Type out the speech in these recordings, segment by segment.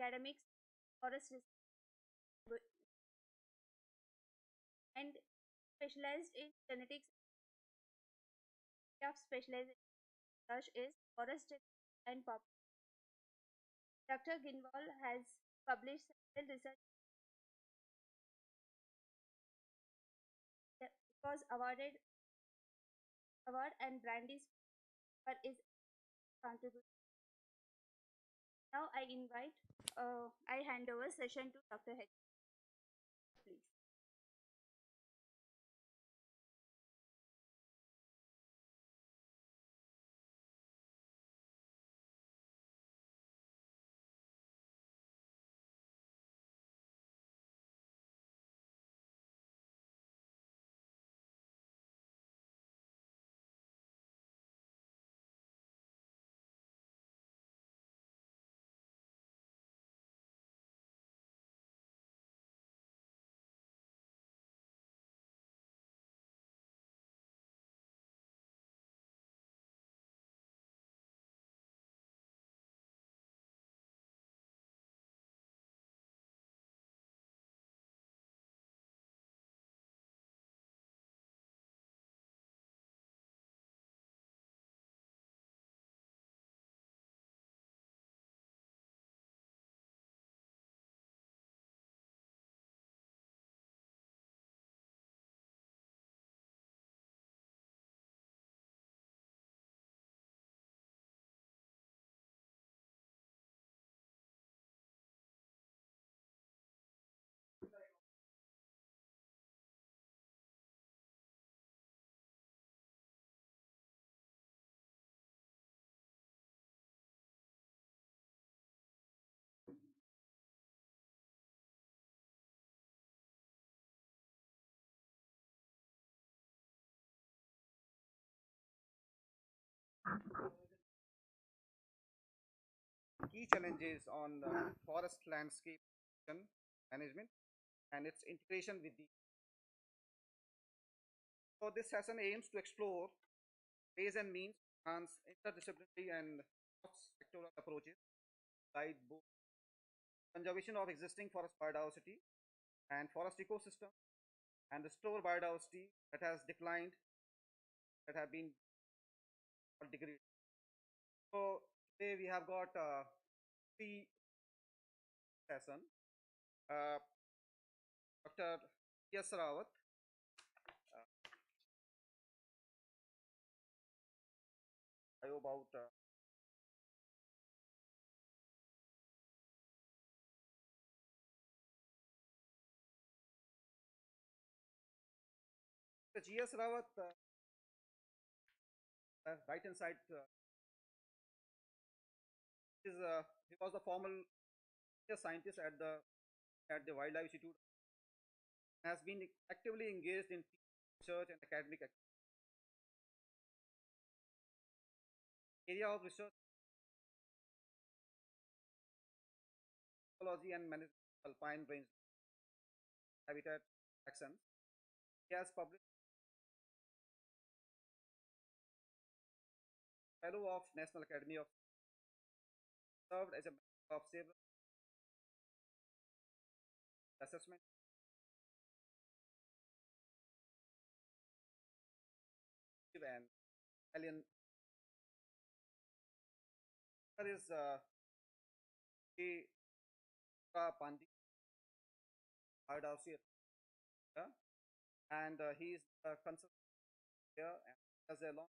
academics, forest research, and specialized in genetics. Of specialized research is forest and pop. Dr. Ginwal has published several research that was award and Brandeis for his contribution. Now I hand over session to Dr. H. Please. Key challenges on forest landscape management and its integration with the. So this session aims to explore ways and means to enhance interdisciplinary and cross-sectoral approaches, guide both conservation of existing forest biodiversity and forest ecosystem, and restore biodiversity that has declined, that have been degraded. So today we have got three session. Dr. Yes Rawat, about the GS Rawat, right inside, he was the former scientist at the Wildlife Institute, has been actively engaged in research and academic area of research, ecology and management of alpine range habitat actions. He has published Fellow of National Academy of served as a member of several assessment and alien. There is Pandi Hardausi, and he is a consultant here and has a long.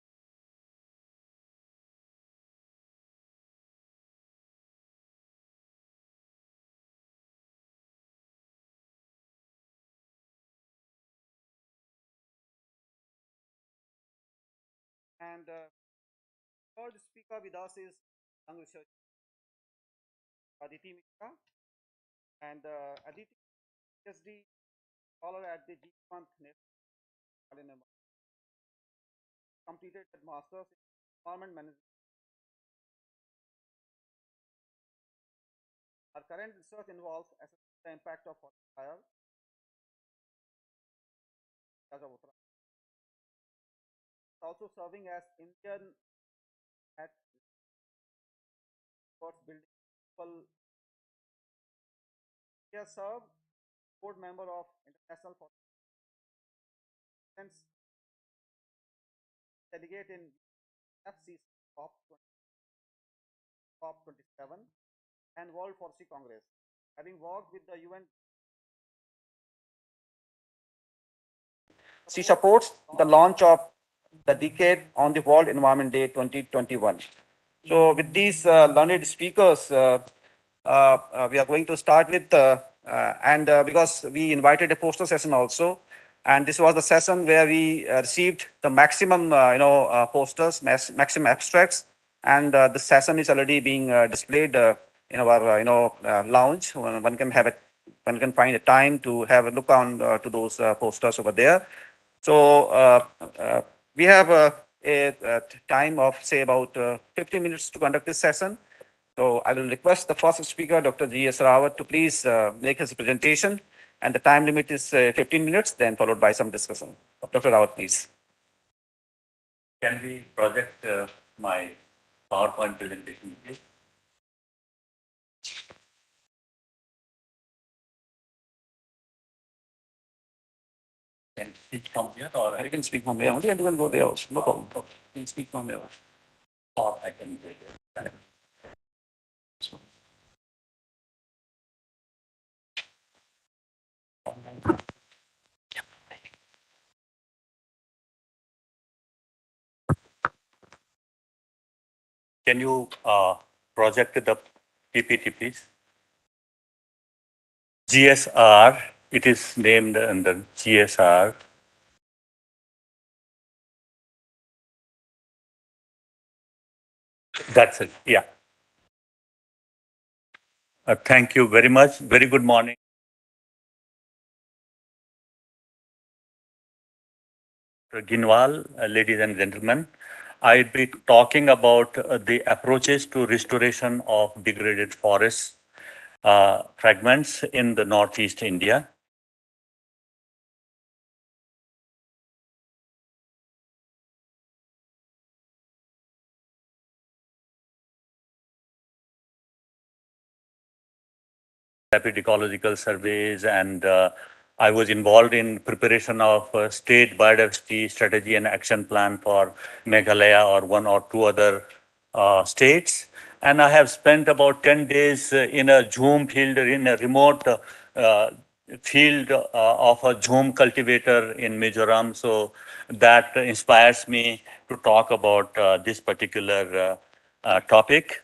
And third speaker with us is young researcher Aditi Mitra, and Aditi PhD scholar at the G1 completed a master's in environment management. Our current research involves assessing the impact of forest fire as a Uttarakhand. Also serving as Indian at towards building has served board member of International Forest delegate in FCC COP27 and World Forestry Congress. Having worked with the UN, she supports the launch of the Decade on the World Environment Day 2021. So, with these learned speakers, we are going to start with, and because we invited a poster session also, and this was the session where we received the maximum, posters, maximum abstracts, and the session is already being displayed in our, lounge. One can have it, one can find a time to have a look on to those posters over there. So we have a time of say about 50 minutes to conduct this session. So I will request the first speaker, Dr. G.S. Rawat, to please make his presentation. And the time limit is 15 minutes, then followed by some discussion. Dr. Rawat, please. Can we project my PowerPoint presentation, please? Can you speak from here, or I can speak from here only, and you can go there also. No problem. Okay. You can speak from here, or I can go there. So, can you project the PPT, please? GSR, it is named under GSR. That's it, yeah. Thank you very much. Very good morning. Ginwal, ladies and gentlemen. I'll be talking about the approaches to restoration of degraded forests fragments in the Northeast India. Rapid ecological surveys, and I was involved in preparation of state biodiversity strategy and action plan for Meghalaya or one or two other states. And I have spent about 10 days in a jhum field, in a remote field of a jhum cultivator in Mizoram. So that inspires me to talk about this particular topic.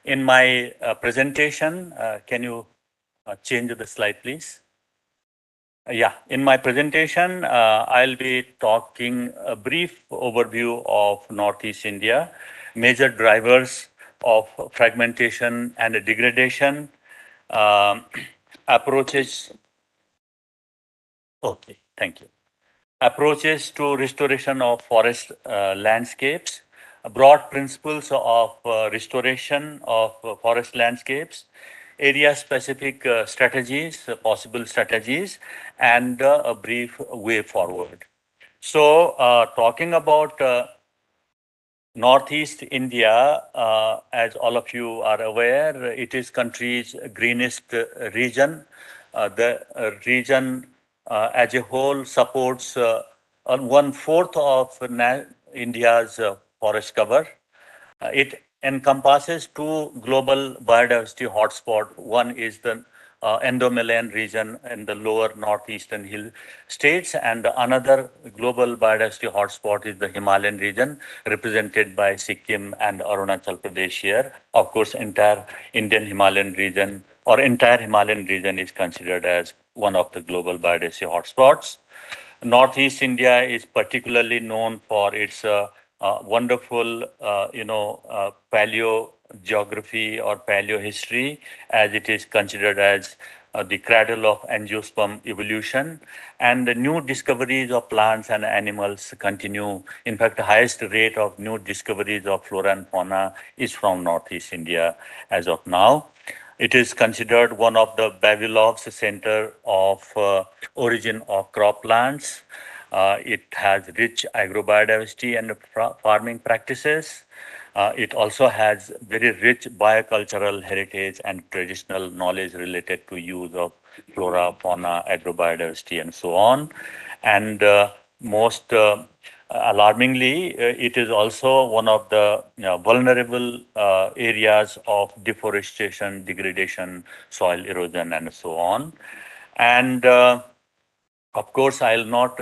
In my presentation, can you change the slide, please? Yeah, in my presentation, I'll be talking a brief overview of Northeast India, major drivers of fragmentation and degradation, um, approaches. Okay, thank you. Approaches to restoration of forest landscapes, broad principles of restoration of forest landscapes, area specific strategies, possible strategies, and a brief way forward. So, talking about Northeast India, as all of you are aware, it is country's greenest region. The region as a whole supports one fourth of India's forest cover. It encompasses two global biodiversity hotspots. One is the Indo-Malayan region in the lower northeastern hill states, and another global biodiversity hotspot is the Himalayan region, represented by Sikkim and Arunachal Pradesh here. Of course, entire Indian Himalayan region or entire Himalayan region is considered as one of the global biodiversity hotspots. Northeast India is particularly known for its wonderful, paleo geography or paleo history, as it is considered as the cradle of angiosperm evolution. And the new discoveries of plants and animals continue. In fact, the highest rate of new discoveries of flora and fauna is from Northeast India as of now. It is considered one of the Vavilov's center of origin of croplands. It has rich agrobiodiversity and farming practices. It also has very rich biocultural heritage and traditional knowledge related to use of flora, fauna, agrobiodiversity, and so on. And most alarmingly, it is also one of the vulnerable areas of deforestation, degradation, soil erosion, and so on. And of course, I'll not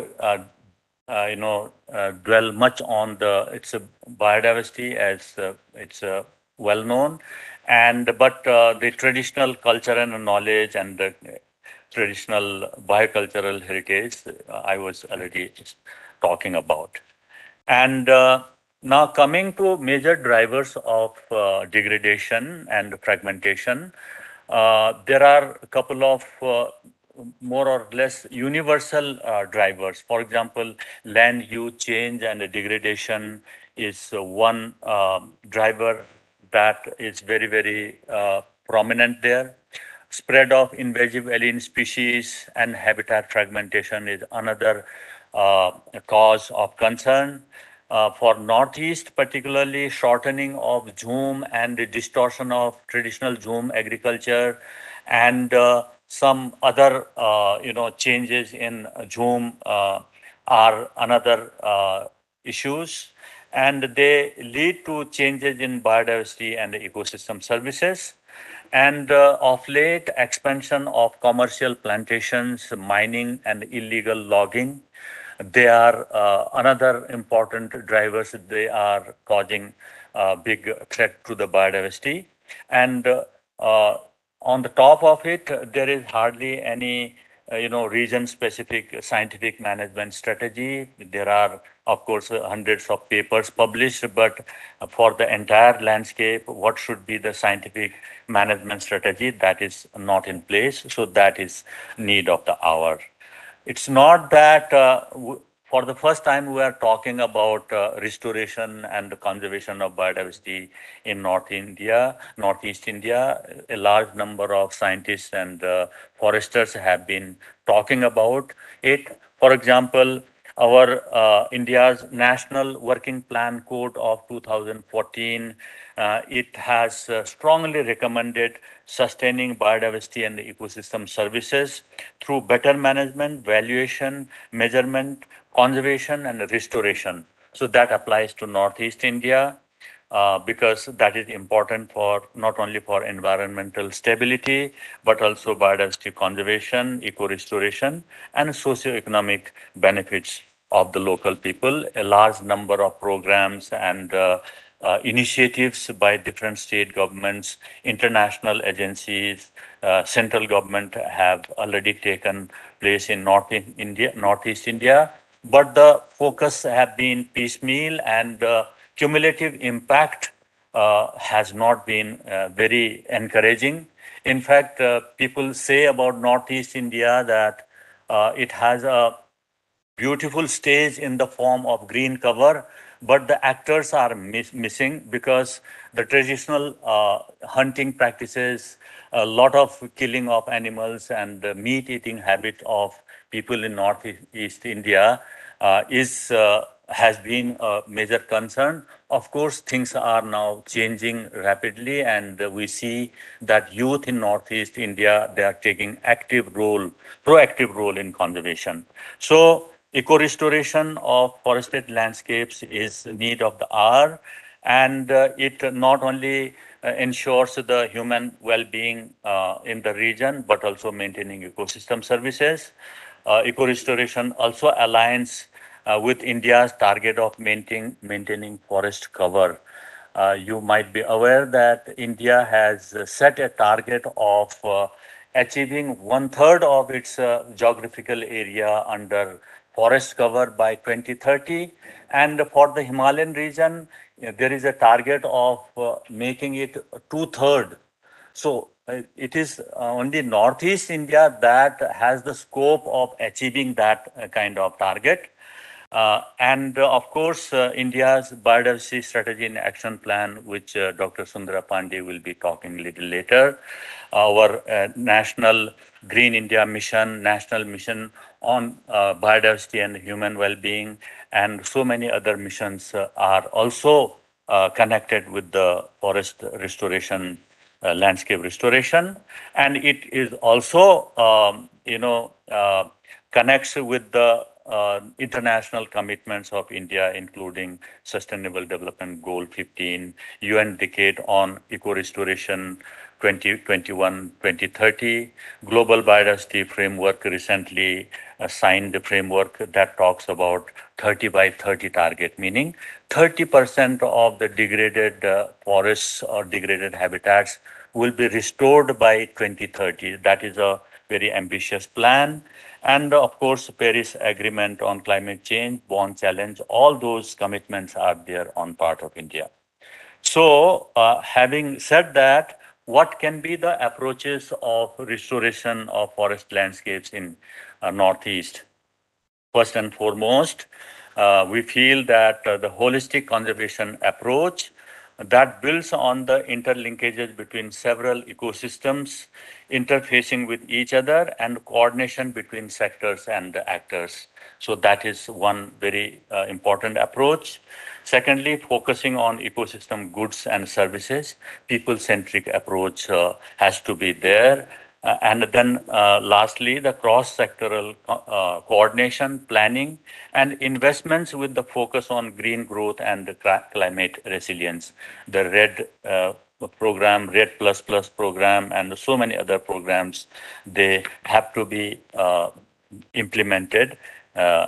dwell much on the its biodiversity as it's well known, and but the traditional culture and knowledge and the traditional biocultural heritage I was already talking about. And now coming to major drivers of degradation and fragmentation, there are a couple of more or less universal drivers. For example, land use change and degradation is one driver that is very, very prominent there. Spread of invasive alien species and habitat fragmentation is another cause of concern. For Northeast, particularly shortening of zoom and the distortion of traditional zoom agriculture, and some other changes in zoom are another issues, and they lead to changes in biodiversity and ecosystem services. And of late, expansion of commercial plantations, mining, and illegal logging, they are another important drivers. They are causing big threat to the biodiversity. And on the top of it, there is hardly any region-specific scientific management strategy. There are, of course, hundreds of papers published, but for the entire landscape, what should be the scientific management strategy, that is not in place. So that is need of the hour. It's not that for the first time we are talking about restoration and conservation of biodiversity in North India, Northeast India. A large number of scientists and foresters have been talking about it. For example, our India's National Working Plan Code of 2014, it has strongly recommended sustaining biodiversity and ecosystem services through better management, valuation, measurement, conservation, and restoration. So that applies to Northeast India because that is important for not only for environmental stability but also biodiversity conservation, eco restoration, and socio-economic benefits of the local people. A large number of programs and initiatives by different state governments, international agencies, central government have already taken place in Northeast India, but the focus have been piecemeal and cumulative impact has not been very encouraging. In fact, people say about Northeast India that it has a beautiful stage in the form of green cover, but the actors are missing because the traditional hunting practices, a lot of killing of animals, and the meat eating habit of people in Northeast India is has been a major concern. Of course, things are now changing rapidly, and we see that youth in Northeast India, they are taking proactive role in conservation. So, eco-restoration of forested landscapes is need of the hour, and it not only ensures the human well-being in the region, but also maintaining ecosystem services. Eco-restoration also aligns with India's target of maintaining forest cover. You might be aware that India has set a target of achieving one third of its geographical area under forest cover by 2030. And for the Himalayan region, there is a target of making it two-third. So it is only Northeast India that has the scope of achieving that kind of target. And of course, India's biodiversity strategy and action plan, which Dr. Sundara Pandey will be talking a little later, our national Green India mission, national mission on biodiversity and human well-being, and so many other missions are also connected with the forest restoration, landscape restoration, and it is also, connects with the international commitments of India, including Sustainable Development Goal 15, UN Decade on Eco Restoration 2021-2030, Global Biodiversity Framework recently signed the framework that talks about 30 by 30 target, meaning 30% of the degraded forests or degraded habitats will be restored by 2030. That is a very ambitious plan. And of course, Paris Agreement on climate change, Bonn Challenge, all those commitments are there on part of India. So, having said that, what can be the approaches of restoration of forest landscapes in Northeast? First and foremost, we feel that the holistic conservation approach that builds on the interlinkages between several ecosystems, interfacing with each other, and coordination between sectors and actors. So that is one very important approach. Secondly, focusing on ecosystem goods and services, people-centric approach has to be there. And then lastly, the cross-sectoral coordination, planning, and investments with the focus on green growth and climate resilience. The RED program, RED plus plus program, and so many other programs, they have to be implemented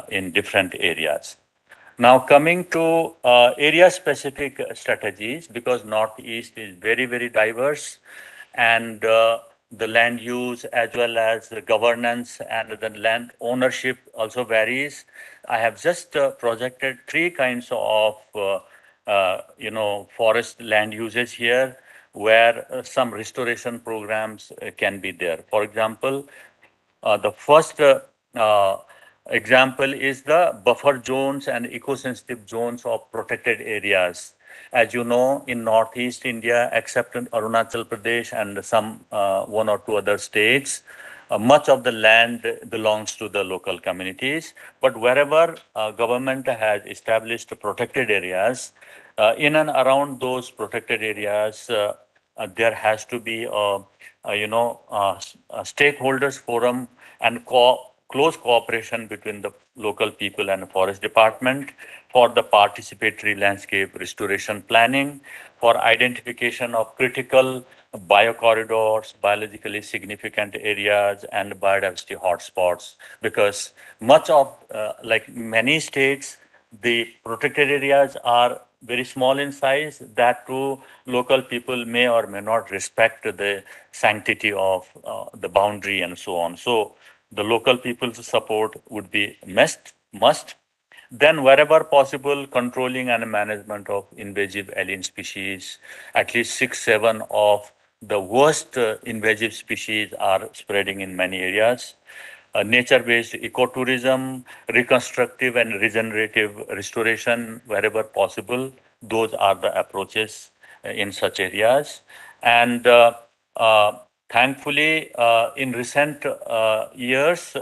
in different areas. Now coming to area-specific strategies, because Northeast is very, very diverse, and the land use as well as the governance and the land ownership also varies. I have just projected three kinds of forest land uses here, where some restoration programs can be there. For example, the first example is the buffer zones and eco-sensitive zones of protected areas. As you know, in Northeast India, except in Arunachal Pradesh and some one or two other states, much of the land belongs to the local communities. But wherever government has established protected areas, in and around those protected areas, there has to be a stakeholders forum and close cooperation between the local people and forest department for the participatory landscape restoration planning, for identification of critical biocorridors, biologically significant areas, and biodiversity hotspots. Because much of, like many states, the protected areas are very small in size. That too, local people may or may not respect the sanctity of the boundary and so on. So the local people's support would be must. Then, wherever possible, controlling and management of invasive alien species. At least 6, 7 of the worst invasive species are spreading in many areas. Nature-based ecotourism, reconstructive and regenerative restoration wherever possible. Those are the approaches in such areas. And uh, thankfully, in recent years,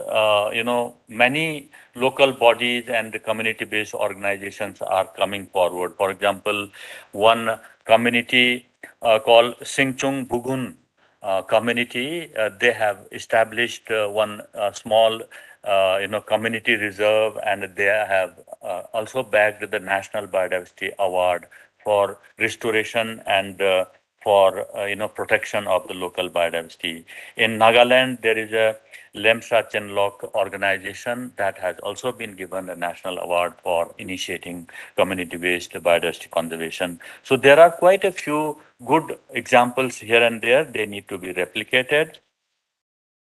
many local bodies and community-based organizations are coming forward. For example, one community called Singchung Bugun community, they have established one small, community reserve, and they have also bagged the National Biodiversity Award for restoration and for protection of the local biodiversity. In Nagaland, there is a Lemsa Chenlok organization that has also been given a national award for initiating community-based biodiversity conservation. So there are quite a few good examples here and there. They need to be replicated.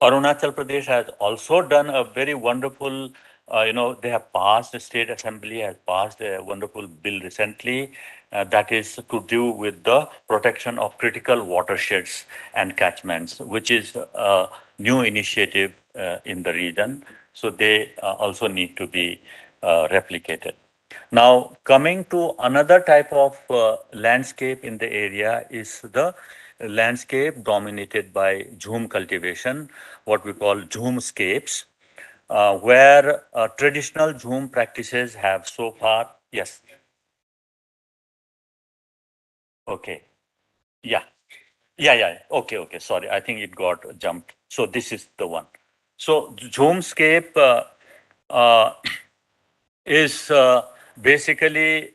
Arunachal Pradesh has also done a very wonderful, they have passed, the state assembly has passed a wonderful bill recently that is to do with the protection of critical watersheds and catchments, which is a new initiative in the region. So they also need to be replicated. Now, coming to another type of landscape in the area is the landscape dominated by jhum cultivation, what we call jhumscapes, where traditional jhum practices have so far, yes. Okay. Yeah. Yeah. Okay. Okay. Sorry. I think it got jumped. So this is the one. So Zoomscape uh, is basically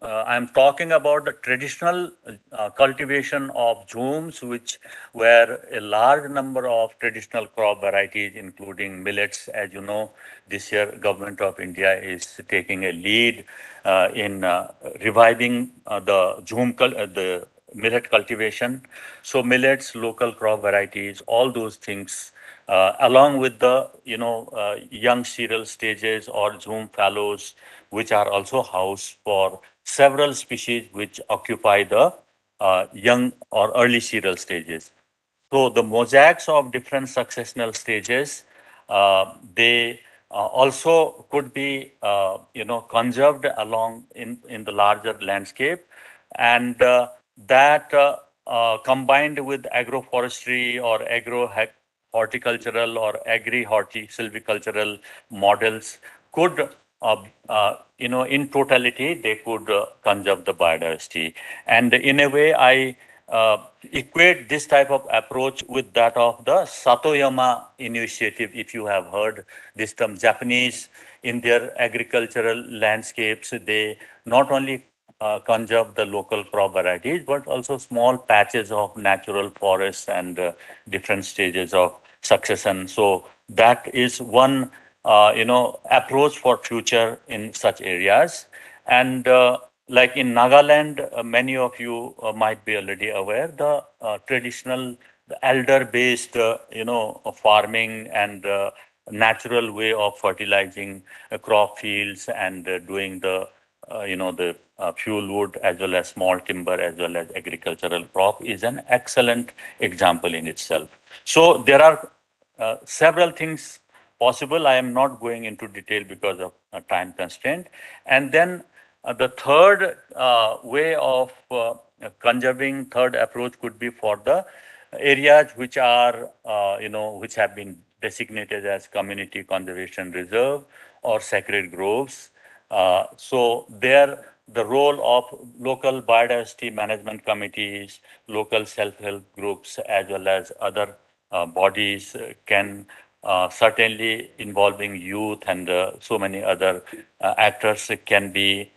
I'm talking about the traditional cultivation of zooms, which were a large number of traditional crop varieties, including millets. As you know, this year government of India is taking a lead in reviving the millet cultivation. So millets, local crop varieties, all those things, along with the young cereal stages or zoom fallows, which are also housed for several species which occupy the young or early cereal stages. So the mosaics of different successional stages, they also could be, conserved along in the larger landscape, and that combined with agroforestry or horticultural or agri-horti silvicultural models could, in totality, they could conserve the biodiversity. And in a way, I equate this type of approach with that of the Satoyama initiative, if you have heard this term. Japanese, in their agricultural landscapes, they not only conserve the local crop varieties, but also small patches of natural forests and different stages of succession. So that is one, approach for future in such areas. And like in Nagaland, many of you might be already aware, the traditional the elder-based, farming and natural way of fertilizing crop fields and doing the fuel wood as well as small timber as well as agricultural crop is an excellent example in itself. So there are several things possible. I am not going into detail because of time constraint. And then the third way of conserving, third approach could be for the areas which are, which have been designated as community conservation reserve or sacred groves. So there, the role of local biodiversity management committees, local self-help groups, as well as other bodies can certainly involving youth and so many other actors can be,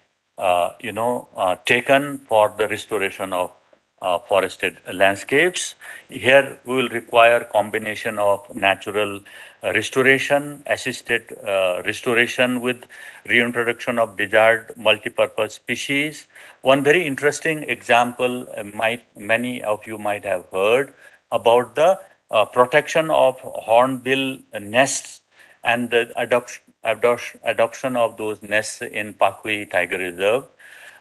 taken for the restoration of forested landscapes. Here we will require combination of natural restoration, assisted restoration with reintroduction of desired multipurpose species. One very interesting example many of you might have heard about the protection of hornbill nests and the adoption of those nests in Pakwi Tiger Reserve.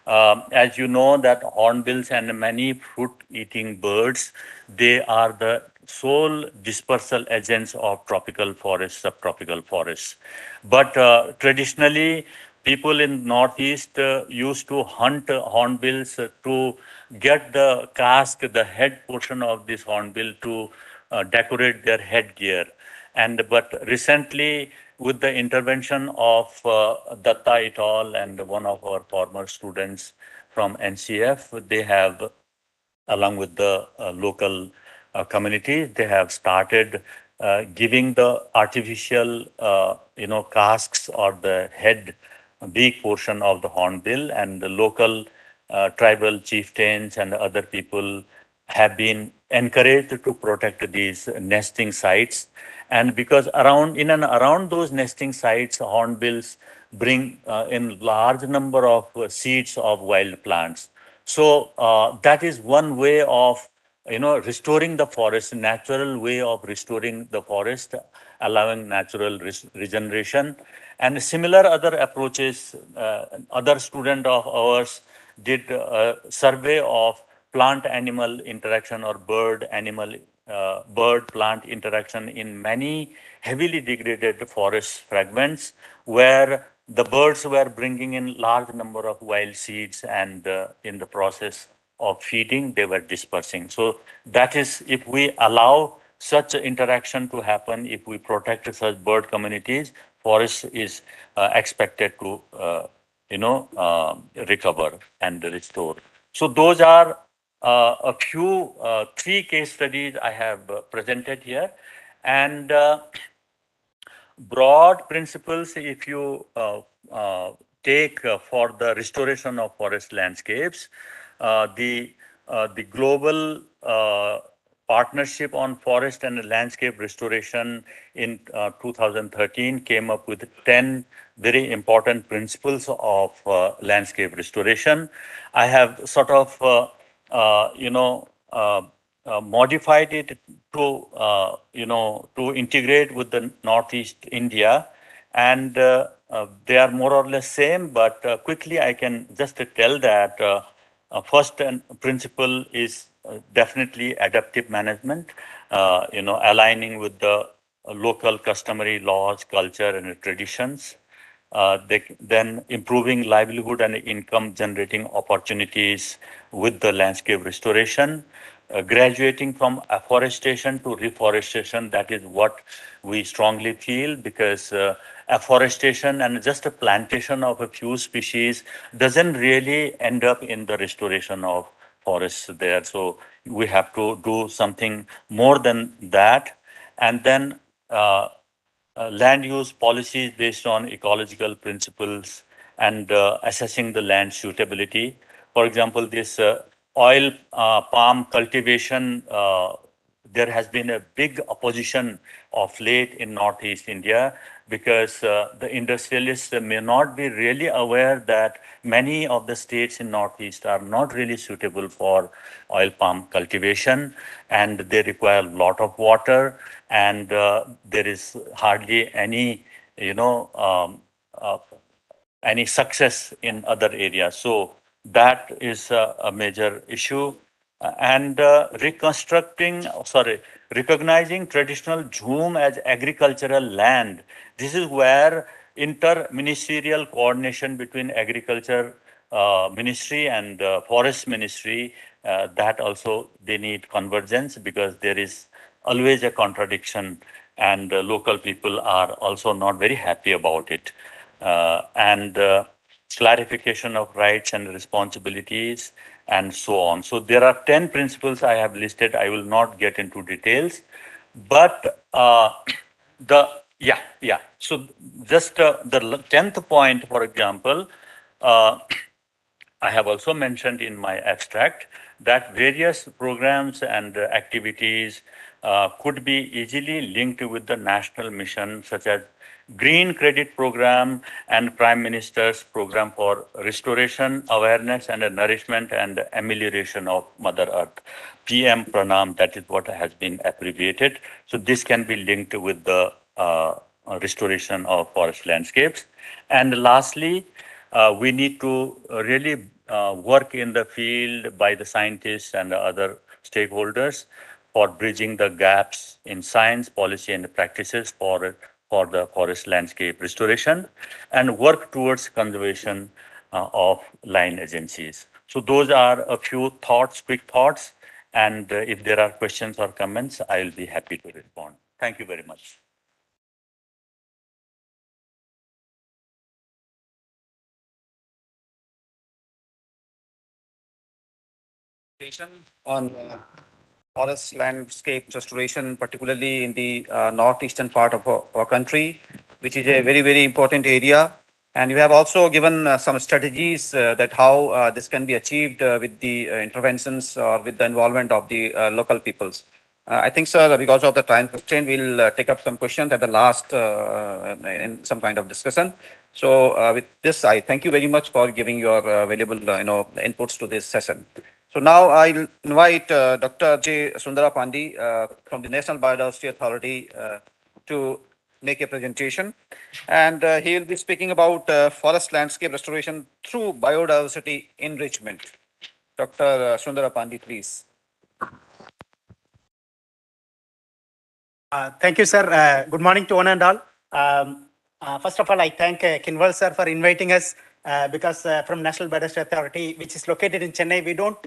As you know, that hornbills and many fruit-eating birds, they are the sole dispersal agents of tropical forests, subtropical forests. But traditionally, people in Northeast used to hunt hornbills to get the casque, the head portion of this hornbill to decorate their headgear. And but recently, with the intervention of Datta et al. And one of our former students from NCF, they have, along with the local community, they have started giving the artificial, casques or the head, big portion of the hornbill, and the local tribal chieftains and other people have been encouraged to protect these nesting sites. And because in and around those nesting sites, hornbills bring in large number of seeds of wild plants. So that is one way of, restoring the forest, natural way of restoring the forest, allowing natural regeneration. And similar other approaches, other student of ours did a survey of plant animal interaction or bird plant interaction in many heavily degraded forest fragments, where the birds were bringing in large number of wild seeds, and in the process of feeding they were dispersing. So that is, if we allow such interaction to happen, if we protect such bird communities, forest is expected to recover and restore. So those are a few three case studies I have presented here, and broad principles if you take for the restoration of forest landscapes, uh, the the global partnership on forest and landscape restoration in 2013 came up with 10 very important principles of landscape restoration. I have sort of modified it to to integrate with the Northeast India, and they are more or less same. But quickly, I can just tell that first principle is definitely adaptive management. Aligning with the local customary laws, culture, and traditions. Then improving livelihood and income generating opportunities with the landscape restoration, graduating from afforestation to reforestation. That is what we strongly feel, because afforestation and just a plantation of a few species doesn't really end up in the restoration of forests there. So we have to do something more than that. And then land use policies based on ecological principles and assessing the land suitability. For example, this oil palm cultivation, there has been a big opposition of late in Northeast India, because the industrialists may not be really aware that many of the states in Northeast are not really suitable for oil palm cultivation, and they require a lot of water, and there is hardly any, you know, uh, any success in other areas. So that is a major issue. And recognizing traditional Jhum as agricultural land. This is where inter-ministerial coordination between agriculture ministry and forest ministry, that also they need convergence, because there is always a contradiction, and local people are also not very happy about it. And clarification of rights and responsibilities, and so on. So there are 10 principles I have listed. I will not get into details, but the yeah. So just the 10th point, for example, uh, I have also mentioned in my abstract that various programs and activities could be easily linked with the national mission, such as Green Credit Program and Prime Minister's Program for Restoration, Awareness and Nourishment and Amelioration of Mother Earth. PM Pranam, that is what has been abbreviated. So this can be linked with the restoration of forest landscapes. And lastly, we need to really work in the field by the scientists and the other stakeholders for bridging the gaps in science, policy, and practices for the forest landscape restoration, and work towards conservation of line agencies. So those are a few thoughts, quick thoughts, and if there are questions or comments, I will be happy to respond. Thank you very much. On forest landscape restoration, particularly in the northeastern part of our country, which is a very, very important area. And you have also given some strategies that how this can be achieved with the interventions or with the involvement of the local peoples. I think, sir, because of the time constraint, we'll take up some questions at the last in some kind of discussion. So with this, I thank you very much for giving your valuable inputs to this session. So now I'll invite Dr. J. Sundara Pandi from the National Biodiversity Authority to make a presentation. And he will be speaking about forest landscape restoration through biodiversity enrichment. Dr. Sundara Pandi, please. Thank you, sir. Good morning to one and all. First of all, I thank Kinwal sir for inviting us, because from National Biodiversity Authority, which is located in Chennai, we don't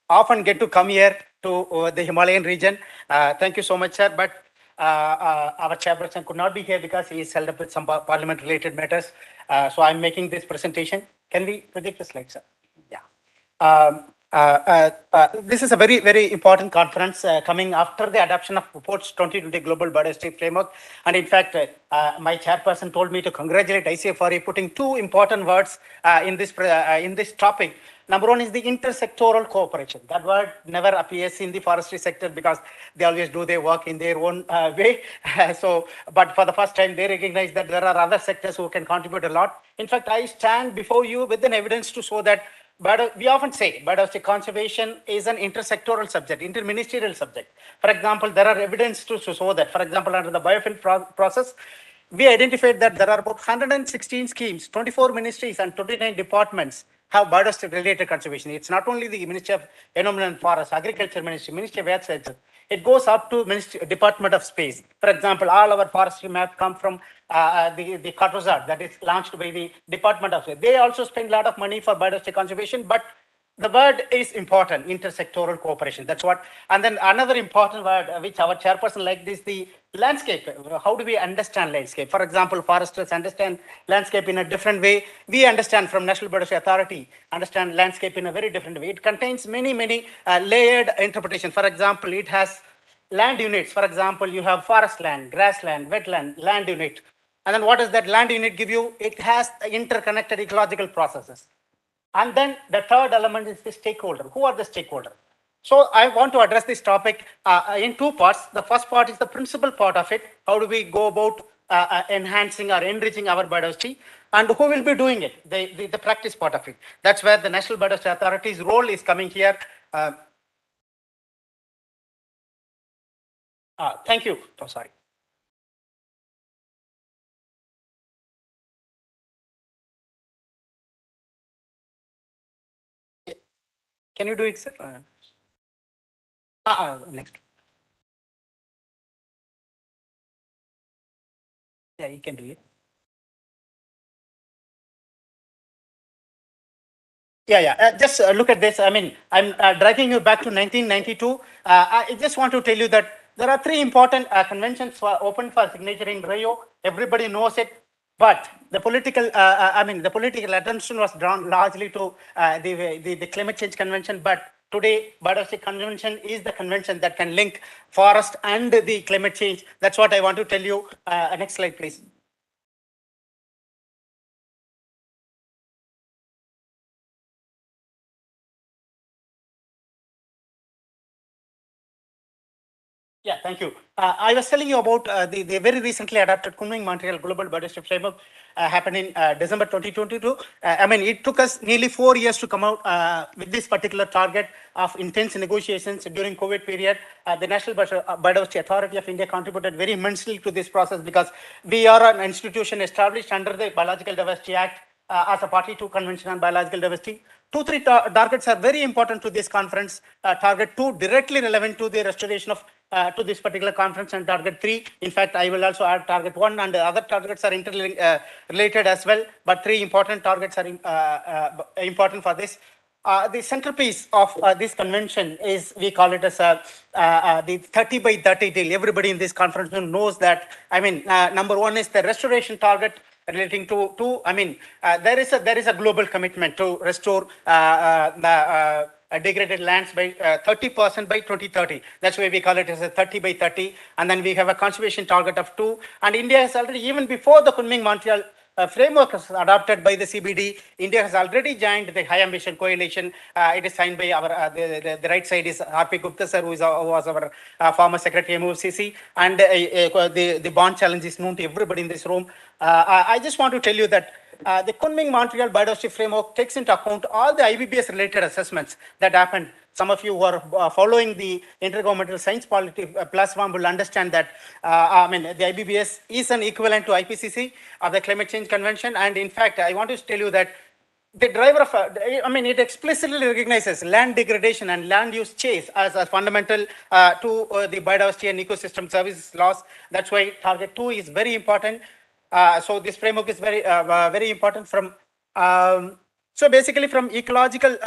often get to come here to the Himalayan region. Thank you so much, sir. But our chairperson could not be here because he is held up with some parliament-related matters. So I'm making this presentation. Can we project the slide, sir? Yeah. This is a very, very important conference coming after the adoption of Reports 2020 Global Biodiversity Framework. And in fact, my chairperson told me to congratulate ICFRE putting two important words in this topic. Number one is the intersectoral cooperation. That word never appears in the forestry sector because they always do their work in their own way. But for the first time, they recognize that there are other sectors who can contribute a lot. In fact, I stand before you with an evidence to show that we often say biodiversity conservation is an intersectoral subject, interministerial subject. For example, there are evidence to show that. For example, under the biofuel process, we identified that there are about 116 schemes, 24 ministries and 29 departments have biodiversity related conservation. It's not only the Ministry of Environment and Forest, Agriculture Ministry, Ministry of Earth Sciences. It goes up to Department of Space. For example, all our forestry maps come from the Cartosat that is launched by the Department of Space. They also spend a lot of money for biodiversity conservation, but the word is important, intersectoral cooperation. That's what. And then another important word, which our chairperson liked, is the landscape. How do we understand landscape? For example, foresters understand landscape in a different way. We understand from National Biodiversity Authority, understand landscape in a very different way. It contains many layered interpretation. For example, it has land units. For example, you have forest land, grassland, wetland, land unit. And then what does that land unit give you? It has interconnected ecological processes. And then the third element is the stakeholder. Who are the stakeholders? So I want to address this topic in two parts. The first part is the principal part of it. How do we go about enhancing or enriching our biodiversity? And who will be doing it? The practice part of it. That's where the National Biodiversity Authority's role is coming here. Thank you. Oh, sorry. Can you do it, sir? Next. Yeah, you can do it. Yeah. Just look at this. I mean, I'm dragging you back to 1992. I just want to tell you that there are three important conventions open for signature in Rio. Everybody knows it. But the political, the political attention was drawn largely to the climate change convention. But today, biodiversity convention is the convention that can link forest and the climate change. That's what I want to tell you. Next slide, please. Yeah, thank you. I was telling you about the very recently adopted Kunming-Montreal Global Biodiversity Framework happened in December 2022. It took us nearly 4 years to come out with this particular target of intense negotiations during COVID period. The National Biodiversity Authority of India contributed very immensely to this process because we are an institution established under the Biological Diversity Act as a party to Convention on Biological Diversity. Three targets are very important to this conference. Target 2 directly relevant to the restoration of to this particular conference, and target 3. In fact, I will also add target 1, and the other targets are related as well. But 3 important targets are important for this. The centerpiece of this convention is, we call it as the 30 by 30 deal. Everybody in this conference knows that. Number 1 is the restoration target relating to there is a global commitment to restore degraded lands by 30% by 2030. That's why we call it as a 30 by 30. And then we have a conservation target of 2. And India has already, even before the Kunming-Montreal framework was adopted by the CBD, India has already joined the High Ambition Coalition. It is signed by our, the right side is R.P. Gupta sir, who was our former secretary MOFCC. And the bond challenge is known to everybody in this room. I just want to tell you that the Kunming-Montreal Biodiversity Framework takes into account all the IBBS-related assessments that happened. Some of you who are following the Intergovernmental Science Policy platform will understand that the IBBS is an equivalent to IPCC or the Climate Change Convention. And in fact, I want to tell you that the driver of, it explicitly recognizes land degradation and land use chase as a fundamental to the biodiversity and ecosystem services laws. That's why target 2 is very important. So this framework is very important from, so basically from ecological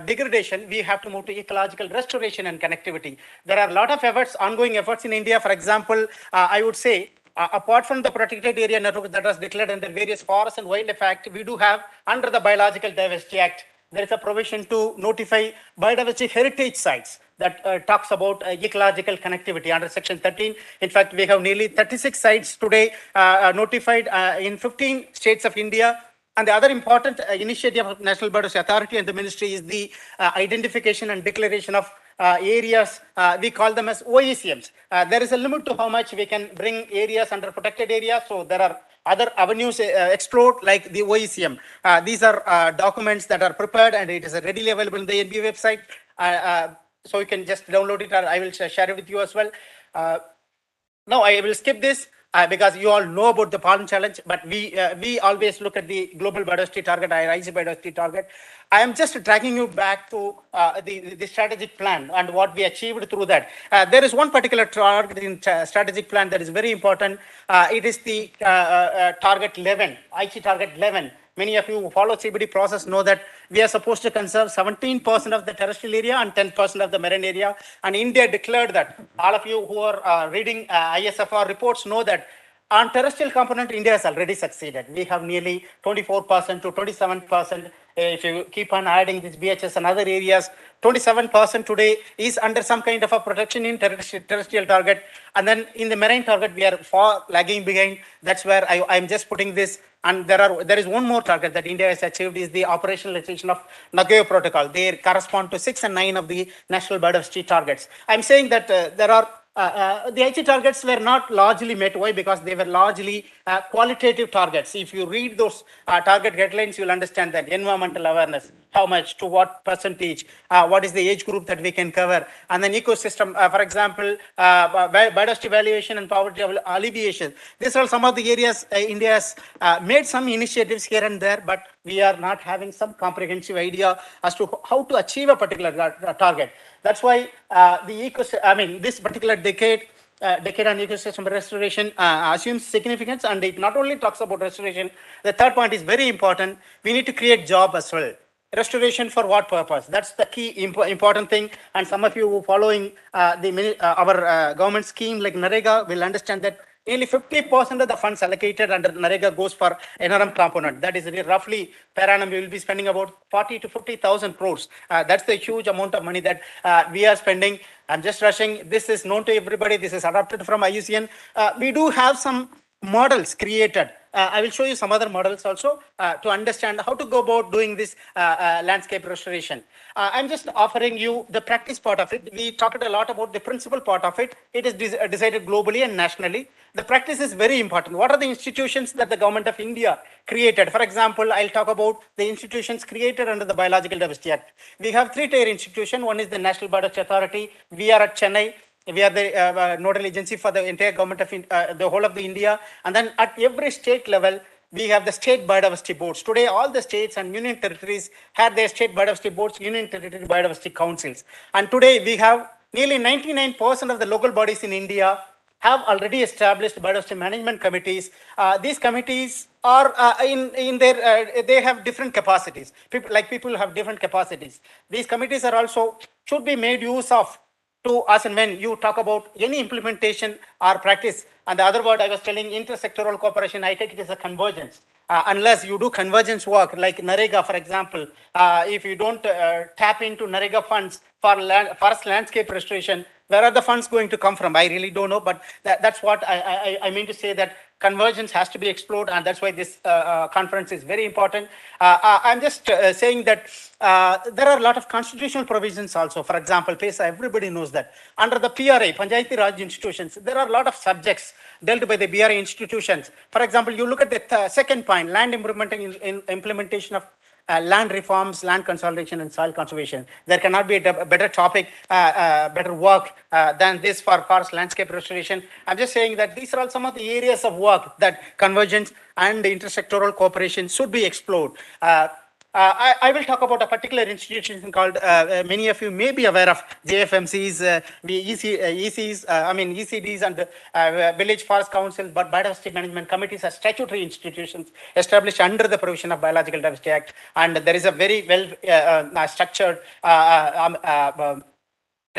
degradation, we have to move to ecological restoration and connectivity. There are a lot of efforts, ongoing efforts in India. For example, I would say, apart from the protected area network that was declared under various Forest and Wildlife Act, we do have under the Biological Diversity Act, there is a provision to notify biodiversity heritage sites that talks about ecological connectivity under Section 13. In fact, we have nearly 36 sites today notified in 15 states of India. And the other important initiative of National Biodiversity Authority and the ministry is the identification and declaration of areas. We call them as OECMs. There is a limit to how much we can bring areas under protected areas. So there are other avenues explored like the OECM. These are documents that are prepared and it is readily available in the NB website. So you can just download it, or I will share it with you as well. Now I will skip this because you all know about the pollen challenge, but we always look at the global biodiversity target, ICFRE biodiversity target. I am just dragging you back to the strategic plan and what we achieved through that. There is one particular target in strategic plan that is very important. It is the target 11, IC target 11. Many of you who follow CBD process know that we are supposed to conserve 17% of the terrestrial area and 10% of the marine area. And India declared that. All of you who are reading ISFR reports know that on terrestrial component, India has already succeeded. We have nearly 24% to 27%. If you keep on adding these BHS and other areas, 27% today is under some kind of a protection in terrestrial target. And then in the marine target, we are far lagging behind. That's where I'm just putting this. And there is one more target that India has achieved is the operationalization of Nagoya Protocol. They correspond to 6 and 9 of the national biodiversity targets. I'm saying that there are the IT targets were not largely met. Why? Because they were largely qualitative targets. If you read those target guidelines, you'll understand that environmental awareness, how much, to what percentage, what is the age group that we can cover, and then ecosystem, for example, biodiversity evaluation and poverty alleviation. These are some of the areas India has made some initiatives here and there, but we are not having some comprehensive idea as to how to achieve a particular target. That's why this particular decade on ecosystem restoration assumes significance, and it not only talks about restoration. The third point is very important. We need to create job as well. Restoration for what purpose? That's the key important thing. And some of you following our government scheme like NREGA will understand that nearly 50% of the funds allocated under NREGA goes for NRM component. That is roughly per annum we will be spending about 40 to 50,000 crores. That's the huge amount of money that we are spending. I'm just rushing. This is known to everybody. This is adopted from IUCN. We do have some models created. I will show you some other models also to understand how to go about doing this landscape restoration. I'm just offering you the practice part of it. We talked a lot about the principle part of it. It is decided globally and nationally. The practice is very important. What are the institutions that the government of India created? For example, I'll talk about the institutions created under the Biological Diversity Act. We have 3-tier institution. One is the National Biodiversity Authority. We are at Chennai. We are the nodal agency for the entire government of the whole of the India. And then at every state level, we have the state biodiversity boards. Today, all the states and union territories have their state biodiversity boards, union territory biodiversity councils. And today, we have nearly 99% of the local bodies in India have already established biodiversity management committees. These committees are they have different capacities. People have different capacities. These committees are also should be made use of to us and when you talk about any implementation or practice. And the other word I was telling, intersectoral cooperation, I take it as a convergence. Unless you do convergence work like NREGA, for example, if you don't tap into NREGA funds for forest landscape restoration, where are the funds going to come from? I really don't know, but that's what I mean to say, that convergence has to be explored, and that's why this conference is very important. I'm just saying that there are a lot of constitutional provisions also. For example, PESA, everybody knows that. Under the PRA, Panchayati Raj institutions, there are a lot of subjects dealt by the PRA institutions. For example, you look at the second point, land improvement in implementation of land reforms, land consolidation, and soil conservation. There cannot be a better topic, better work than this for forest landscape restoration. I'm just saying that these are all some of the areas of work that convergence and intersectoral cooperation should be explored. I will talk about a particular institution called, many of you may be aware of, JFMCs, ECDs and village forest councils, but biodiversity management committees are statutory institutions established under the provision of Biological Diversity Act. And there is a very well structured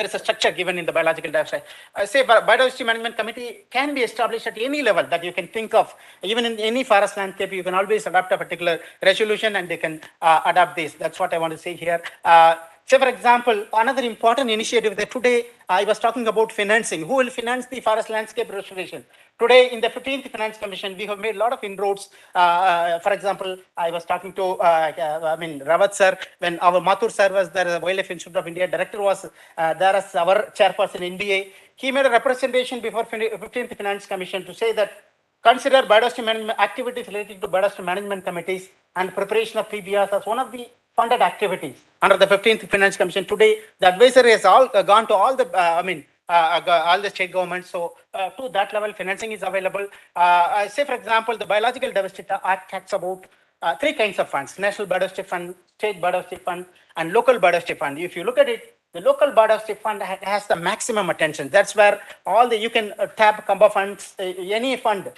there is a structure given in the biological diversity. Say biodiversity management committee can be established at any level that you can think of. Even in any forest landscape, you can always adopt a particular resolution and they can adapt this. That's what I want to say here. Say, for example, another important initiative that today I was talking about financing. Who will finance the forest landscape restoration? Today, in the 15th Finance Commission, we have made a lot of inroads. For example, I was talking to, Rawat sir, when our Mathur sir was there, the Wildlife Institute of India director was there as our chairperson in NDA. He made a representation before 15th Finance Commission to say that consider biodiversity management activities related to biodiversity management committees and preparation of PBRs as one of the funded activities under the 15th Finance Commission. Today, the advisory has all gone to all the, all the state governments. So to that level, financing is available. Say, for example, the Biological Diversity Act talks about three kinds of funds: National Biodiversity Fund, State Biodiversity Fund, and Local Biodiversity Fund. If you look at it, the Local Biodiversity Fund has the maximum attention. That's where all the, you can tap CUMBA funds, any fund.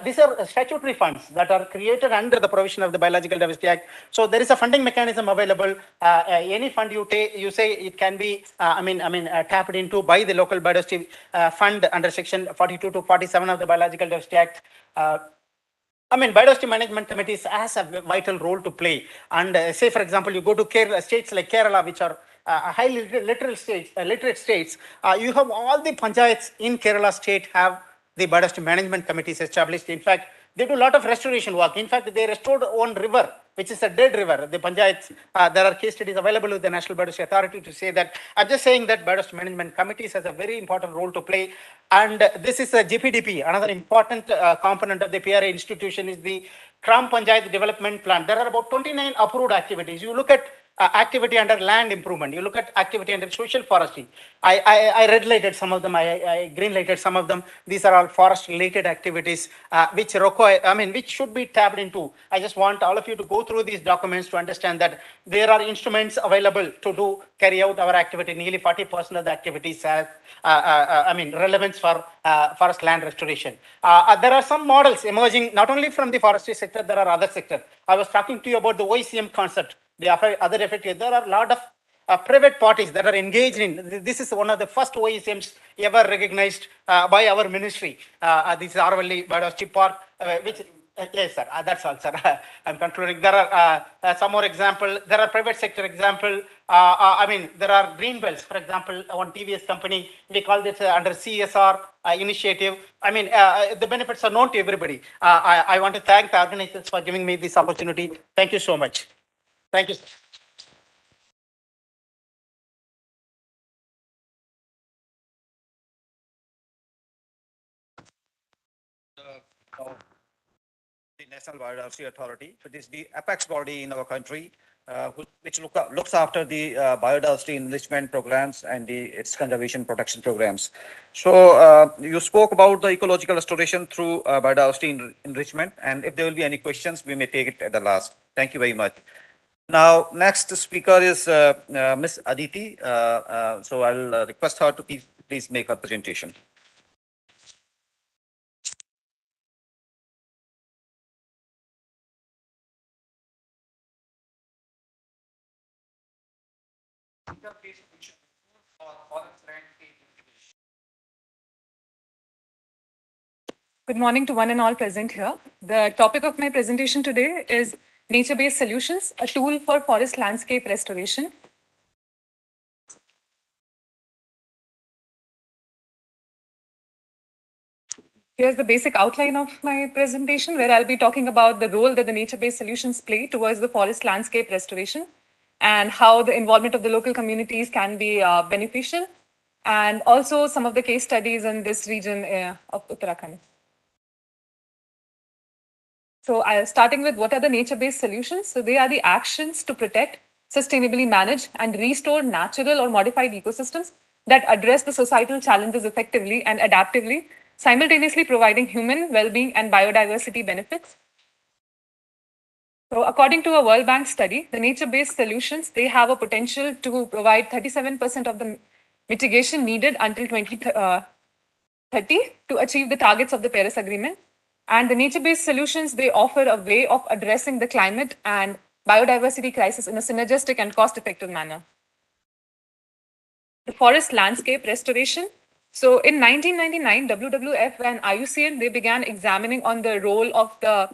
These are statutory funds that are created under the provision of the Biological Diversity Act. So there is a funding mechanism available. Any fund you take, you say it can be, tapped into by the Local Biodiversity Fund under Section 42 to 47 of the Biological Diversity Act. Biodiversity management committees has a vital role to play. And say, for example, you go to Kerala, states like Kerala, which are highly literate states, you have all the panchayats in Kerala state have the biodiversity management committees established. In fact, they do a lot of restoration work. In fact, they restored one river, which is a dead river. The panchayats, there are case studies available with the National Biodiversity Authority to say that. I'm just saying that biodiversity management committees has a very important role to play. And this is a GPDP. Another important component of the PRA institution is the Gram Panchayat Development Plan. There are about 29 approved activities. You look at activity under land improvement. You look at activity under social forestry. I red lighted some of them. I green lighted some of them. These are all forest related activities which require, which should be tapped into. I just want all of you to go through these documents to understand that there are instruments available to carry out our activity. Nearly 40% of the activities have, relevance for forest land restoration. There are some models emerging not only from the forestry sector, there are other sectors. I was talking to you about the OECM concept. The other effect, there are a lot of private parties that are engaged in. This is one of the first OECMs ever recognized by our ministry. This is Aravalli Biodiversity Park, which, yes, sir, that's all, sir. I'm concluding. There are some more example. There are private sector example. There are green belts, for example, one TVS company, we call this under CSR initiative. The benefits are known to everybody. I want to thank the organizers for giving me this opportunity. Thank you so much. Thank you, sir. The National Biodiversity Authority, which is the apex body in our country, which looks after the biodiversity enrichment programs and its conservation protection programs. So you spoke about the ecological restoration through biodiversity enrichment, and if there will be any questions, we may take it at the last. Thank you very much. Now, next speaker is Ms. Aditi. So I'll request her to please make her presentation. Good morning to one and all present here. The topic of my presentation today is nature-based solutions, a tool for forest landscape restoration. Here's the basic outline of my presentation, where I'll be talking about the role that the nature-based solutions play towards the forest landscape restoration and how the involvement of the local communities can be beneficial, and also some of the case studies in this region of Uttarakhand. So starting with what are the nature-based solutions? So they are the actions to protect, sustainably manage, and restore natural or modified ecosystems that address the societal challenges effectively and adaptively, simultaneously providing human well-being and biodiversity benefits. So according to a World Bank study, the nature-based solutions, they have a potential to provide 37% of the mitigation needed until 2030 to achieve the targets of the Paris Agreement. And the nature-based solutions, they offer a way of addressing the climate and biodiversity crisis in a synergistic and cost-effective manner. the forest landscape restoration. So in 1999, WWF and IUCN, they began examining on the role of the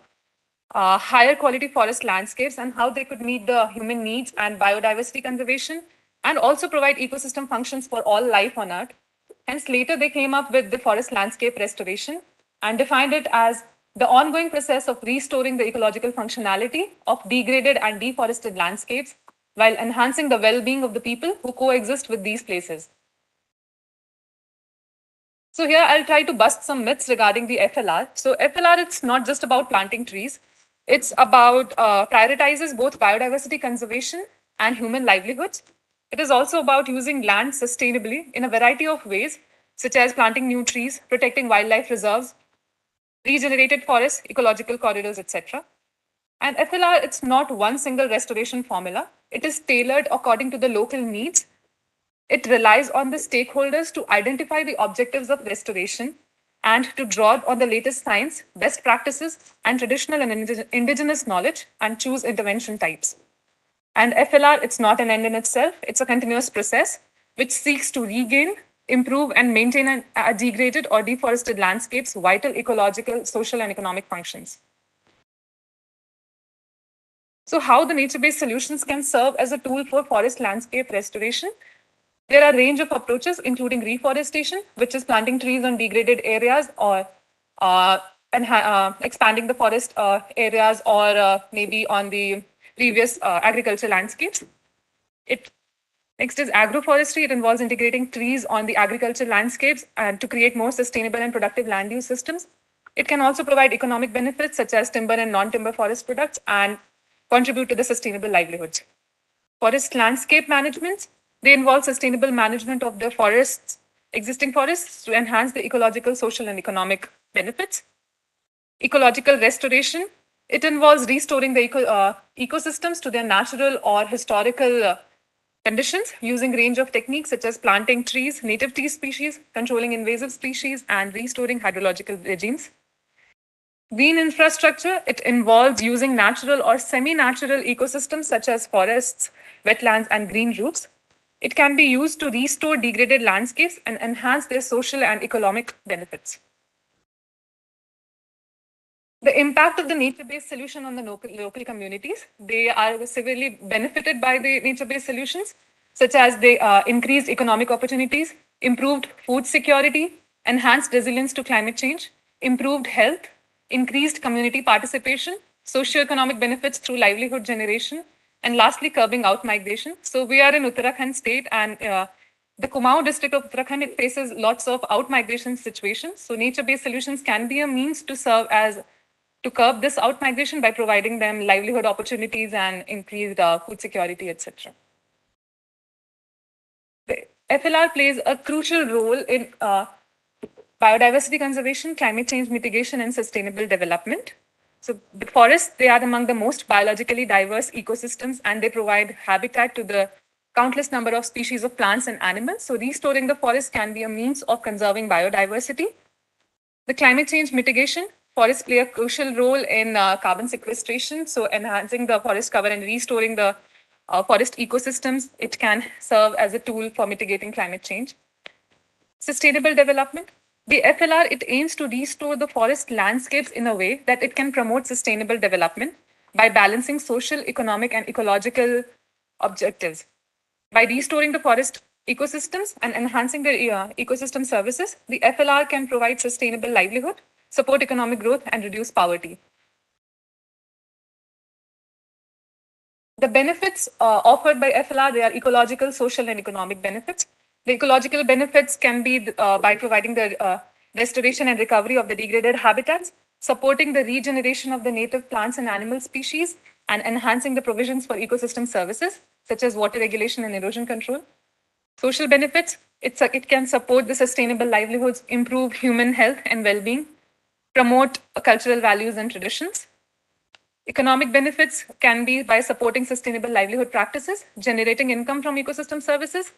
higher quality forest landscapes and how they could meet the human needs and biodiversity conservation and also provide ecosystem functions for all life on Earth. Hence, later they came up with the forest landscape restoration and defined it as the ongoing process of restoring the ecological functionality of degraded and deforested landscapes while enhancing the well-being of the people who coexist with these places. So here I'll try to bust some myths regarding the FLR. So FLR, it's not just about planting trees. It's about prioritizes both biodiversity conservation and human livelihoods. It is also about using land sustainably in a variety of ways, such as planting new trees, protecting wildlife reserves, regenerated forests, ecological corridors, etc. And FLR, it's not one single restoration formula. It is tailored according to the local needs. It relies on the stakeholders to identify the objectives of restoration and to draw on the latest science, best practices, and traditional and indigenous knowledge and choose intervention types. And FLR, it's not an end in itself, it's a continuous process which seeks to regain, improve, and maintain a degraded or deforested landscape's vital ecological, social, and economic functions. So, how the nature-based solutions can serve as a tool for forest landscape restoration? There are a range of approaches, including reforestation, which is planting trees on degraded areas or expanding the forest areas or maybe on the previous agriculture landscapes. Next is agroforestry. It involves integrating trees on the agriculture landscapes and to create more sustainable and productive land use systems. It can also provide economic benefits such as timber and non-timber forest products and contribute to the sustainable livelihoods. Forest landscape management, they involve sustainable management of the forests, existing forests to enhance the ecological, social, and economic benefits. Ecological restoration, it involves restoring the ecosystems to their natural or historical conditions using range of techniques such as planting trees, native tree species, controlling invasive species, and restoring hydrological regimes. Green infrastructure, it involves using natural or semi-natural ecosystems such as forests, wetlands, and green roofs. It can be used to restore degraded landscapes and enhance their social and economic benefits. The impact of the nature-based solution on the local communities, they are severely benefited by the nature-based solutions, such as they increased economic opportunities, improved food security, enhanced resilience to climate change, improved health, increased community participation, socio-economic benefits through livelihood generation, and lastly, curbing out migration. So we are in Uttarakhand state and the Kumaon district of Uttarakhand, it faces lots of out migration situations. So nature-based solutions can be a means to serve as to curb this out migration by providing them livelihood opportunities and increased food security, etc. The FLR plays a crucial role in biodiversity conservation, climate change mitigation, and sustainable development. So the forests, they are among the most biologically diverse ecosystems and they provide habitat to the countless number of species of plants and animals. So restoring the forest can be a means of conserving biodiversity. The climate change mitigation, forests play a crucial role in carbon sequestration. So enhancing the forest cover and restoring the forest ecosystems, it can serve as a tool for mitigating climate change. Sustainable development. The FLR, it aims to restore the forest landscapes in a way that it can promote sustainable development by balancing social, economic, and ecological objectives. By restoring the forest ecosystems and enhancing the ecosystem services, the FLR can provide sustainable livelihood, support economic growth, and reduce poverty. The benefits offered by FLR, they are ecological, social, and economic benefits. The ecological benefits can be by providing the restoration and recovery of the degraded habitats, supporting the regeneration of the native plants and animal species, and enhancing the provisions for ecosystem services, such as water regulation and erosion control. Social benefits, it can support the sustainable livelihoods, improve human health and well-being, promote cultural values and traditions. Economic benefits can be by supporting sustainable livelihood practices, generating income from ecosystem services,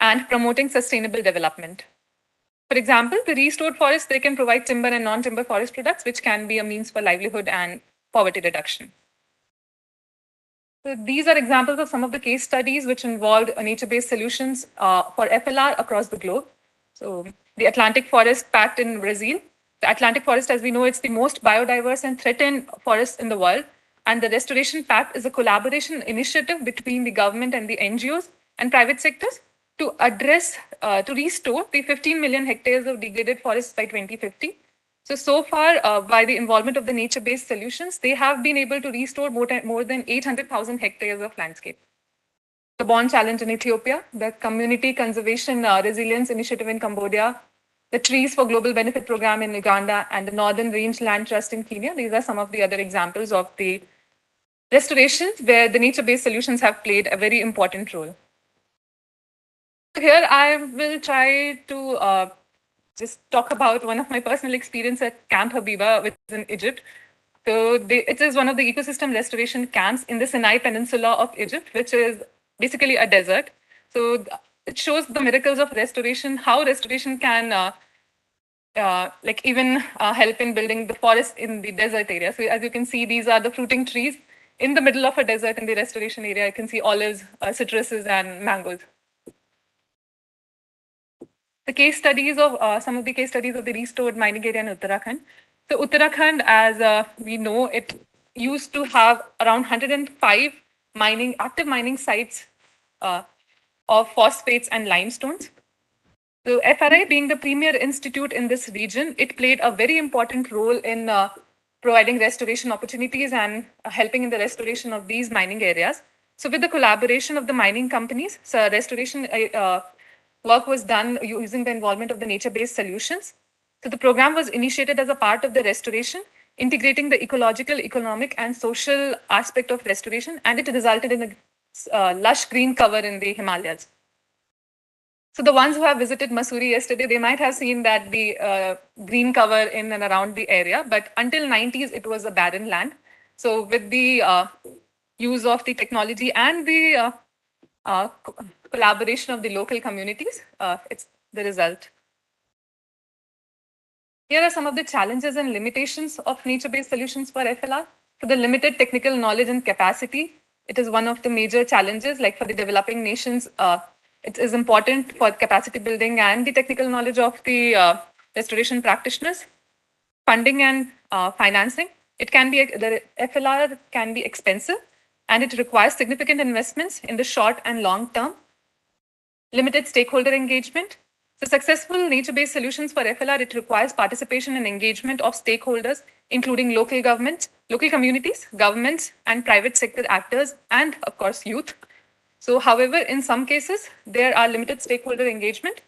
and promoting sustainable development. For example, the restored forests, they can provide timber and non-timber forest products, which can be a means for livelihood and poverty reduction. So these are examples of some of the case studies which involved nature-based solutions for FLR across the globe. So the Atlantic Forest Pact in Brazil. The Atlantic Forest, as we know, it's the most biodiverse and threatened forest in the world. And the Restoration Pact is a collaboration initiative between the government and the NGOs and private sectors to address, to restore the 15 million hectares of degraded forests by 2050. So far, by the involvement of the nature-based solutions, they have been able to restore more than 800,000 hectares of landscape. The Bond Challenge in Ethiopia, the Community Conservation Resilience Initiative in Cambodia, the Trees for Global Benefit Program in Uganda, and the Northern Range Land Trust in Kenya. These are some of the other examples of the restorations where the nature-based solutions have played a very important role. Here I will try to just talk about one of my personal experience at Camp Habiba, which is in Egypt. So it is one of the ecosystem restoration camps in the Sinai Peninsula of Egypt, which is basically a desert. So it shows the miracles of restoration, how restoration can even help in building the forest in the desert area. So as you can see, these are the fruiting trees in the middle of a desert in the restoration area. You can see olives, citruses, and mangoes. The case studies of some of the case studies of the restored mining area in Uttarakhand. So Uttarakhand, as we know, it used to have around 105 active mining sites of phosphates and limestones. So FRI, being the premier institute in this region, it played a very important role in providing restoration opportunities and helping in the restoration of these mining areas. So with the collaboration of the mining companies, so restoration work was done using the involvement of the nature-based solutions. So the program was initiated as a part of the restoration, integrating the ecological, economic, and social aspect of restoration, and it resulted in a lush green cover in the Himalayas. So the ones who have visited Mussoorie yesterday, they might have seen that the green cover in and around the area, but until 90s, it was a barren land. So with the use of the technology and the collaboration of the local communities, it's the result. Here are some of the challenges and limitations of nature-based solutions for FLR. For the limited technical knowledge and capacity, it is one of the major challenges. Like for the developing nations, it is important for capacity building and the technical knowledge of the restoration practitioners. Funding and financing, the FLR can be expensive and it requires significant investments in the short and long term. Limited stakeholder engagement. So successful nature-based solutions for FLR, it requires participation and engagement of stakeholders, including local governments, local communities, governments, and private sector actors, and of course, youth. So however, in some cases, there are limited stakeholder engagement,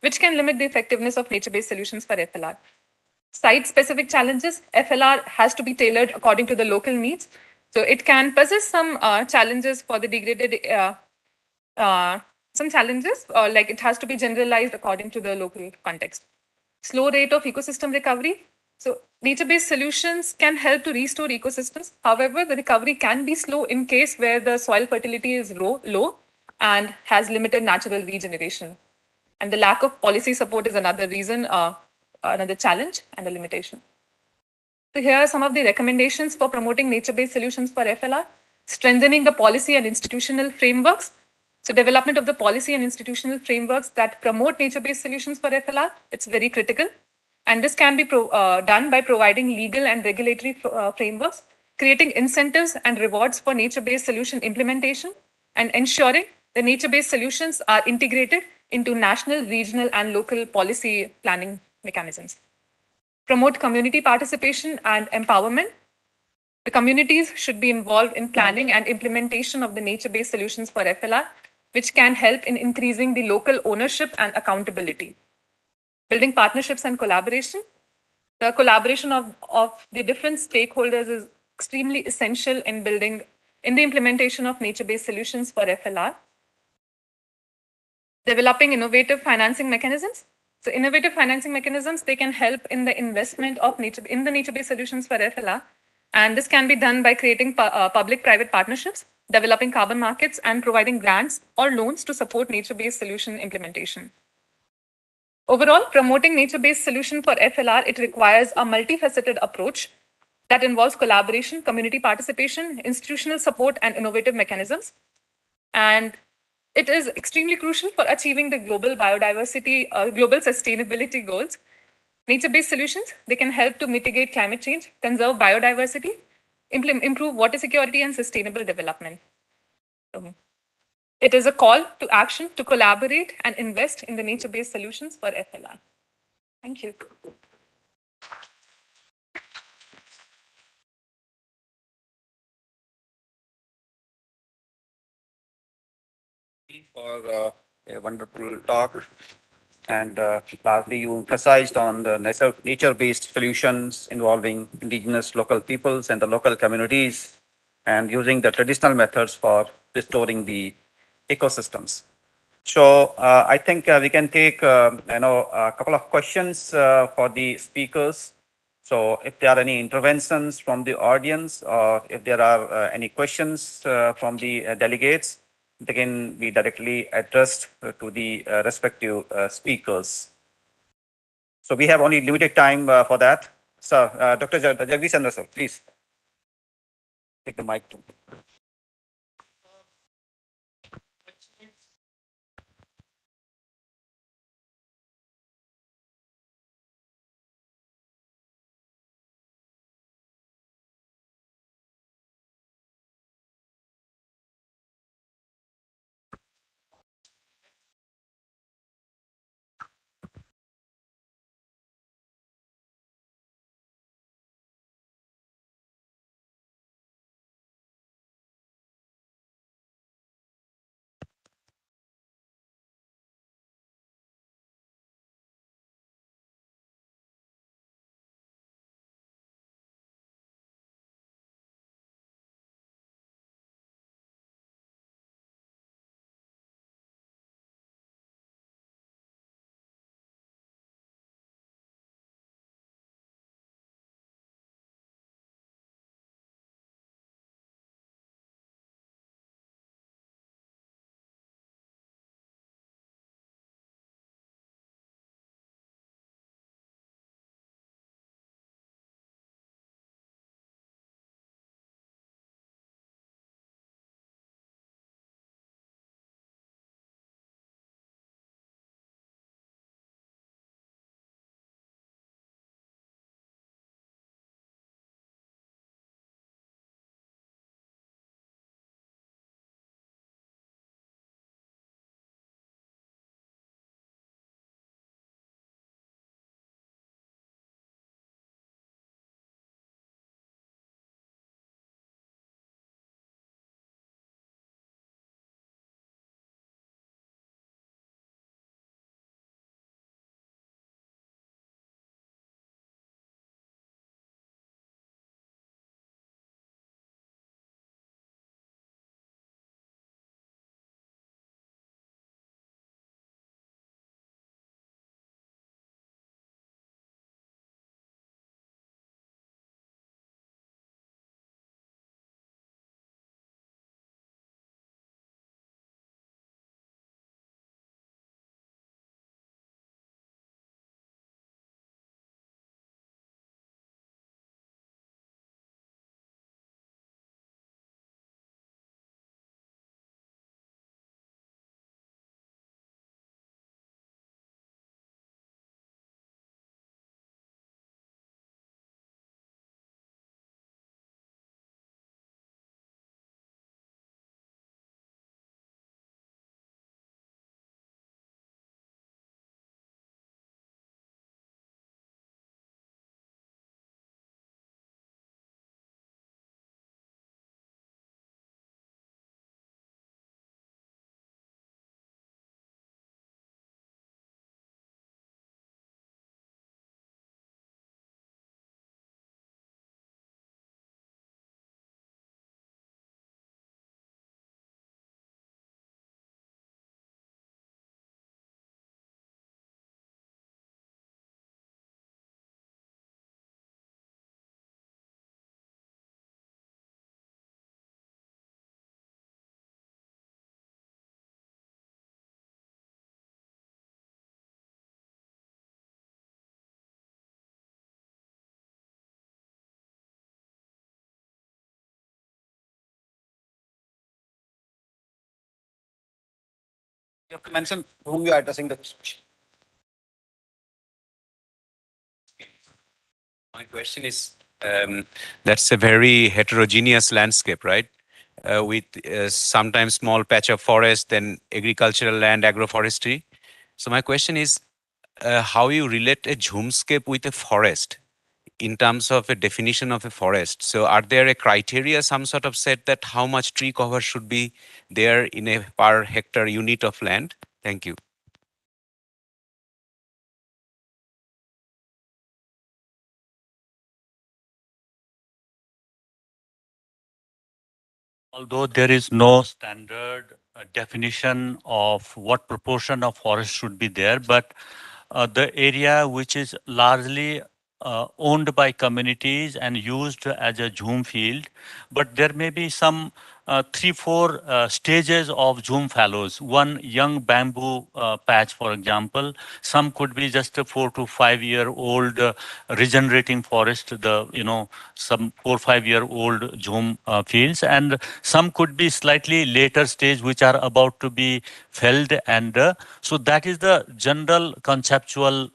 which can limit the effectiveness of nature-based solutions for FLR. Site-specific challenges, FLR has to be tailored according to the local needs. So it can possess some challenges for the degraded some challenges, like it has to be generalized according to the local context. Slow rate of ecosystem recovery. So nature-based solutions can help to restore ecosystems. However, the recovery can be slow in case where the soil fertility is low and has limited natural regeneration. And the lack of policy support is another reason, another challenge and a limitation. So here are some of the recommendations for promoting nature-based solutions for FLR. Strengthening the policy and institutional frameworks. So development of the policy and institutional frameworks that promote nature-based solutions for FLR, it's very critical. And this can be done by providing legal and regulatory frameworks, creating incentives and rewards for nature-based solution implementation, and ensuring the nature-based solutions are integrated into national, regional, and local policy planning mechanisms. Promote community participation and empowerment. The communities should be involved in planning and implementation of the nature-based solutions for FLR, which can help in increasing the local ownership and accountability. Building partnerships and collaboration. The collaboration of the different stakeholders is extremely essential in the implementation of nature-based solutions for FLR. Developing innovative financing mechanisms. So innovative financing mechanisms, they can help in the investment of the nature-based solutions for FLR. And this can be done by creating public-private partnerships, developing carbon markets, and providing grants or loans to support nature-based solution implementation. Overall, promoting nature-based solution for FLR, it requires a multifaceted approach that involves collaboration, community participation, institutional support, and innovative mechanisms. And it is extremely crucial for achieving the global biodiversity, global sustainability goals. Nature-based solutions, they can help to mitigate climate change, conserve biodiversity, improve water security, and sustainable development. It is a call to action to collaborate and invest in the nature-based solutions for FLR. Thank you. For a wonderful talk. And lastly, you emphasized on the nature-based solutions involving indigenous local peoples and the local communities and using the traditional methods for restoring the ecosystems. So I think we can take a couple of questions for the speakers. So if there are any interventions from the audience or if there are any questions from the delegates, they can be directly addressed to the respective speakers. So we have only limited time for that. So Dr. Jagdish Chandra, sir, please take the mic. You have to mention whom you are addressing the question. My question is, that's a very heterogeneous landscape, right? With sometimes small patch of forest, then agricultural land, agroforestry. So my question is, how you relate a zoomscape with a forest in terms of a definition of a forest. So are there a criteria, some sort of set that how much tree cover should be there in a per hectare unit of land? Thank you. Although there is no standard definition of what proportion of forest should be there, but the area which is largely owned by communities and used as a zoom field, but there may be some three, four stages of zoom fallows. One young bamboo patch, for example. Some could be just a 4 to 5 year old regenerating forest. Some 4 or 5 year old zoom fields, and some could be slightly later stage which are about to be felled, and so that is the general conceptual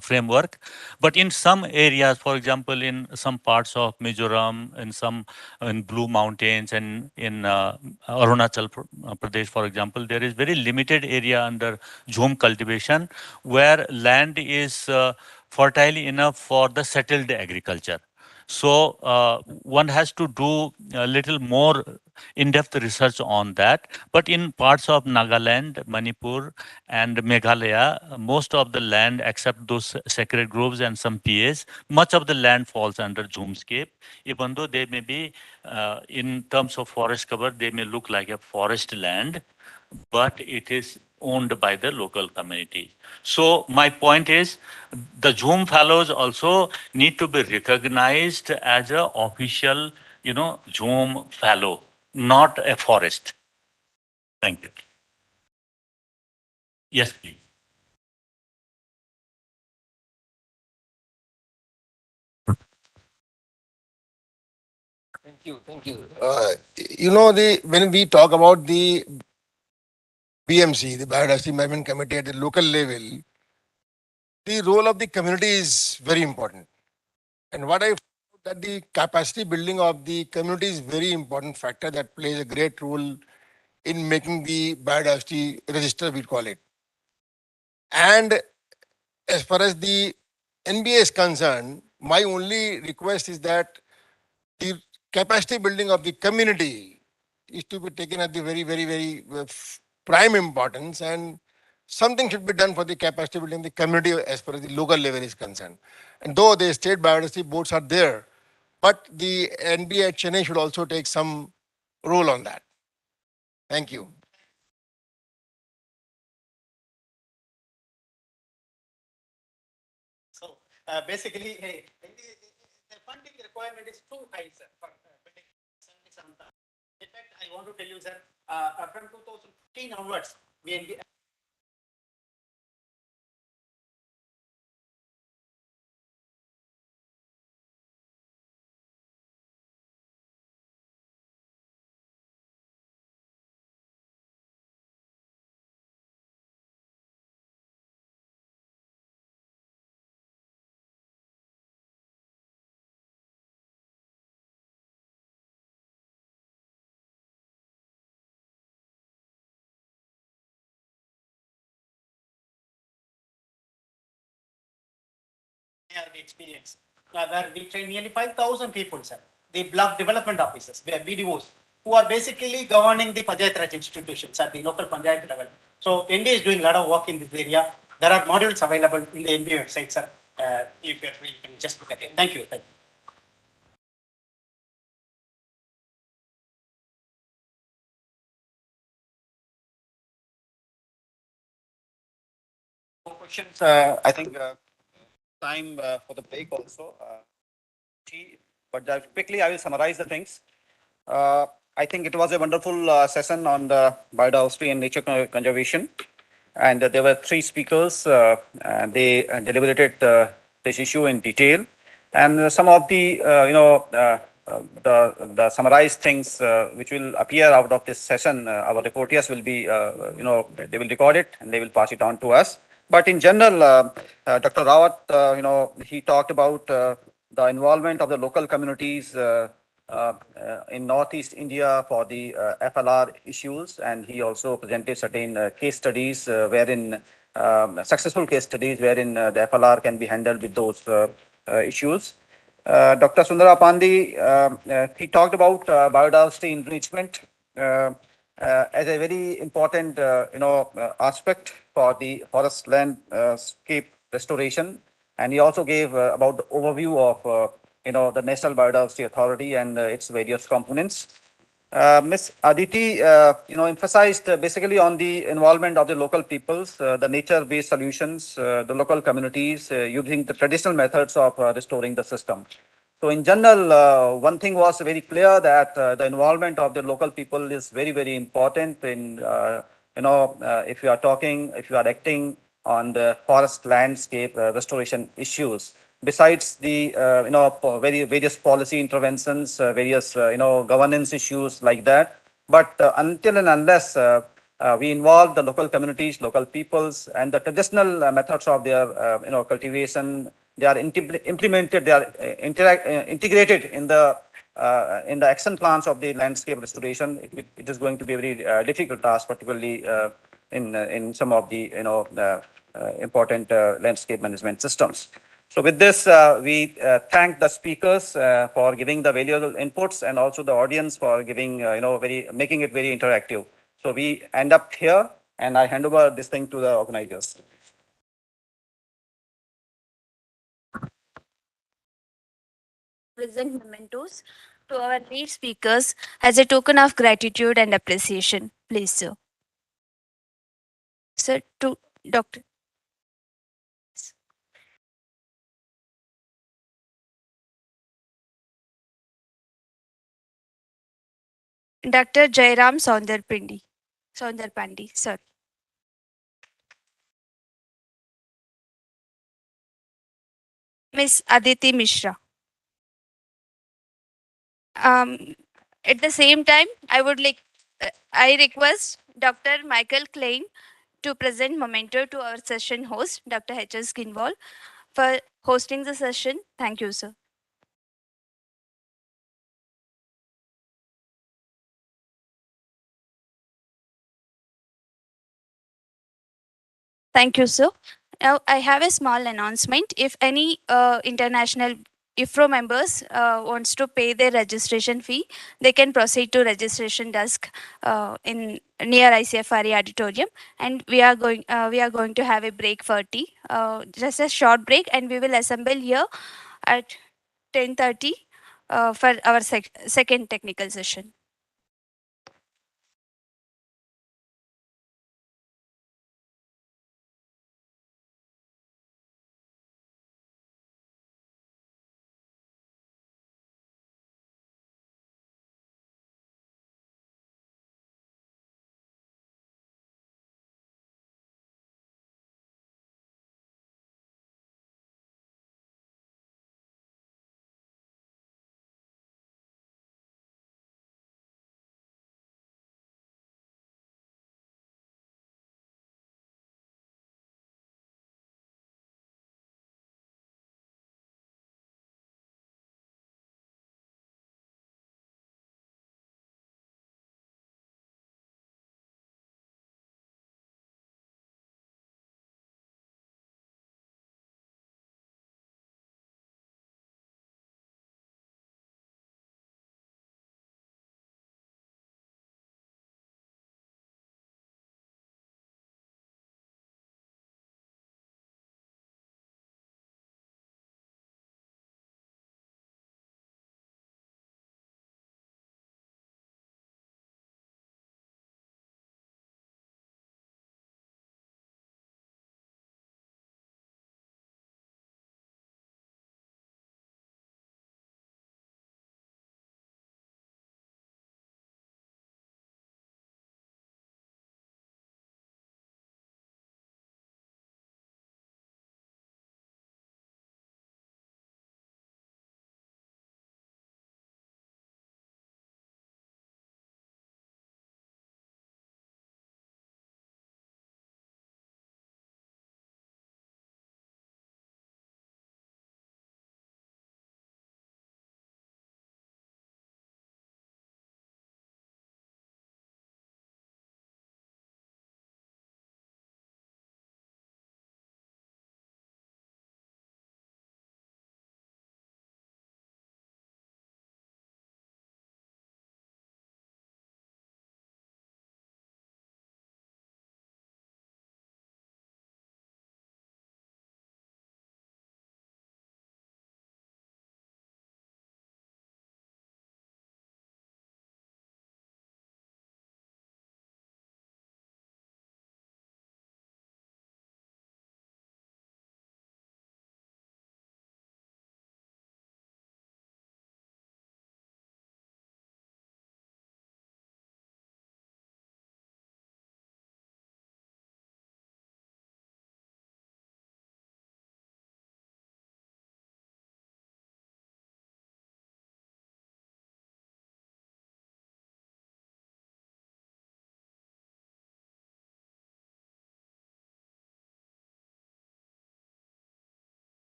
framework. But in some areas, for example, in some parts of Mizoram, in Blue Mountains, and in Arunachal Pradesh, for example, there is very limited area under Jhum cultivation where land is fertile enough for the settled agriculture. So one has to do a little more in-depth research on that. But in parts of Nagaland, Manipur, and Meghalaya, most of the land, except those sacred groves and some PAs, much of the land falls under zoomscape. Even though they may be, in terms of forest cover, they may look like a forest land, but it is owned by the local community. So my point is, the Zoom fellows also need to be recognized as a official, Zoom fellow, not a forest. Thank you. Yes, please. Thank you. Thank you. The when we talk about the BMC, the Biodiversity Management Committee at the local level, the role of the community is very important. And what I found that the capacity building of the community is very important factor that plays a great role in making the biodiversity register, we call it. And as far as the NBA is concerned, my only request is that the capacity building of the community is to be taken at the very, very, very prime importance, and something should be done for the capacity building the community as far as the local level is concerned. And though the state biodiversity boards are there, but the NBA at Chennai should also take some role on that. Thank you. So basically, the funding requirement is too high, sir, for building 77. In fact, I want to tell you, sir, from 2015 onwards, we have the experience. Where we train nearly 5,000 people, sir. The block development officers, we are BDOs, who are basically governing the Panchayat Raj institutions at the local Panchayat level. So NDA is doing a lot of work in this area. There are modules available in the NBA website, sir. You can just look at it. Thank you. Thank you. More questions. I think time for the break also. But quickly, I will summarize the things. I think it was a wonderful session on the biodiversity and nature conservation. And there were three speakers. And they deliberated this issue in detail. And some of the, the summarized things which will appear out of this session. Our reporters will be, they will record it and they will pass it on to us. But in general, Dr. Rawat, he talked about the involvement of the local communities in Northeast India for the FLR issues, and he also presented certain case studies wherein successful case studies wherein the FLR can be handled with those issues. Dr. Sundara Pandey, he talked about biodiversity enrichment as a very important, aspect for the forest landscape restoration, and he also gave about the overview of, the National Biodiversity Authority and its various components. Ms. Aditi, emphasized basically on the involvement of the local peoples, the nature-based solutions, the local communities using the traditional methods of restoring the system. So in general, one thing was very clear that the involvement of the local people is very, very important in, if you are talking, if you are acting on the forest landscape restoration issues. Besides the, various policy interventions, various, governance issues like that. But until and unless we involve the local communities, local peoples, and the traditional methods of their, cultivation, they are implemented, they are integrated in the action plans of the landscape restoration. It is going to be a very difficult task, particularly in some of the important landscape management systems. So with this, we thank the speakers for giving the valuable inputs, and also the audience for giving, making it very interactive. So we end up here, and I hand over this thing to the organizers. Present mementos to our lead speakers as a token of gratitude and appreciation. Please, sir. Sir, to Dr. Dr. Jairam Saundarpandi, sir. Miss Aditi Mishra. Um, at the same time, I request Dr. Michael Klein to present memento to our session host, Dr. H.S. Kinwal, for hosting the session. Thank you, sir. Thank you, sir. Now, I have a small announcement. If any international IFRO members wants to pay their registration fee, they can proceed to registration desk in near ICFRE auditorium, and we are going to have a break for tea, just a short break, and we will assemble here at 10:30 for our second technical session.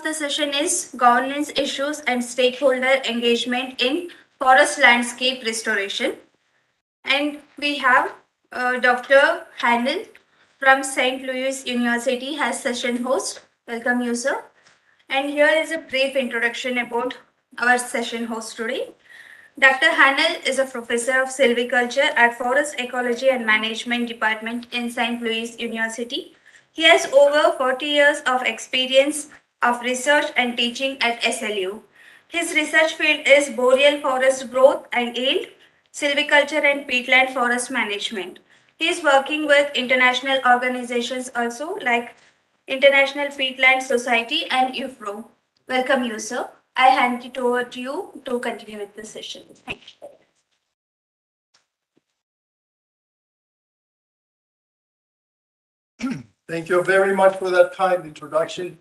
the session is Governance Issues and Stakeholder Engagement in Forest Landscape Restoration. And we have Dr. Handel from St. Louis University as session host. Welcome you, sir. And here is a brief introduction about our session host today. Dr. Hanel is a professor of silviculture at Forest Ecology and Management Department in St. Louis University. He has over 40 years of experience of research and teaching at SLU. His research field is boreal forest growth and yield, silviculture and peatland forest management. He is working with international organizations also like International Peatland Society and IUFRO. Welcome you, sir. I hand it over to you to continue with the session. Thank you. Thank you very much for that kind introduction.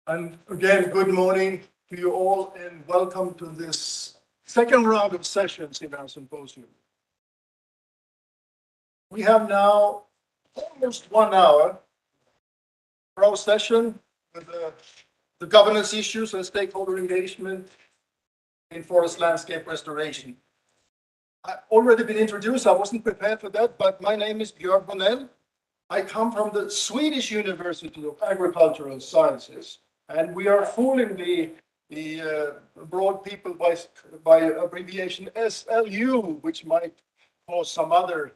And again, good morning to you all and welcome to this second round of sessions in our symposium. We have now almost 1 hour for our session with the governance issues and stakeholder engagement in forest landscape restoration. I've already been introduced, I wasn't prepared for that, but my name is Björn Bonell. I come from the Swedish University of Agricultural Sciences, and we are fooling the broad people by abbreviation SLU, which might cause some other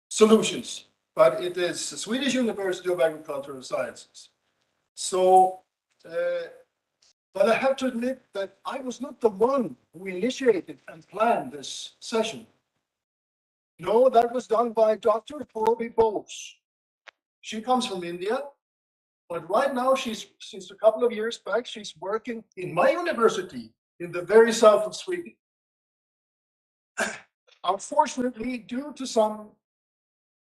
solutions, but it is the Swedish University of Agricultural Sciences. So, but I have to admit that I was not the one who initiated and planned this session. No, that was done by Dr. Purabhi Bose. She comes from India, but right now since a couple of years back, she's working in my university in the very south of Sweden. Unfortunately, due to some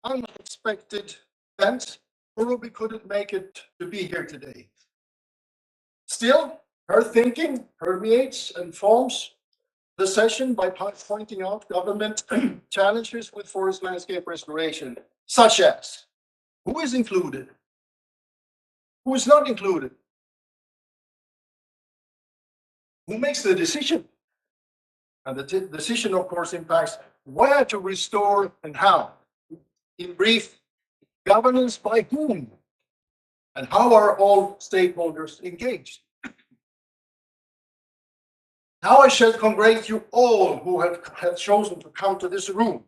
unexpected events, Purabhi couldn't make it to be here today. Still, her thinking permeates and forms the session by pointing out government challenges with forest landscape restoration, such as who is included, who is not included, who makes the decision, and the decision, of course, impacts where to restore and how. In brief, governance by whom, and how are all stakeholders engaged. Now I shall congratulate you all who have chosen to come to this room,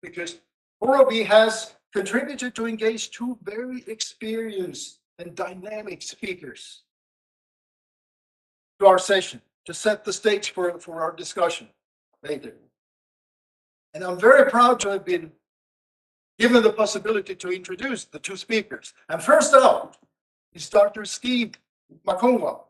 because Purabhi has contributed to engage two very experienced and dynamic speakers to our session to set the stage for our discussion later. And I'm very proud to have been given the possibility to introduce the two speakers. And first up is Dr. Steve Makungwa,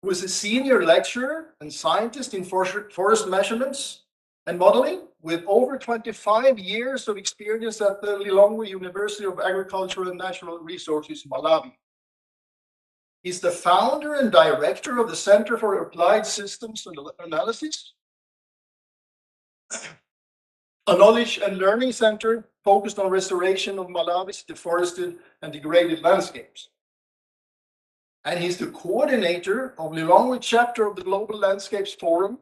who is a senior lecturer and scientist in forest measurements and modeling with over 25 years of experience at the Lilongwe University of Agriculture and Natural Resources, Malawi. He's the founder and director of the Center for Applied Systems Analysis, a knowledge and learning center focused on restoration of Malawi's deforested and degraded landscapes. And he's the coordinator of Lilongwe chapter of the Global Landscapes Forum,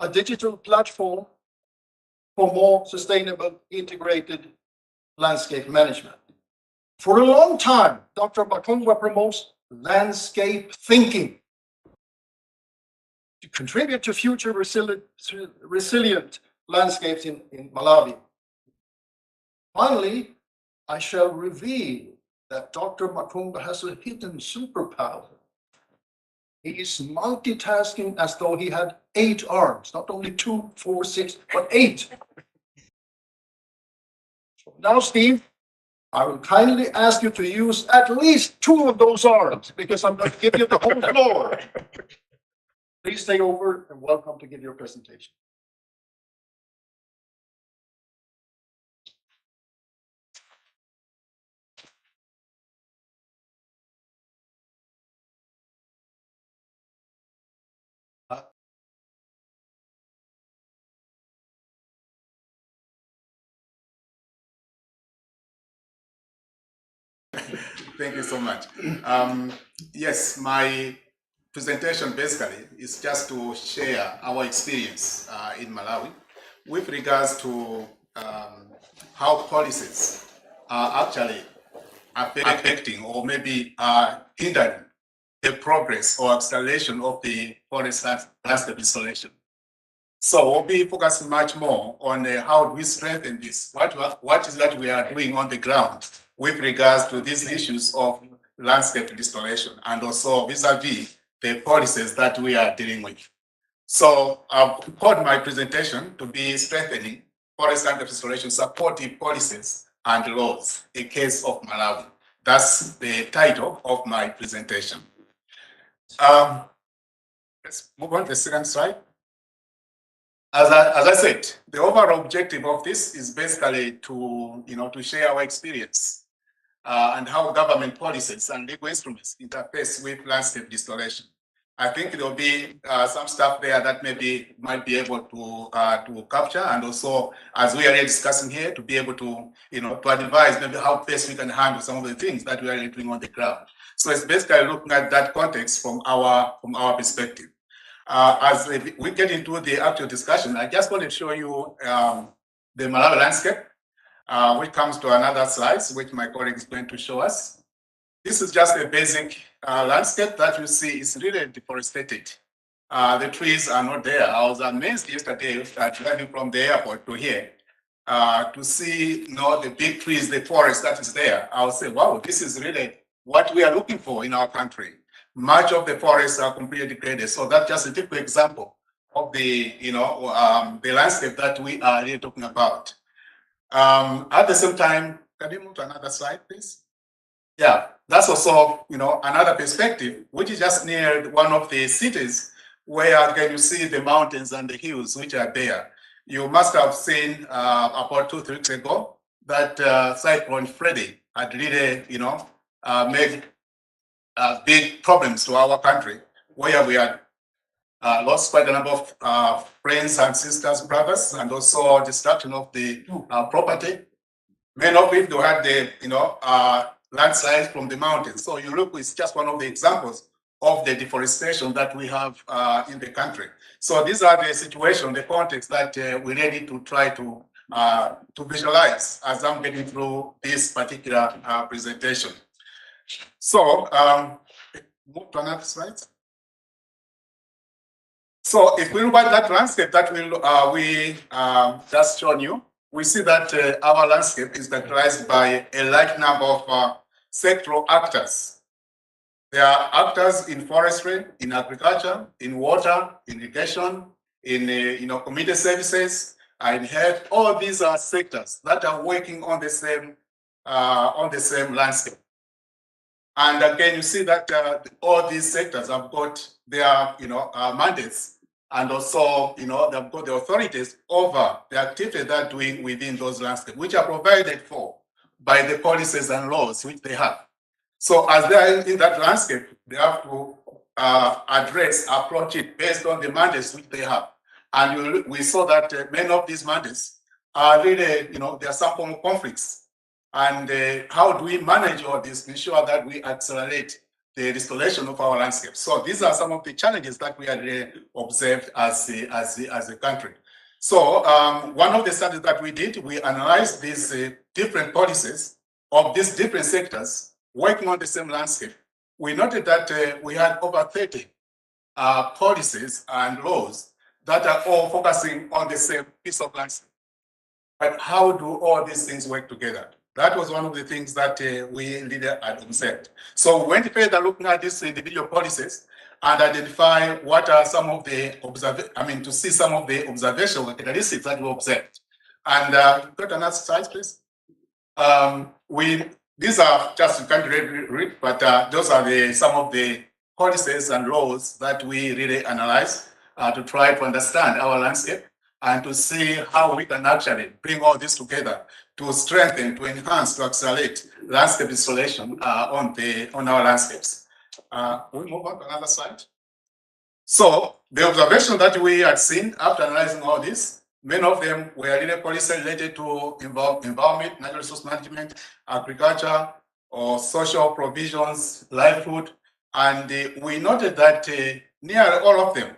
a digital platform for more sustainable integrated landscape management. For a long time, Dr. Makungwa promotes landscape thinking to contribute to future resilient landscapes in Malawi. Finally, I shall reveal that Dr. Makungwa has a hidden superpower. He is multitasking as though he had 8 arms, not only 2, 4, 6, but 8. Now, Steve, I will kindly ask you to use at least 2 of those arms because I'm going to give you the whole floor. Please take over and welcome to give your presentation. Thank you so much. Yes, my presentation basically is just to share our experience in Malawi with regards to how policies are actually affecting or maybe hindering the progress or acceleration of the forest landscape restoration. So we'll be focusing much more on how do we strengthen this? What is that we are doing on the ground with regards to these issues of landscape restoration and also vis-a-vis the policies that we are dealing with. So I've called my presentation to be strengthening forest landscape restoration supportive policies and laws in case of Malawi. That's the title of my presentation. Let's move on to the second slide. As I said, the overall objective of this is basically to share our experience and how government policies and legal instruments interface with landscape restoration. I think there will be some stuff there that maybe might be able to capture, and also, as we are discussing here, to be able to to advise maybe how best we can handle some of the things that we are doing on the ground. So it's basically looking at that context from our perspective. As we get into the actual discussion, I just want to show you the Malawi landscape, which comes to another slide, which my colleague is going to show us. This is just a basic landscape that you see is really deforested. The trees are not there. I was amazed yesterday driving from the airport to here to see the big trees, the forest that is there. I would say, wow, this is really what we are looking for in our country. Much of the forests are completely degraded. So that's just a typical example of the the landscape that we are really talking about. At the same time, can you move to another slide, please? Yeah, that's also another perspective, which is just near one of the cities where again you see the mountains and the hills which are there. You must have seen about 2-3 weeks ago that cyclone Freddy had really made big problems to our country, where we had lost quite a number of friends and sisters, brothers, and also destruction of the property. Many of it, they had the landslides from the mountains. So you look, it's just one of the examples of the deforestation that we have in the country. So these are the situation, the context that we really need to try to visualize as I'm getting through this particular presentation. So move to another slide. So if we look at that landscape that we just shown you, we see that our landscape is characterized by a large number of sectoral actors. There are actors in forestry, in agriculture, in water, in irrigation, in community services, in health. All these are sectors that are working on the same landscape. And again, you see that all these sectors have got their mandates, and also they've got the authorities over the activity they're doing within those landscapes, which are provided for by the policies and laws which they have. So as they are in that landscape, they have to approach it based on the mandates which they have. And we saw that many of these mandates are really, there are some form of conflicts. And how do we manage all this to ensure that we accelerate the restoration of our landscape? So these are some of the challenges that we have observed as a country. So one of the studies that we did, we analyzed these different policies of these different sectors working on the same landscape. We noted that we had over 30 policies and laws that are all focusing on the same piece of landscape. But how do all these things work together? That was one of the things that we really had observed. So we went further looking at these individual policies and identify what are some of the to see some of the observational characteristics that we observed. And got another slide, please. These are just, you can't read, but those are some of the policies and laws that we really analyze to try to understand our landscape and to see how we can actually bring all this together to strengthen, to enhance, to accelerate landscape restoration on our landscapes. We move on to another slide. So the observation that we had seen after analyzing all this, many of them were really policies related to environment, natural resource management, agriculture, or social provisions, livelihood, and we noted that nearly all of them,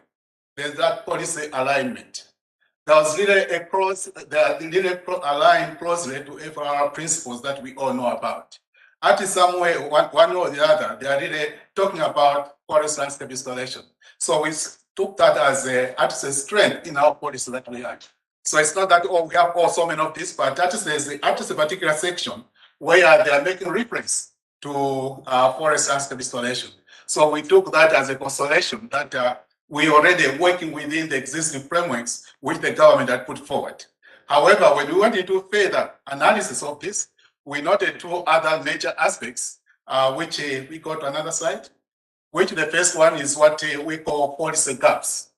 there's that policy alignment. There was really aligned closely to FRR principles that we all know about. At some way, one or the other, they are really talking about forest landscape restoration. So we took that as a strength in our policy that we had. So it's not that we have so many of this, but that is a particular section where they are making reference to forest landscape restoration. So we took that as a consolation that we already working within the existing frameworks which the government had put forward. However, when we went into further analysis of this, we noted two other major aspects, which we go to another slide, which the first one is what we call policy gaps,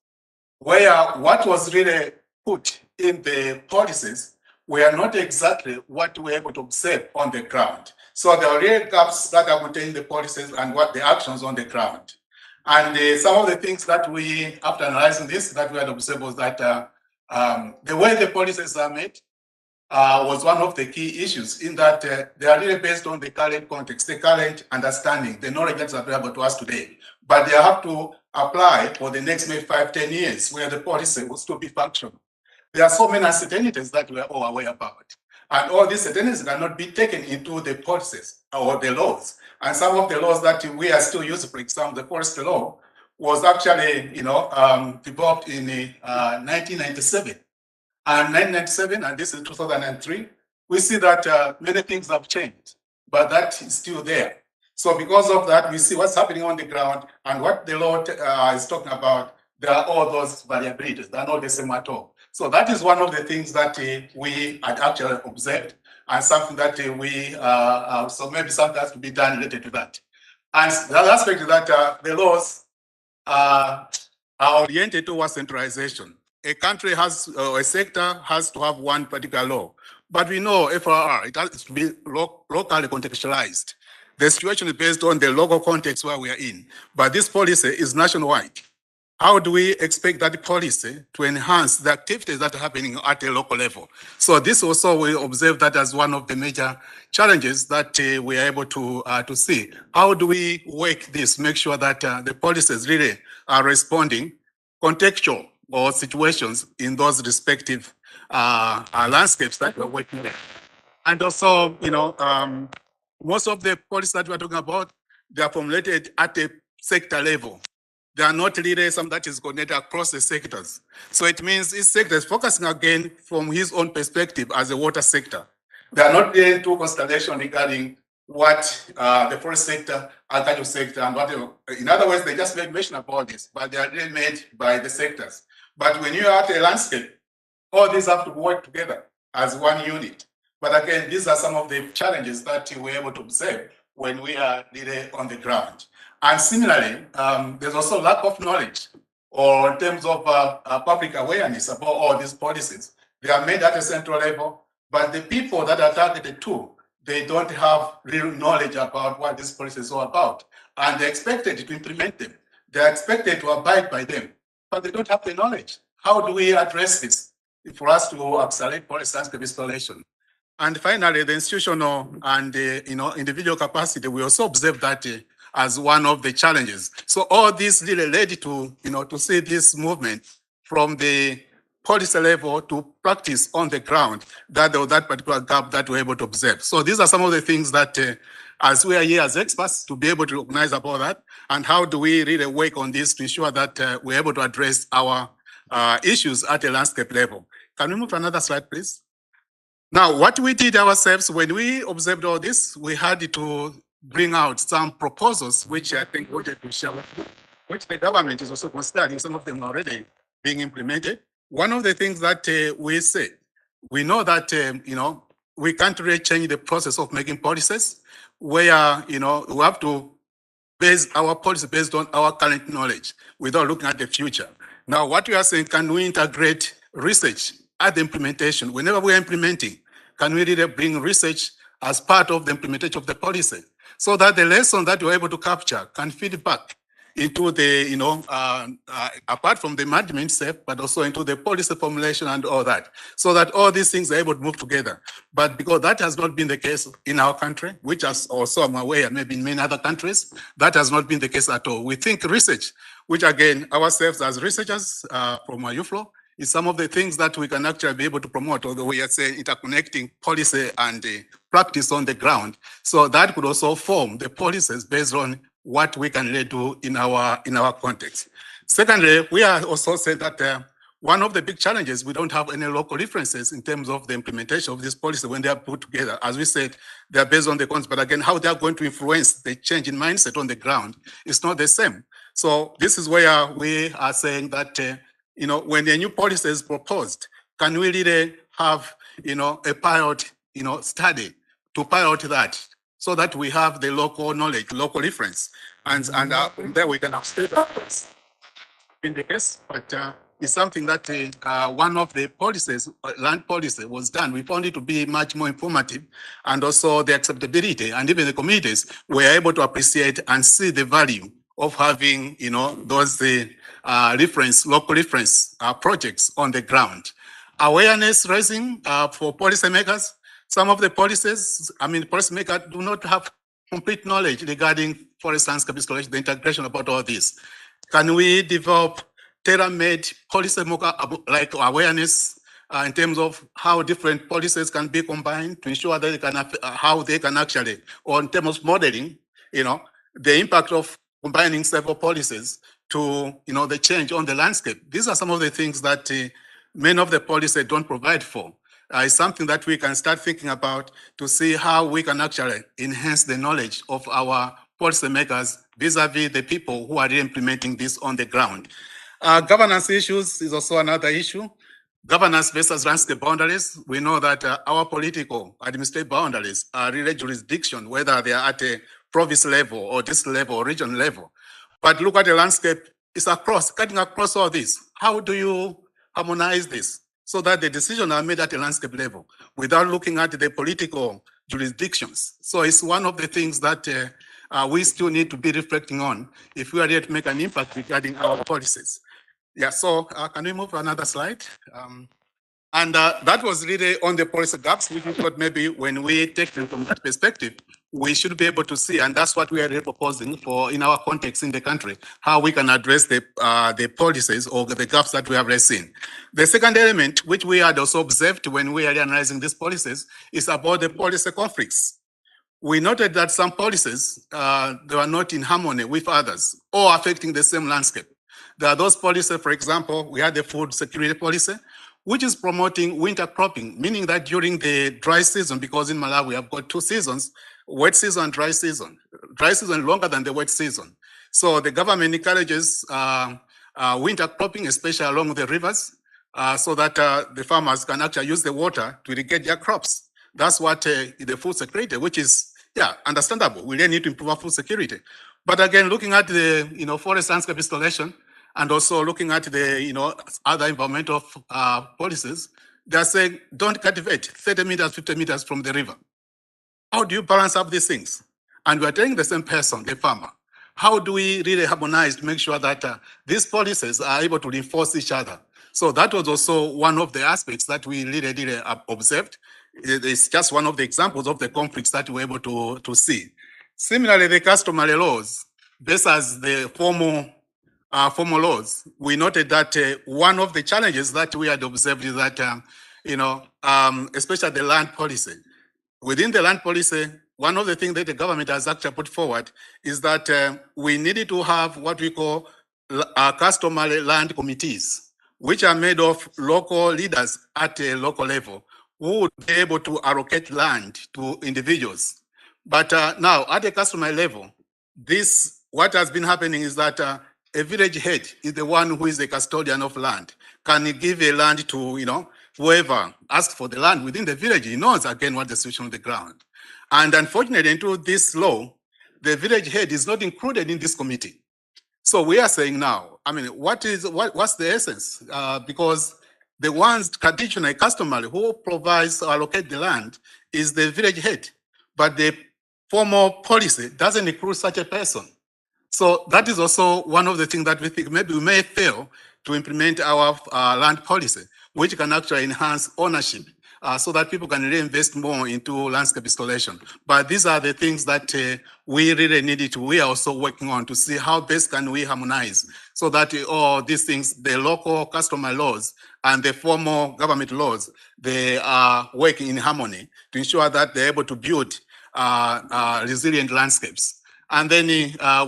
where what was really put in the policies were not exactly what we were able to observe on the ground. So there are real gaps that are contained in the policies and what the actions on the ground. And some of the things that we, after analyzing this, that we had observed was that the way the policies are made was one of the key issues in that they are really based on the current context, the current understanding, the knowledge that's available to us today. But they have to apply for the next maybe 5-10 years where the policy was to be functional. There are so many uncertainties that we are all aware about. And all these uncertainties cannot be taken into the policies or the laws. And some of the laws that we are still using, for example, the forest law, was actually, developed in 1997. And 1997, and this is 2003, we see that many things have changed, but that is still there. So because of that, we see what's happening on the ground and what the law is talking about. There are all those variabilities. They're not the same at all. So that is one of the things that we had actually observed, and something that so maybe something has to be done related to that. And the other aspect is that the laws are oriented towards centralization. A country has, a sector has to have one particular law. But we know FRR, it has to be locally contextualized. The situation is based on the local context where we are in. But this policy is nationwide. How do we expect that policy to enhance the activities that are happening at a local level? So this also, we observe that as one of the major challenges that we are able to see. How do we work this, make sure that the policies really are responding contextual or situations in those respective landscapes that we're working with? And also, most of the policies that we're talking about, they are formulated at a sector level. They are not really something that is connected across the sectors. So it means each sector is focusing again from his own perspective as a water sector. They are not really into consideration regarding what the forest sector, agricultural sector, and whatever. In other words, they just make mention about this, but they are really made by the sectors. But when you are at a landscape, all these have to work together as one unit. But again, these are some of the challenges that we're able to observe when we are really on the ground. And similarly, there's also lack of knowledge or in terms of public awareness about all these policies. They are made at a central level, but the people that are targeted to, they don't have real knowledge about what this policy is all about. And they're expected to implement them. They're expected to abide by them, but they don't have the knowledge. How do we address this for us to accelerate forest landscape restoration? And finally, the institutional and individual capacity, we also observe that as one of the challenges. So all this really led to, to see this movement from the policy level to practice on the ground, that there was that particular gap that we're able to observe. So these are some of the things that, as we are here as experts, to be able to recognize about that, and how do we really work on this to ensure that we're able to address our issues at a landscape level. Can we move to another slide, please? Now, what we did ourselves, when we observed all this, we had to bring out some proposals, which I think we wanted to share with you, which the government is also considering. Some of them are already being implemented. One of the things that we said, we know that, we can't really change the process of making policies where, we have to base our policy based on our current knowledge without looking at the future. Now, what we are saying, can we integrate research at the implementation? Whenever we are implementing, can we really bring research as part of the implementation of the policy so that the lesson that we're able to capture can feed back into the, apart from the management itself, but also into the policy formulation and all that, so that all these things are able to move together. But because that has not been the case in our country, which as also I'm aware, maybe in many other countries, that has not been the case at all. We think research, which again, ourselves as researchers from IUFRO, is some of the things that we can actually be able to promote, although we are saying interconnecting policy and practice on the ground. So that could also form the policies based on what we can really do in our context. Secondly, we are also saying that one of the big challenges, we don't have any local references in terms of the implementation of this policy when they are put together. As we said, they are based on the concept, but again, how they are going to influence the change in mindset on the ground is not the same. So this is where we are saying that when a new policy is proposed, can we really have, a pilot, study to pilot that so that we have the local knowledge, local reference, and there we can have state in the case, but it's something that one of the policies, land policy was done. We found it to be much more informative, and also the acceptability, and even the communities were able to appreciate and see the value of having, those local reference projects on the ground. Awareness raising for policymakers. Some of the policymakers do not have complete knowledge regarding forest landscape restoration, the integration about all this. Can we develop tailor-made policy like awareness in terms of how different policies can be combined to ensure that they can how they can actually, or in terms of modeling, the impact of combining several policies to the change on the landscape. These are some of the things that many of the policies don't provide for. It's something that we can start thinking about to see how we can actually enhance the knowledge of our policymakers vis-a-vis the people who are implementing this on the ground. Governance issues is also another issue. Governance versus landscape boundaries. We know that our political administrative boundaries are really jurisdiction, whether they are at a province level or district level or region level. But look at the landscape, it's cutting across all this. How do you harmonize this so that the decisions are made at the landscape level without looking at the political jurisdictions? So it's one of the things that we still need to be reflecting on if we are here to make an impact regarding our policies. Yeah, so can we move to another slide? And that was really on the policy gaps, which we thought maybe when we take them from that perspective, we should be able to see, and that's what we are really proposing for in our context in the country, how we can address the policies or the gaps that we have already seen. The second element, which we had also observed when we are analyzing these policies, is about the policy conflicts. We noted that some policies, they were not in harmony with others or affecting the same landscape. There are those policies, for example, we had the food security policy, which is promoting winter cropping, meaning that during the dry season, because in Malawi we have got 2 seasons, wet season and dry season. Dry season longer than the wet season. So the government encourages winter cropping, especially along the rivers, so that the farmers can actually use the water to irrigate their crops. That's what the food security, which is, understandable. We really need to improve our food security. But again, looking at the, forest landscape restoration, and also looking at the, other environmental policies, they're saying, don't cultivate 30 meters, 50 meters from the river. How do you balance up these things? And we're telling the same person, the farmer. How do we really harmonize to make sure that these policies are able to reinforce each other? So that was also one of the aspects that we really observed. It's just one of the examples of the conflicts that we were able to see. Similarly, the customary laws versus the formal laws, we noted that one of the challenges that we had observed is that, especially the land policy. Within the land policy, one of the things that the government has actually put forward is that we needed to have what we call customary land committees, which are made of local leaders at a local level who would be able to allocate land to individuals. But now at a customary level, what has been happening is that a village head is the one who is the custodian of land. Can he give a land to, whoever asks for the land within the village? He knows again what the situation on the ground. And unfortunately, into this law, the village head is not included in this committee. So we are saying now, what's the essence? Because the ones traditionally, customary, who provides or allocate the land is the village head. But the formal policy doesn't include such a person. So that is also one of the things that we think maybe we may fail to implement our land policy, which can actually enhance ownership so that people can reinvest more into landscape installation. But these are the things that we really needed to, we are also working on to see how best can we harmonize so that all these things, the local customer laws and the formal government laws, they are working in harmony to ensure that they're able to build resilient landscapes. And then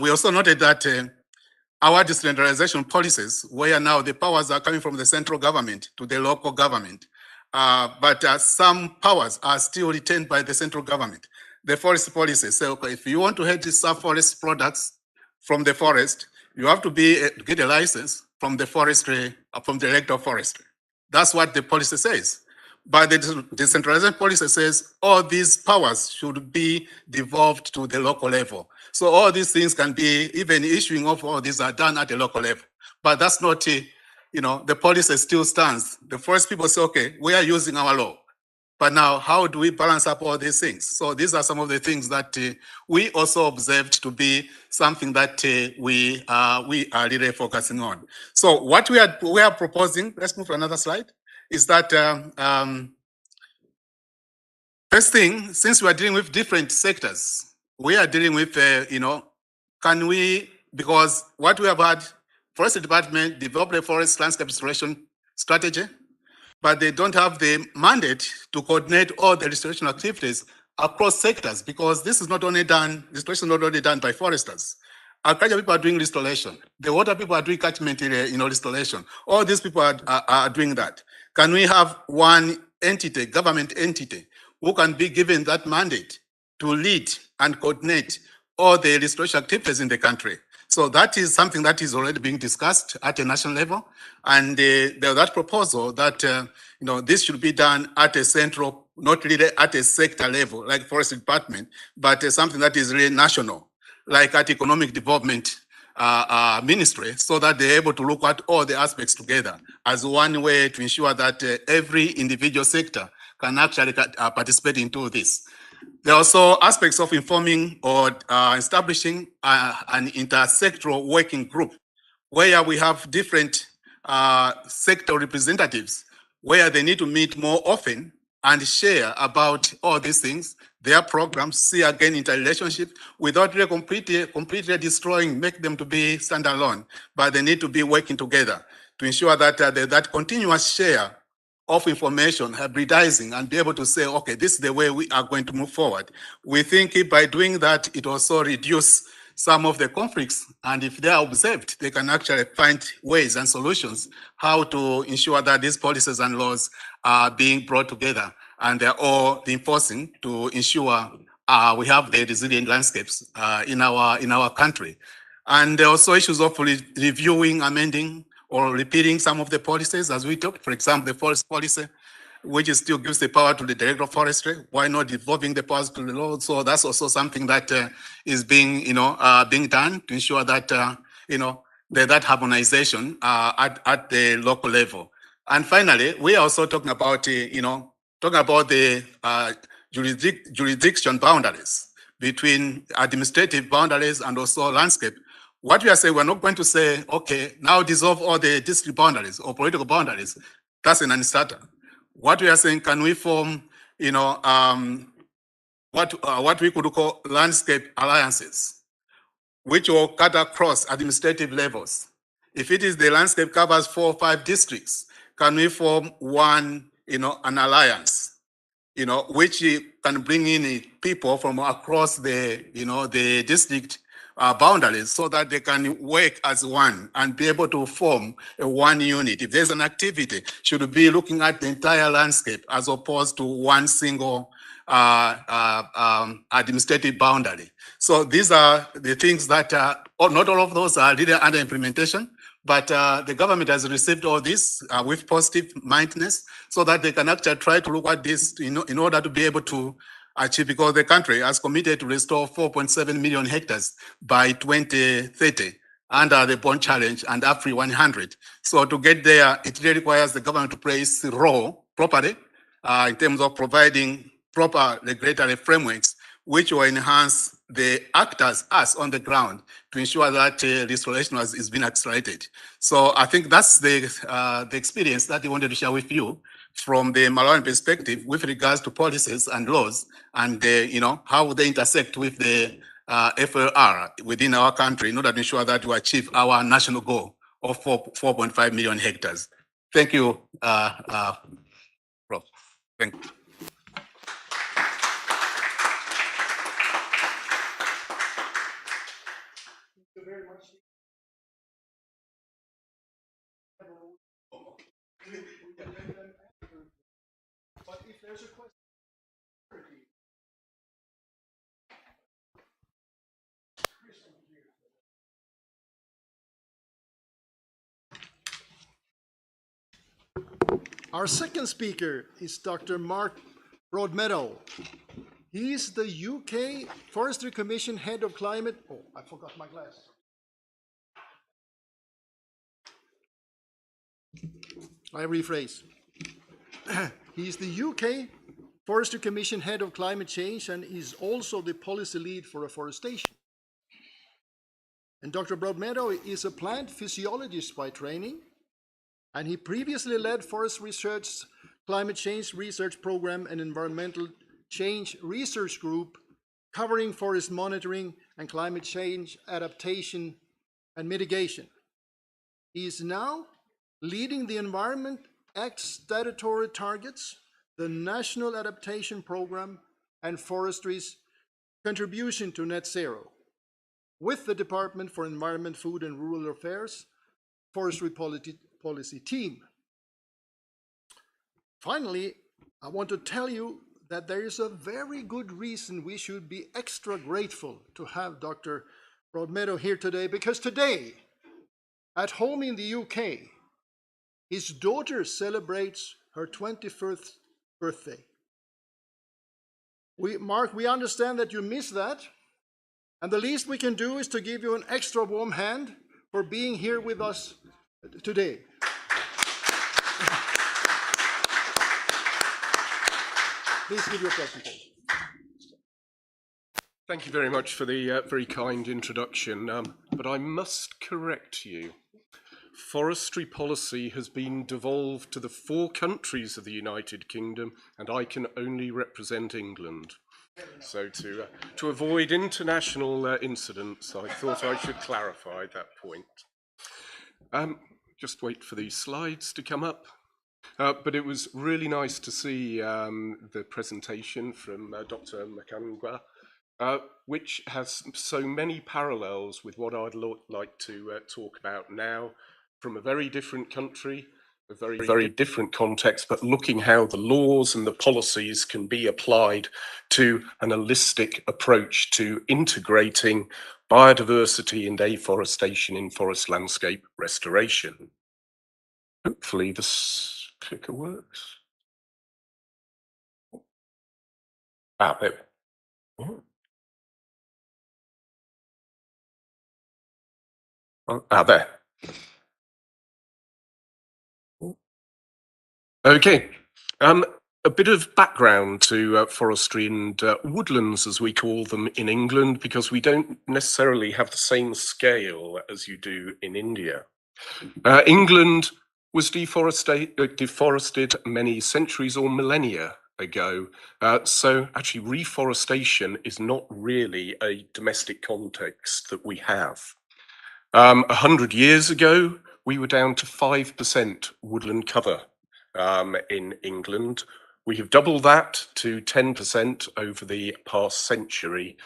we also noted that our decentralization policies, where now the powers are coming from the central government to the local government, but some powers are still retained by the central government. The forest policy say, okay, if you want to hedge some forest products from the forest, you have to get a license from the forestry, from the director of forestry. That's what the policy says. But the decentralization policy says all these powers should be devolved to the local level. So all these things can be, even issuing of all these are done at the local level. But that's not, the policy still stands. The forest people say, okay, we are using our law. But now, how do we balance up all these things? So these are some of the things that we also observed to be something that we are really focusing on. So what we are proposing, let's move to another slide, is that first thing, since we are dealing with different sectors, we are dealing with, can we, because what we have had, Forest Department developed a forest landscape restoration strategy, but they don't have the mandate to coordinate all the restoration activities across sectors, because this is not only done, restoration is not only done by foresters. Agriculture people are doing restoration. The water people are doing catchment area, restoration. All these people are doing that. Can we have one entity, government entity, who can be given that mandate to lead and coordinate all the restoration activities in the country? So that is something that is already being discussed at a national level. And there's that proposal that, this should be done at a central, not really at a sector level, like Forest Department, but something that is really national, like at Economic Development Ministry, so that they're able to look at all the aspects together as one way to ensure that every individual sector can actually participate into this. There are also aspects of informing or establishing an intersectoral working group where we have different sector representatives where they need to meet more often and share about all these things, their programs, see again interrelationship without really completely destroying, make them to be standalone, but they need to be working together to ensure that that continuous share of information, hybridizing, and be able to say, okay, this is the way we are going to move forward. We think by doing that, it also reduces some of the conflicts, and if they are observed, they can actually find ways and solutions how to ensure that these policies and laws are being brought together and they're all enforcing to ensure we have the resilient landscapes in our country. And there are also issues of reviewing, amending, or repeating some of the policies as we talked. For example, the forest policy, which still gives the power to the director of forestry. Why not devolving the powers to the law? So that's also something that is being, being done to ensure that, that harmonization at the local level. And finally, we are also talking about, the jurisdiction boundaries between administrative boundaries and also landscape. What we are saying, we're not going to say, okay, now dissolve all the district boundaries or political boundaries. That's a non-starter. What we are saying, can we form, what we could call landscape alliances, which will cut across administrative levels. If it is the landscape covers 4 or 5 districts, can we form one, an alliance, which can bring in people from across the, the district boundaries so that they can work as one and be able to form a one unit. If there's an activity, should be looking at the entire landscape as opposed to one single administrative boundary. So these are the things that, not all of those are really under implementation, but the government has received all this with positive mindedness so that they can actually try to look at this in order to be able to achieve, because the country has committed to restore 4.7 million hectares by 2030 under the bond challenge and ICFRE 100. So to get there, it really requires the government to play its role properly in terms of providing proper regulatory frameworks which will enhance the actors, us on the ground, to ensure that restoration is being accelerated. So I think that's the experience that we wanted to share with you from the Malawian perspective with regards to policies and laws and how they intersect with the FLR within our country in order to ensure that we achieve our national goal of 4.5 million hectares. Thank you, Prof. Thank you. But if there's a question, our second speaker is Dr. Mark Broadmeadow. He's the UK Forestry Commission Head of Climate. Oh, I forgot my glass. I rephrase. He's the UK Forestry Commission Head of Climate Change and is also the policy lead for afforestation. And Dr. Broadmeadow is a plant physiologist by training, and he previously led Forest Research's Climate Change Research Program and Environmental Change Research Group covering forest monitoring and climate change adaptation and mitigation. He is now leading the Environment Act statutory targets, the National Adaptation Program, and Forestry's contribution to net zero with the Department for Environment, Food and Rural Affairs Forestry Policy Team. Finally, I want to tell you that there is a very good reason we should be extra grateful to have Dr. Broadmeadow here today, because today, at home in the UK, his daughter celebrates her 21st birthday. Mark, we understand that you missed that, and the least we can do is to give you an extra warm hand for being here with us today. Please give your presentation. Thank you very much for the very kind introduction, but I must correct you. Forestry policy has been devolved to the 4 countries of the United Kingdom, and I can only represent England. So to avoid international incidents, I thought I should clarify that point. Just wait for these slides to come up. But it was really nice to see the presentation from Dr. Makangwa, which has so many parallels with what I'd like to talk about now, from a very different country, a very different context, but looking how the laws and the policies can be applied to an holistic approach to integrating biodiversity and afforestation in forest landscape restoration. Hopefully this clicker works. There. There. Okay. A bit of background to forestry and woodlands, as we call them in England, because we don't necessarily have the same scale as you do in India. England was deforested many centuries or millennia ago. So actually reforestation is not really a domestic context that we have. 100 years ago, we were down to 5% woodland cover in England. We have doubled that to 10% over the past century.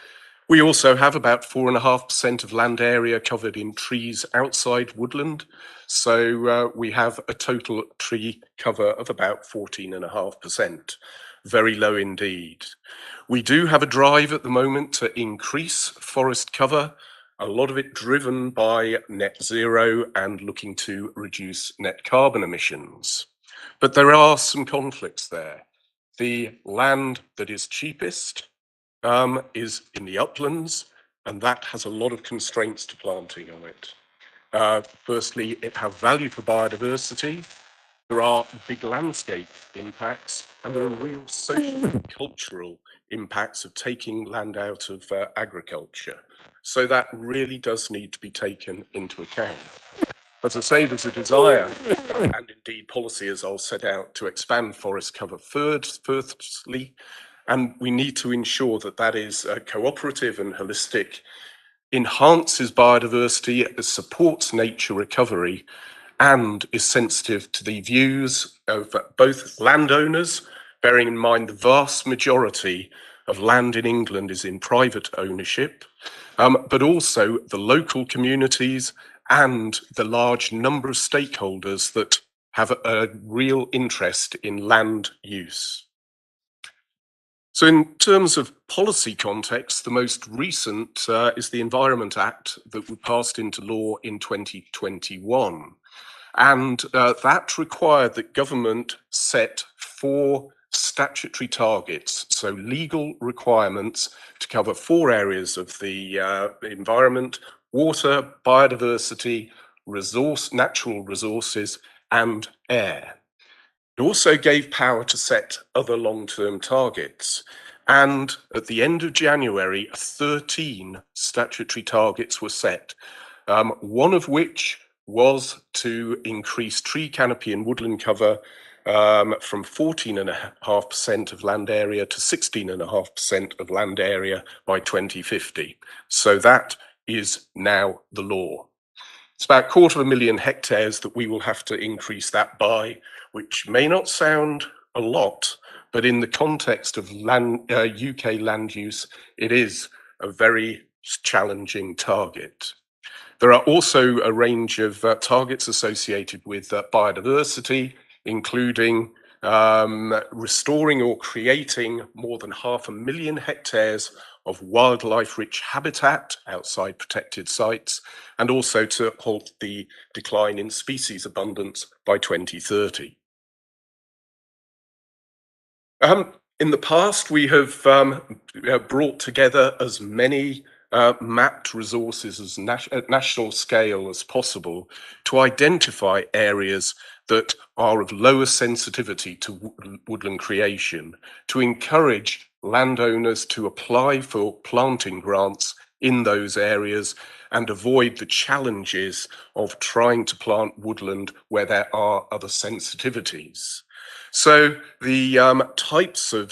We also have about 4.5% of land area covered in trees outside woodland. So we have a total tree cover of about 14.5%. Very low indeed. We do have a drive at the moment to increase forest cover, a lot of it driven by net zero and looking to reduce net carbon emissions. But there are some conflicts there. The land that is cheapest is in the uplands, and that has a lot of constraints to planting on it. Firstly, it has value for biodiversity, There are big landscape impacts, and there are real social and cultural impacts of taking land out of agriculture. So that really does need to be taken into account. As I say, there's a desire, and indeed policy, as I'll set out, to expand forest cover firstly, and we need to ensure that that is cooperative and holistic, enhances biodiversity, supports nature recovery, and is sensitive to the views of both landowners, bearing in mind the vast majority of land in England is in private ownership, but also the local communities and the large number of stakeholders that have a real interest in land use. So in terms of policy context, the most recent is the Environment Act that was passed into law in 2021. And that required that government set 4 statutory targets, so legal requirements to cover 4 areas of the environment: water, biodiversity, natural resources, and air. It also gave power to set other long-term targets. And at the end of January, 13 statutory targets were set, one of which was to increase tree canopy and woodland cover from 14.5% of land area to 16.5% of land area by 2050. So that is now the law. It's about 250,000 hectares that we will have to increase that by, which may not sound a lot, but in the context of UK land use, it is a very challenging target. There are also a range of targets associated with biodiversity, including restoring or creating more than 500,000 hectares of wildlife-rich habitat outside protected sites, and also to halt the decline in species abundance by 2030. In the past, we have brought together as many mapped resources at national scale as possible to identify areas that are of lower sensitivity to woodland creation, to encourage landowners to apply for planting grants in those areas and avoid the challenges of trying to plant woodland where there are other sensitivities. So the types of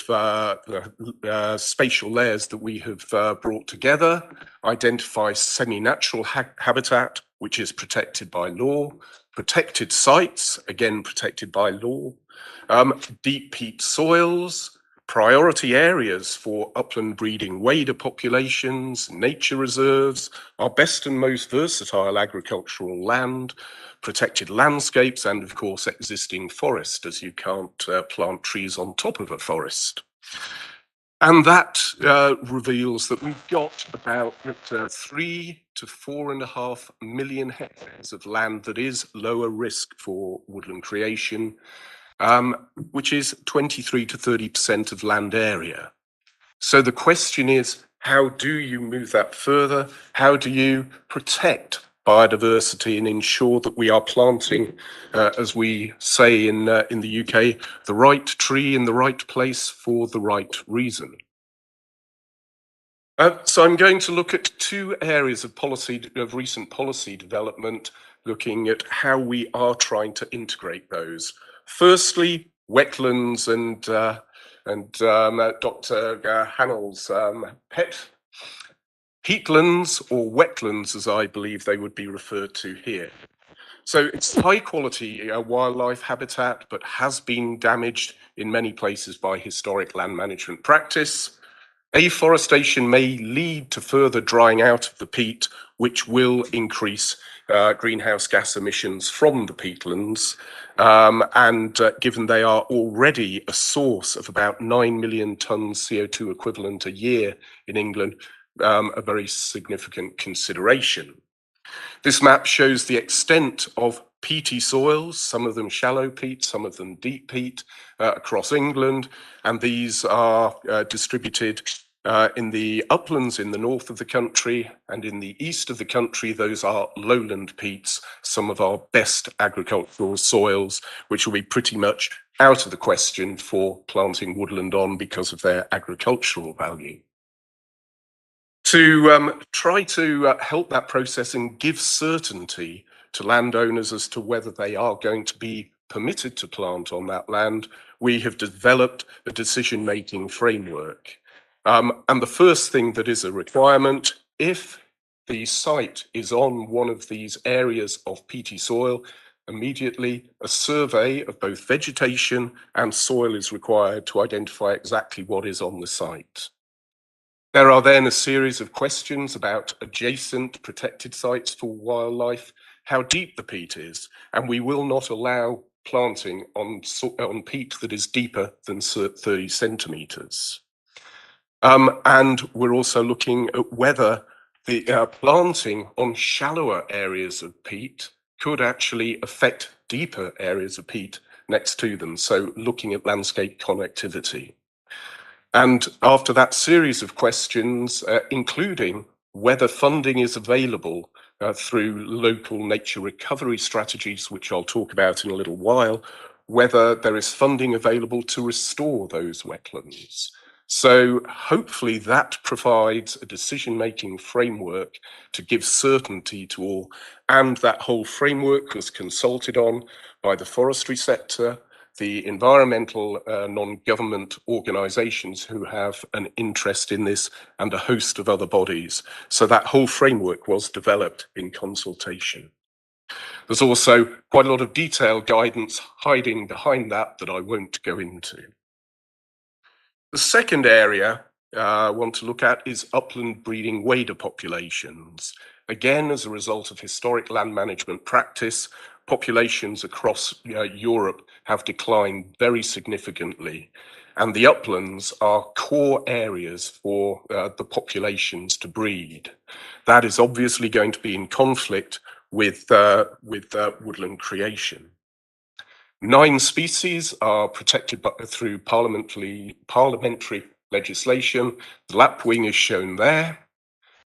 spatial layers that we have brought together identify semi-natural habitat, which is protected by law, protected sites, again protected by law, deep peat soils, priority areas for upland breeding waders populations, nature reserves, our best and most versatile agricultural land, protected landscapes, and of course existing forest, as you can't plant trees on top of a forest. And that reveals that we've got about 3 to 4.5 million hectares of land that is lower risk for woodland creation, which is 23 to 30% of land area. So the question is, how do you move that further? How do you protect biodiversity and ensure that we are planting, as we say in the UK, the right tree in the right place for the right reason? So I'm going to look at 2 areas of recent policy development, looking at how we are trying to integrate those. Firstly, wetlands and Dr. Hannell's pet peatlands, or wetlands as I believe they would be referred to here. So it's high quality wildlife habitat, but has been damaged in many places by historic land management practice. Afforestation may lead to further drying out of the peat, which will increase greenhouse gas emissions from the peatlands. And given they are already a source of about 9 million tonnes CO2 equivalent a year in England, a very significant consideration. This map shows the extent of peaty soils, some of them shallow peat, some of them deep peat, across England, and these are distributed In the uplands in the north of the country and in the east of the country, those are lowland peats, some of our best agricultural soils, which will be pretty much out of the question for planting woodland on because of their agricultural value. To try to help that process and give certainty to landowners as to whether they are going to be permitted to plant on that land, we have developed a decision-making framework. And the first thing that is a requirement, if the site is on one of these areas of peaty soil, immediately a survey of both vegetation and soil is required to identify exactly what is on the site. There are then a series of questions about adjacent protected sites for wildlife, how deep the peat is, and we will not allow planting on peat that is deeper than 30 centimetres. And we're also looking at whether the planting on shallower areas of peat could actually affect deeper areas of peat next to them, so looking at landscape connectivity. And after that series of questions, including whether funding is available through local nature recovery strategies, which I'll talk about in a little while, whether there is funding available to restore those wetlands. So hopefully that provides a decision-making framework to give certainty to all, and that whole framework was consulted on by the forestry sector, the environmental non-government organisations who have an interest in this, and a host of other bodies. So that whole framework was developed in consultation. There's also quite a lot of detailed guidance hiding behind that I won't go into. The second area I want to look at is upland breeding wader populations. Again, as a result of historic land management practice, populations across Europe have declined very significantly, and the uplands are core areas for the populations to breed. That is obviously going to be in conflict with woodland creation. 9 species are protected through parliamentary legislation. The lapwing is shown there.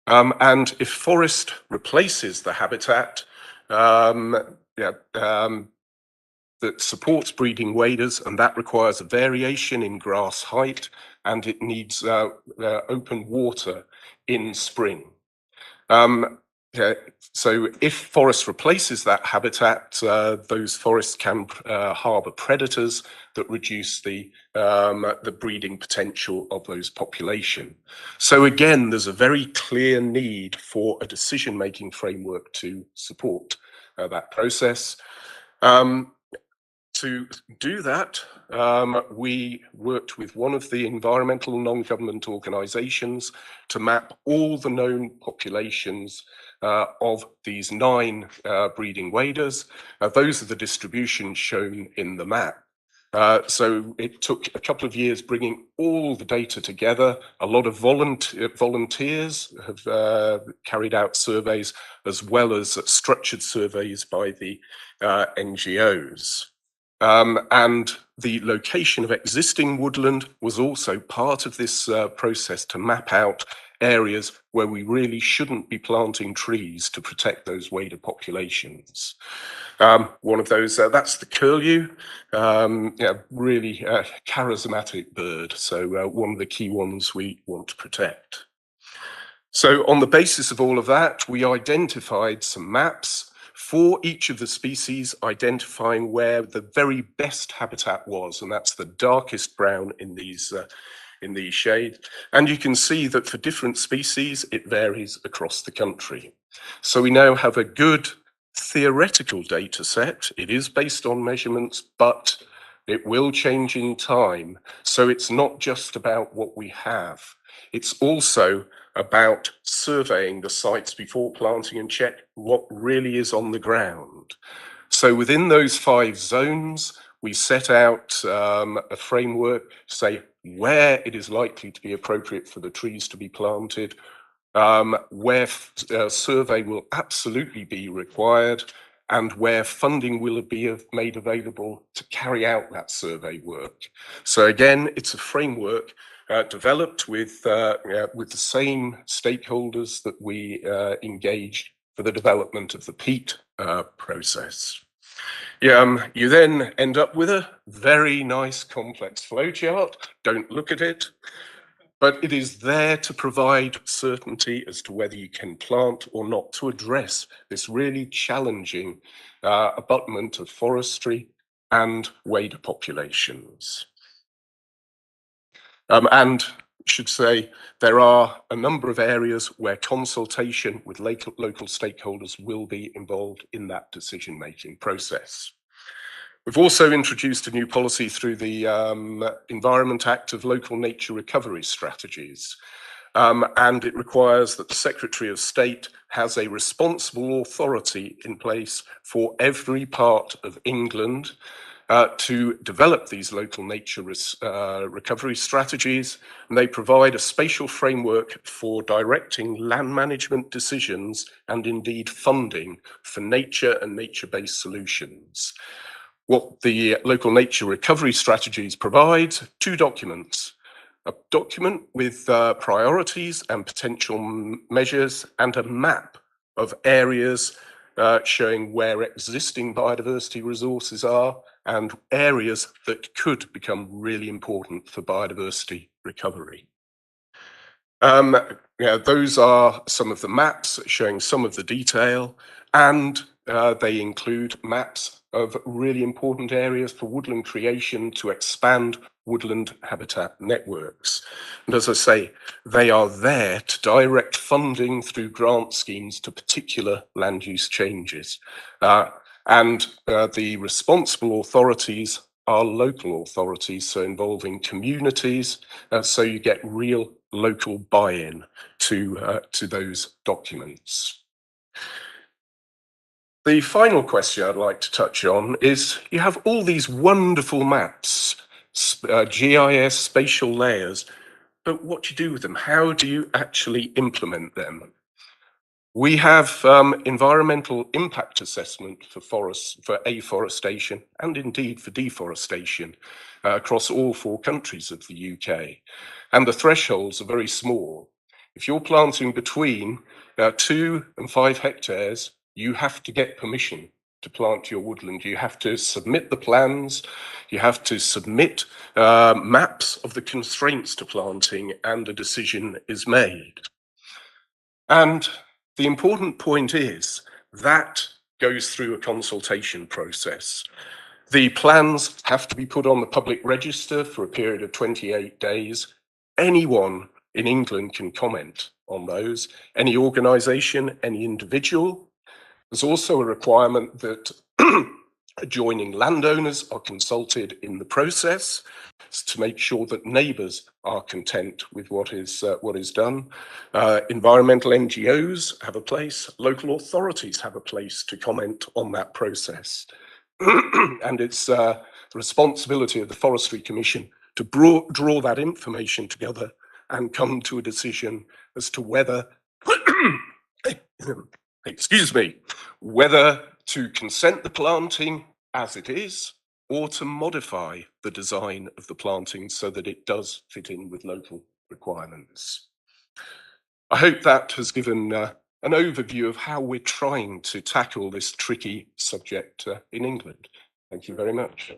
And if forest replaces the habitat that supports breeding waders, and that requires a variation in grass height, and it needs open water in spring. So if forest replaces that habitat, those forests can harbour predators that reduce the breeding potential of those population. So again, there's a very clear need for a decision-making framework to support that process. To do that, we worked with one of the environmental non-government organisations to map all the known populations of these 9 breeding waders. Those are the distributions shown in the map. So it took a couple of years bringing all the data together. A lot of volunteers have carried out surveys, as well as structured surveys by the NGOs. And the location of existing woodland was also part of this process to map out areas where we really shouldn't be planting trees to protect those wader populations. One of those, that's the curlew, really charismatic bird, so one of the key ones we want to protect. So on the basis of all of that, we identified some maps for each of the species, identifying where the very best habitat was, and that's the darkest brown in these shades. And you can see that for different species, it varies across the country. So we now have a good theoretical data set. It is based on measurements, but it will change in time. So it's not just about what we have. It's also about surveying the sites before planting and check what really is on the ground. So within those 5 zones, we set out a framework to say where it is likely to be appropriate for the trees to be planted, where survey will absolutely be required, and where funding will be made available to carry out that survey work. So again, it's a framework developed with the same stakeholders that we engaged for the development of the peat process. You then end up with a very nice complex flowchart. Don't look at it. But it is there to provide certainty as to whether you can plant or not, to address this really challenging abutment of forestry and wader populations. And I should say there are a number of areas where consultation with local stakeholders will be involved in that decision-making process. We've also introduced a new policy through the Environment Act of Local Nature Recovery Strategies. And it requires that the Secretary of State has a responsible authority in place for every part of England to develop these local nature recovery strategies. And they provide a spatial framework for directing land management decisions and indeed funding for nature and nature-based solutions. What the local nature recovery strategies provide, 2 documents. A document with priorities and potential measures and a map of areas showing where existing biodiversity resources are and areas that could become really important for biodiversity recovery. Those are some of the maps showing some of the detail, and they include maps of really important areas for woodland creation to expand woodland habitat networks. And as I say, they are there to direct funding through grant schemes to particular land use changes. And the responsible authorities are local authorities, so involving communities, so you get real local buy-in to those documents. The final question I'd like to touch on is, you have all these wonderful maps, GIS spatial layers, but what do you do with them? How do you actually implement them? We have environmental impact assessment for forests, for afforestation, and indeed for deforestation across all 4 countries of the UK. And the thresholds are very small. If you're planting between 2 and 5 hectares, you have to get permission to plant your woodland. You have to submit the plans, you have to submit maps of the constraints to planting, and a decision is made. And the important point is that goes through a consultation process. The plans have to be put on the public register for a period of 28 days. Anyone in England can comment on those, any organisation, any individual. There's also a requirement that adjoining landowners are consulted in the process to make sure that neighbours are content with what is done. Environmental NGOs have a place, local authorities have a place to comment on that process. And it's the responsibility of the Forestry Commission to draw that information together and come to a decision as to whether, excuse me, whether to consent the planting as it is, or to modify the design of the planting so that it does fit in with local requirements. I hope that has given an overview of how we're trying to tackle this tricky subject in England. Thank you very much.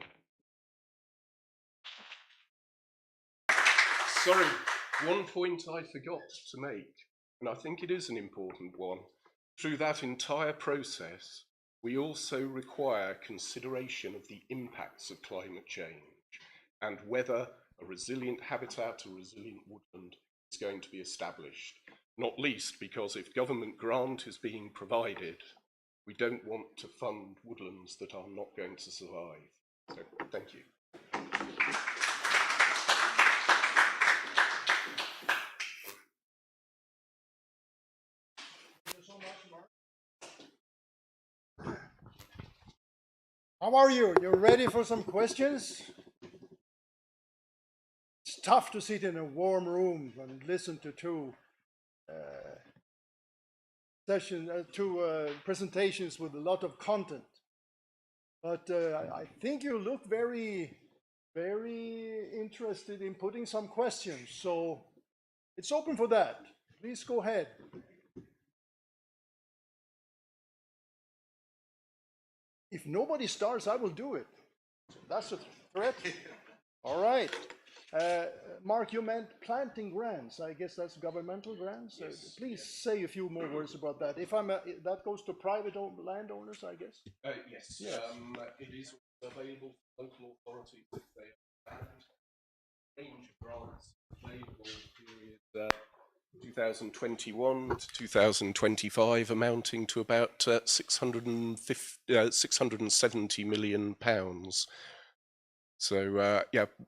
Sorry, one point I forgot to make, and I think it is an important one. Through that entire process, we also require consideration of the impacts of climate change and whether a resilient habitat, a resilient woodland is going to be established. Not least because if government grant is being provided, we don't want to fund woodlands that are not going to survive. So, thank you. How are you? You ready for some questions? It's tough to sit in a warm room and listen to two presentations with a lot of content. But I think you look very very interested in putting some questions. So it's open for that. Please go ahead. If nobody starts, I will do it. That's a threat. All right. Mark, you meant planting grants. I guess that's governmental grants. Yes, Please yes. say a few more words about that. If that goes to private landowners, I guess. Yes. Yes. It is available for local authorities if they have range of grants available period 2021 to 2025, amounting to about 670 million pounds. So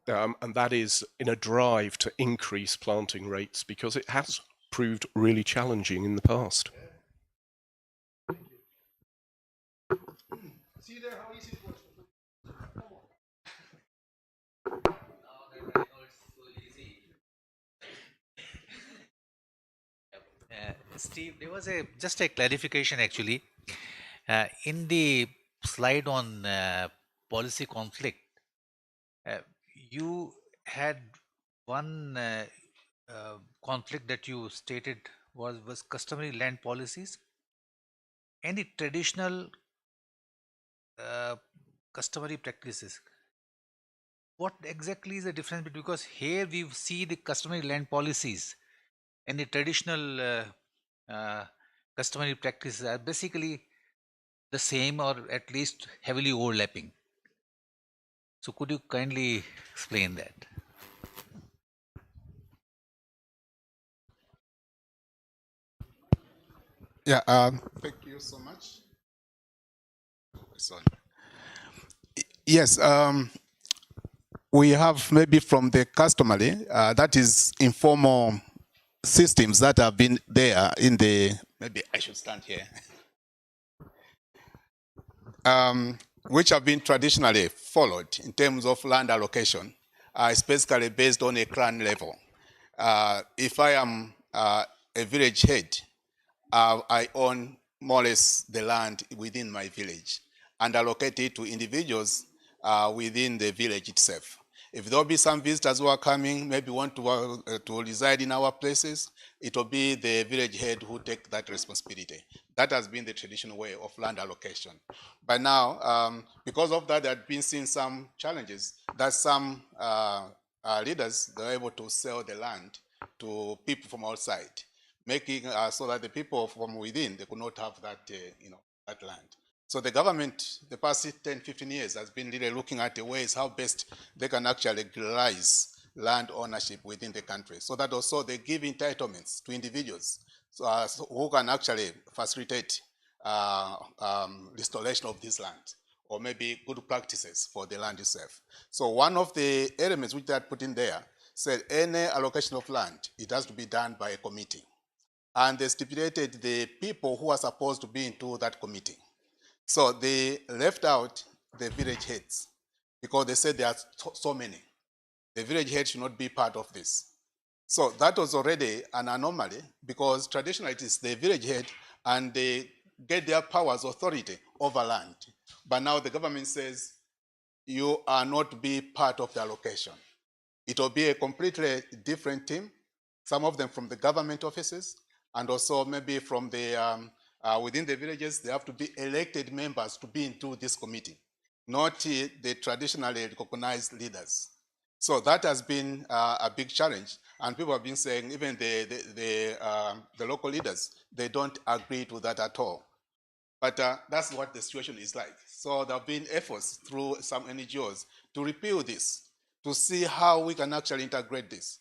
and that is in a drive to increase planting rates because it has proved really challenging in the past. See there how easy it was. Steve, there was just a clarification actually. In the slide on policy conflict, you had one conflict that you stated was customary land policies. Any traditional customary practices? What exactly is the difference? Because here we see the customary land policies and the traditional customary practices are basically the same or at least heavily overlapping. So could you kindly explain that? Yeah, thank you so much. Sorry. Yes, we have maybe from the customary, that is informal systems that have been there in the, maybe I should stand here, which have been traditionally followed in terms of land allocation, is basically based on a clan level. If I am a village head, I own more or less the land within my village and allocate it to individuals within the village itself. If there will be some visitors who are coming, maybe want to reside in our places, it will be the village head who take that responsibility. That has been the traditional way of land allocation. But now, because of that, there have been seen some challenges that some leaders, they're able to sell the land to people from outside, making so that the people from within, they could not have that, that land. So the government, the past 10, 15 years, has been really looking at the ways how best they can actually legalize land ownership within the country, so that also they give entitlements to individuals so who can actually facilitate restoration of this land, or maybe good practices for the land itself. So one of the elements which they had put in there said any allocation of land, it has to be done by a committee. And they stipulated the people who are supposed to be into that committee. So they left out the village heads because they said there are so many. The village head should not be part of this. So that was already an anomaly because traditionally it is the village head and they get their powers, authority over land. But now the government says you are not to be part of the allocation. It will be a completely different team, some of them from the government offices, and also maybe from the within the villages, they have to be elected members to be into this committee, not the traditionally recognized leaders. So that has been a big challenge, and people have been saying even the local leaders, they don't agree to that at all. But that's what the situation is like. So there have been efforts through some NGOs to repeal this, to see how we can actually integrate this.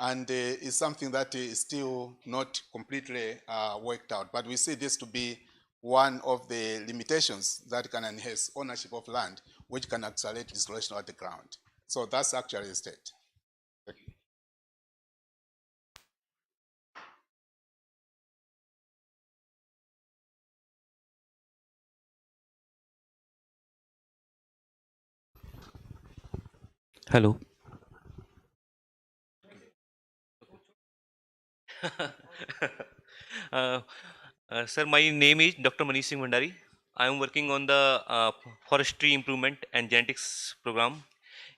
And it's something that is still not completely worked out. But we see this to be one of the limitations that can enhance ownership of land, which can accelerate restoration at the ground. So that's actually the state. Hello. Sir, my name is Dr. Manish Singh Bhandari. I am working on the forestry improvement and genetics program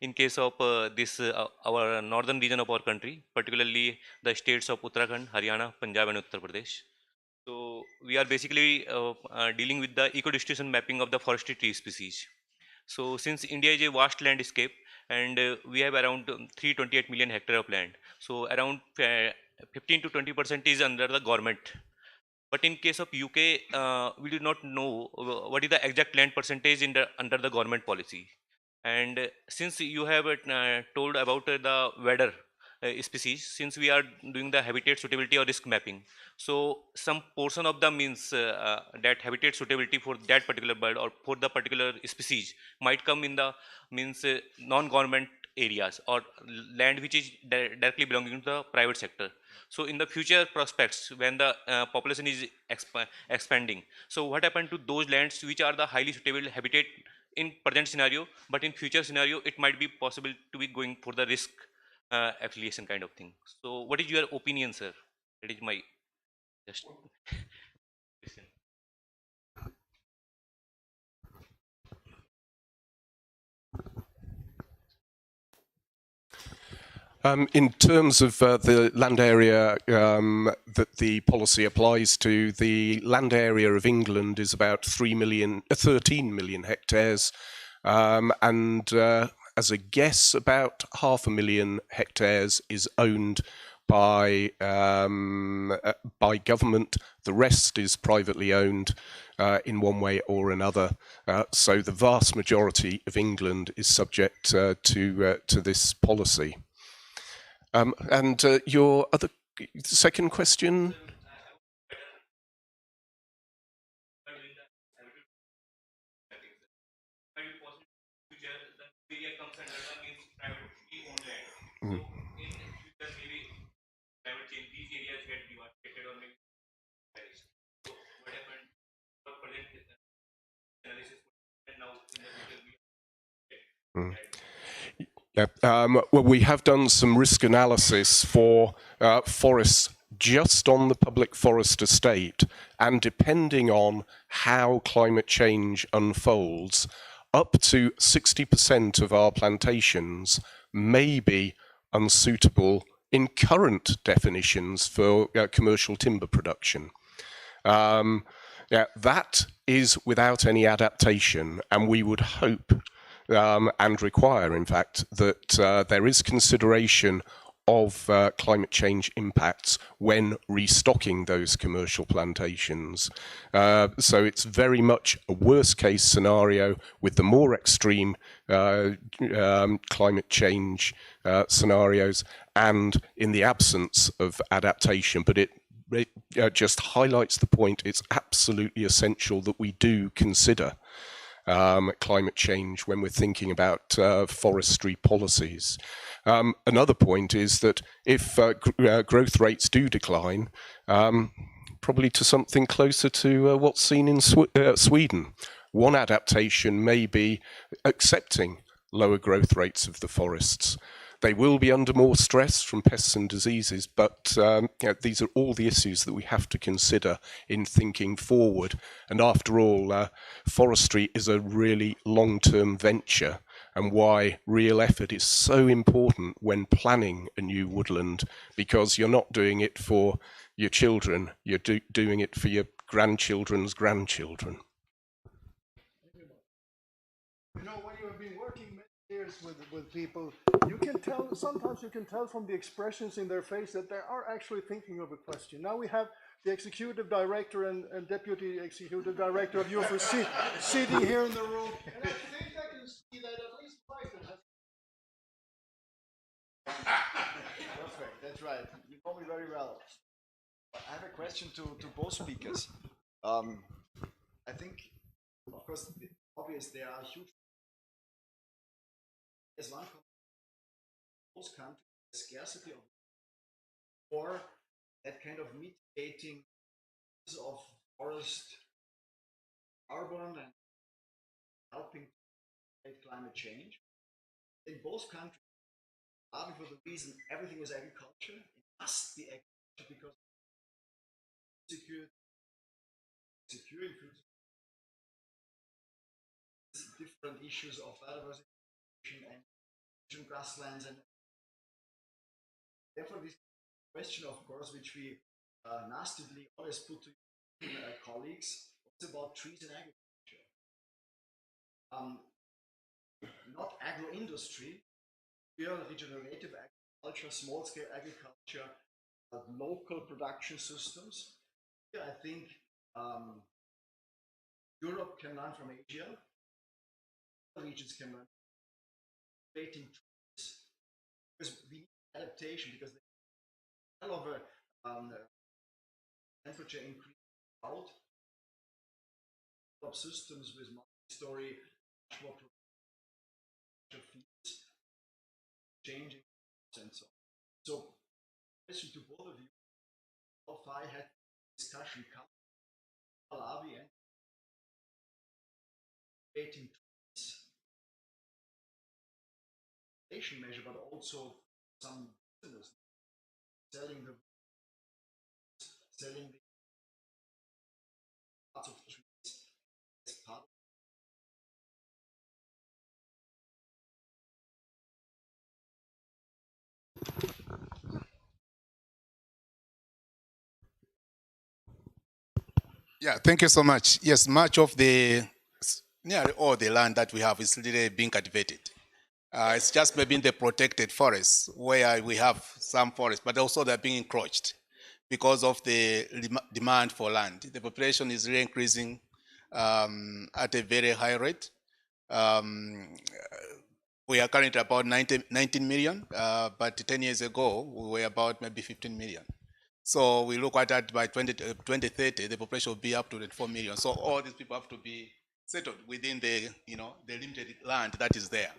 in case of our northern region of our country, particularly the states of Uttarakhand, Haryana, Punjab, and Uttar Pradesh. So we are basically dealing with the eco-distribution mapping of the forestry tree species. So since India is a vast landscape and we have around 328 million hectare of land, so around 15 to 20% is under the government. But in case of UK, we do not know what is the exact land percentage in the under the government policy. And since you have told about the weather species, since we are doing the habitat suitability or risk mapping, so some portion of the means that habitat suitability for that particular bird or for the particular species might come in the means non-government areas or land which is directly belonging to the private sector. So in the future prospects, when the population is expanding, so what happened to those lands which are the highly suitable habitat in present scenario, but in future scenario, it might be possible to be going for the risk affiliation kind of thing. So what is your opinion, sir? That is my just question. In terms of the land area that the policy applies to, the land area of England is about 13 million hectares, and as a guess, about 500,000 hectares is owned by government. The rest is privately owned in one way or another. So the vast majority of England is subject to this policy. And your other second question? Mm. Mm. Yeah. Well, we have done some risk analysis for forests just on the public forest estate, and depending on how climate change unfolds, up to 60% of our plantations may be unsuitable in current definitions for commercial timber production. Yeah, that is without any adaptation, and we would hope and require, in fact, that there is consideration of climate change impacts when restocking those commercial plantations. So it's very much a worst case scenario with the more extreme climate change scenarios and in the absence of adaptation. But it just highlights the point, it's absolutely essential that we do consider climate change when we're thinking about forestry policies. Another point is that if growth rates do decline, probably to something closer to what's seen in Sweden, one adaptation may be accepting lower growth rates of the forests. They will be under more stress from pests and diseases, but these are all the issues that we have to consider in thinking forward. And after all, forestry is a really long-term venture, and why real effort is so important when planning a new woodland, because you're not doing it for your children, you're doing it for your grandchildren's grandchildren. You know, when you have been working many years with people, you can tell, sometimes you can tell from the expressions in their face that they are actually thinking of a question. Now we have the executive director and deputy executive director of IUFRO sitting here in the room. And I think I can see that at least twice it has. Perfect, that's right. You know me very well. I have a question to both speakers. I think, of course, obvious there are huge. As one most countries, the scarcity of or that kind of mitigating of forest carbon and helping to fight climate change. In both countries, partly for the reason everything is agriculture, it must be agriculture because securing food, different issues of biodiversity and grasslands, and therefore this question, of course, which we nastily always put to colleagues, what's about trees and agriculture? Not agro-industry, real regenerative agriculture, small-scale agriculture, local production systems. Here, I think Europe can learn from Asia. Other regions can learn. Creating trees, because we need adaptation, because the hell of a temperature increase out of systems with multi-story, much more fields, changing and so on. So, question to both of you: how far had discussion come? Malawi and creating trees, measure, but also some business selling the parts of trees as part. Yeah, thank you so much. Yes, much of nearly all the land that we have is really being cultivated. It's just maybe in the protected forests where we have some forests, but also they're being encroached because of the demand for land. The population is really increasing at a very high rate. We are currently about 19 million, but 10 years ago, we were about maybe 15 million. So we look at that by 2030, the population will be up to 4 million. So all these people have to be settled within the limited land that is there.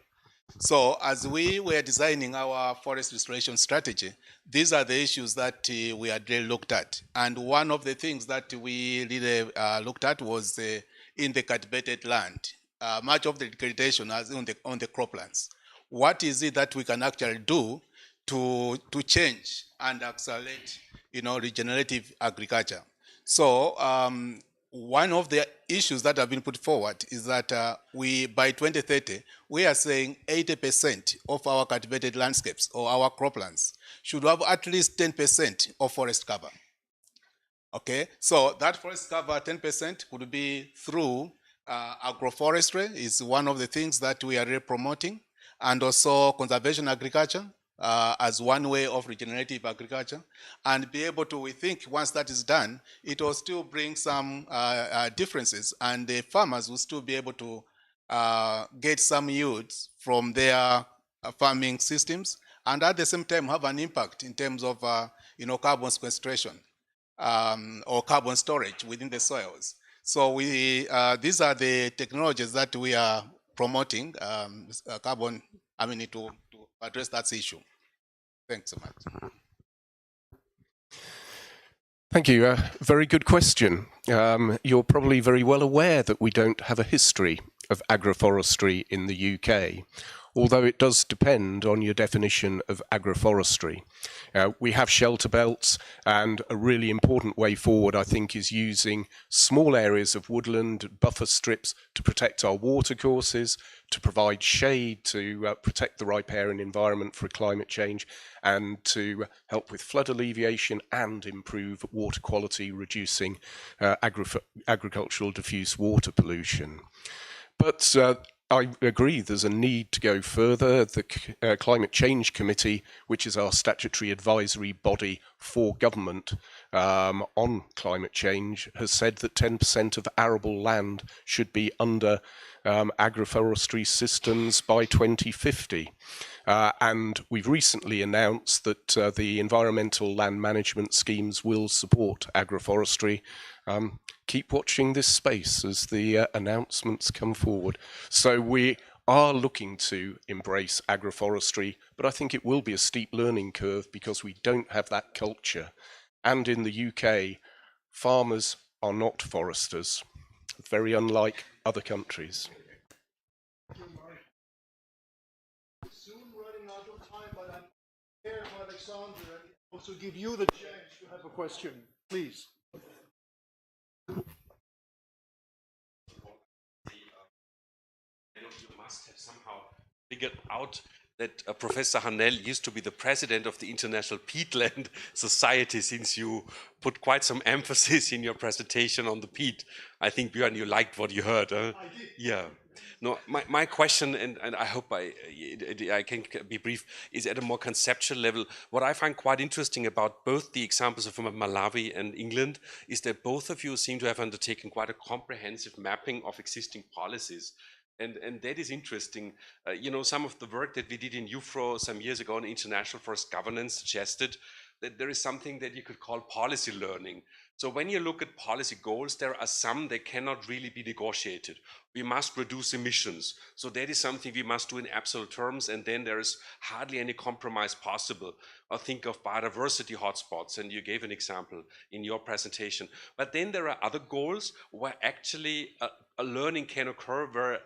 So as we were designing our forest restoration strategy, these are the issues that we had really looked at. And one of the things that we really looked at was in the cultivated land. Much of the degradation is on the croplands. What is it that we can actually do to change and accelerate, regenerative agriculture? So one of the issues that have been put forward is that by 2030, we are saying 80% of our cultivated landscapes or our croplands should have at least 10% of forest cover. Okay, so that forest cover, 10%, could be through agroforestry is one of the things that we are really promoting, and also conservation agriculture as one way of regenerative agriculture, and be able to, we think once that is done, it will still bring some differences, and the farmers will still be able to get some yields from their farming systems, and at the same time have an impact in terms of carbon sequestration or carbon storage within the soils. So these are the technologies that we are promoting, to address that issue. Thanks so much. Thank you. Very good question. You're probably very well aware that we don't have a history of agroforestry in the UK, although it does depend on your definition of agroforestry. We have shelter belts, and a really important way forward, I think, is using small areas of woodland, buffer strips to protect our watercourses, to provide shade, to protect the riparian environment for climate change, and to help with flood alleviation and improve water quality, reducing agricultural diffuse water pollution. But I agree there's a need to go further. The Climate Change Committee, which is our statutory advisory body for government on climate change, has said that 10% of arable land should be under agroforestry systems by 2050. And we've recently announced that the environmental land management schemes will support agroforestry. Keep watching this space as the announcements come forward. So we are looking to embrace agroforestry, but I think it will be a steep learning curve because we don't have that culture. And in the UK, farmers are not foresters, very unlike other countries. Soon running out of time, but I'm here, Alexander, and also give you the chance to have a question, please. You must have somehow figured out that Professor Hanel used to be the president of the International Peatland Society, since you put quite some emphasis in your presentation on the peat. I think, Björn, you liked what you heard. Huh? I did. Yeah. No, my question, and I hope I can be brief, is at a more conceptual level. What I find quite interesting about both the examples of Malawi and England is that both of you seem to have undertaken quite a comprehensive mapping of existing policies. And that is interesting. You know, some of the work that we did in IUFRO some years ago on international forest governance suggested that there is something that you could call policy learning. So when you look at policy goals, there are some that cannot really be negotiated. We must reduce emissions. So that is something we must do in absolute terms, and then there is hardly any compromise possible. Or think of biodiversity hotspots, and you gave an example in your presentation. But then there are other goals where actually a learning can occur, where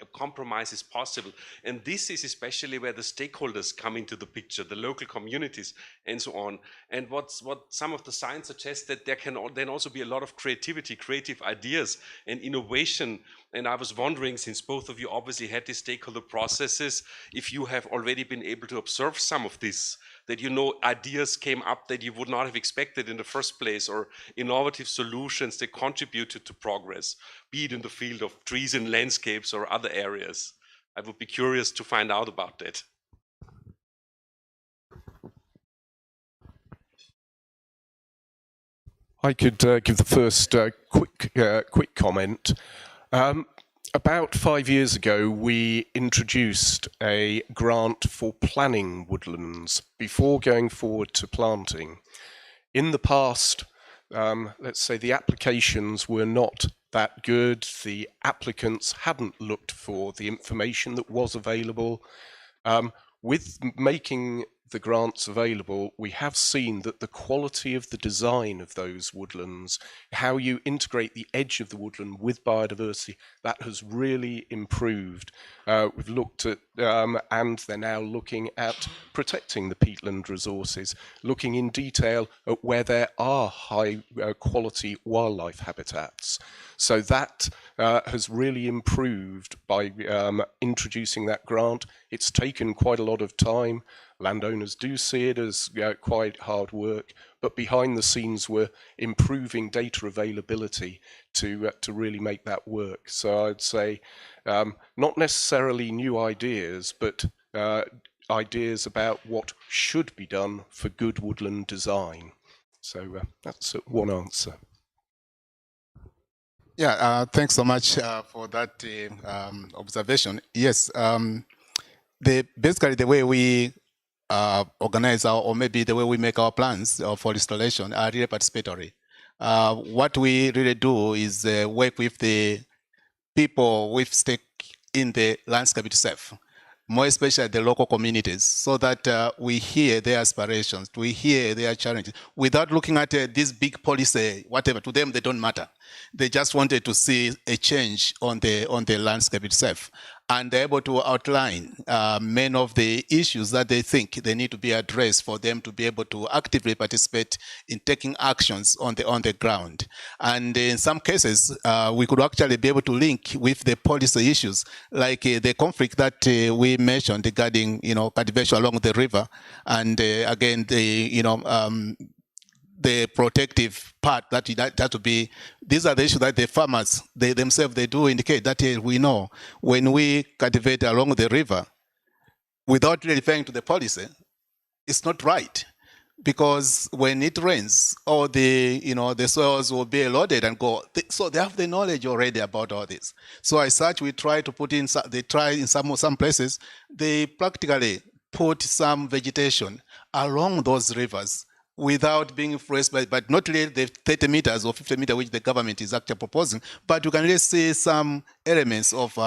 a compromise is possible. And this is especially where the stakeholders come into the picture, the local communities and so on. And what some of the science suggests, that there can then also be a lot of creativity, creative ideas and innovation. And I was wondering, since both of you obviously had these stakeholder processes, if you have already been able to observe some of this, that you know ideas came up that you would not have expected in the first place, or innovative solutions that contributed to progress, be it in the field of trees and landscapes or other areas. I would be curious to find out about that. I could give the first quick comment. About 5 years ago, we introduced a grant for planning woodlands before going forward to planting. In the past, let's say the applications were not that good. The applicants hadn't looked for the information that was available. With making the grants available, we have seen that the quality of the design of those woodlands, how you integrate the edge of the woodland with biodiversity, that has really improved. We've looked at, and they're now looking at protecting the peatland resources, looking in detail at where there are high quality wildlife habitats. So that has really improved by introducing that grant. It's taken quite a lot of time. Landowners do see it as quite hard work, but behind the scenes we're improving data availability to really make that work. So I'd say not necessarily new ideas, but ideas about what should be done for good woodland design. So that's one answer. Yeah, thanks so much for that observation. Yes, basically the way we organize or maybe the way we make our plans for installation are really participatory. What we really do is work with the people with stake in the landscape itself, more especially the local communities, so that we hear their aspirations, we hear their challenges, without looking at this big policy, whatever. To them, they don't matter. They just wanted to see a change on the landscape itself, and they're able to outline many of the issues that they think they need to be addressed for them to be able to actively participate in taking actions on the ground. And in some cases, we could actually be able to link with the policy issues, like the conflict that we mentioned regarding, cultivation along the river, and again the protective part that to be. These are the issues that the farmers themselves do indicate that we know when we cultivate along the river without really referring to the policy, it's not right, because when it rains, all the soils will be eroded and go. So they have the knowledge already about all this. So as such, we try to put in. They try in some places. They practically put some vegetation along those rivers, without being influenced by, but not really the 30 meters or 50 meters which the government is actually proposing, but you can really see some elements of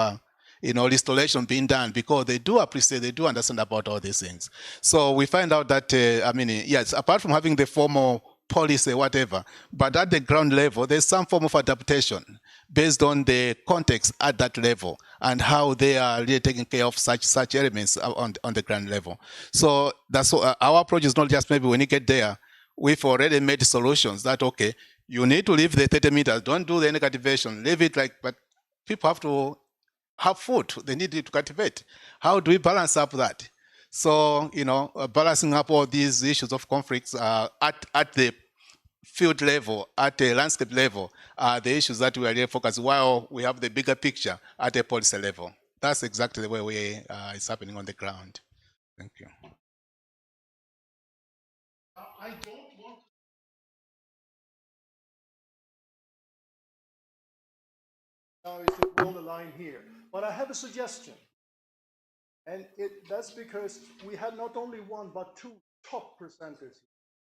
restoration being done, because they do appreciate, they do understand about all these things. So we find out that, yes, apart from having the formal policy, whatever, but at the ground level, there's some form of adaptation based on the context at that level and how they are really taking care of such elements on the ground level. So that's what, our approach is not just maybe when you get there, we've already made solutions that, okay, you need to leave the 30 meters, don't do any cultivation, leave it but people have to have food, they need it to cultivate. How do we balance up that? So, balancing up all these issues of conflicts at the field level, at the landscape level, are the issues that we are really focused, while we have the bigger picture at the policy level. That's exactly the way it's happening on the ground. Thank you. I don't want now is to draw the line here, but I have a suggestion. And that's because we had not only one, but two top presenters.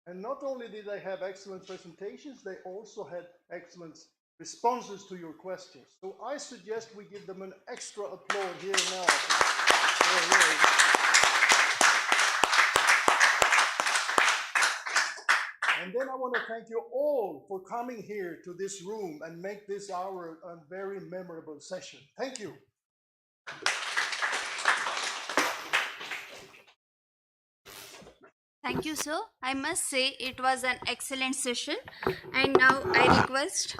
And not only did they have excellent presentations, they also had excellent responses to your questions. So I suggest we give them an extra applause here now. And then I want to thank you all for coming here to this room and make this hour a very memorable session. Thank you. Thank you, sir. I must say it was an excellent session. And now I request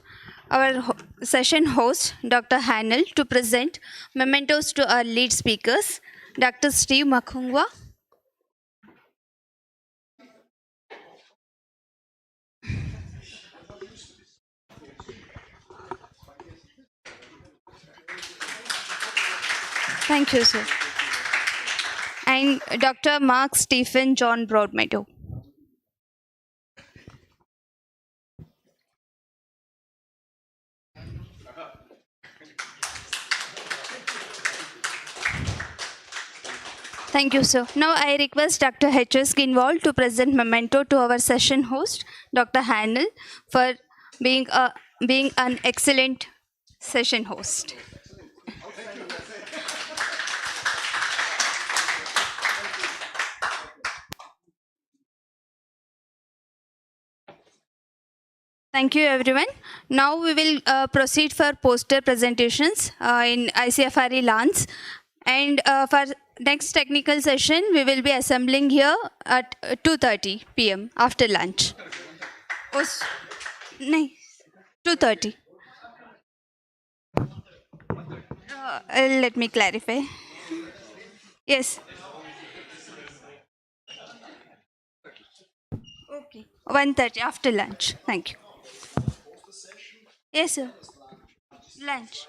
our session host, Dr. Hanel, to present mementos to our lead speakers, Dr. Steve Makungwa. Thank you, sir. And Dr. Mark Stephen John Broadmeadow. Thank you, sir. Now I request Dr. H.S. Ginwal to present memento to our session host, Dr. Hanel, for being an excellent session host. Thank you, everyone. Now we will proceed for poster presentations in ICFRE LANs. And for next technical session, we will be assembling here at 2:30 p.m. after lunch. No, 2:30. Let me clarify. Yes. Okay. 1:30 after lunch. Thank you. Yes, sir. Lunch.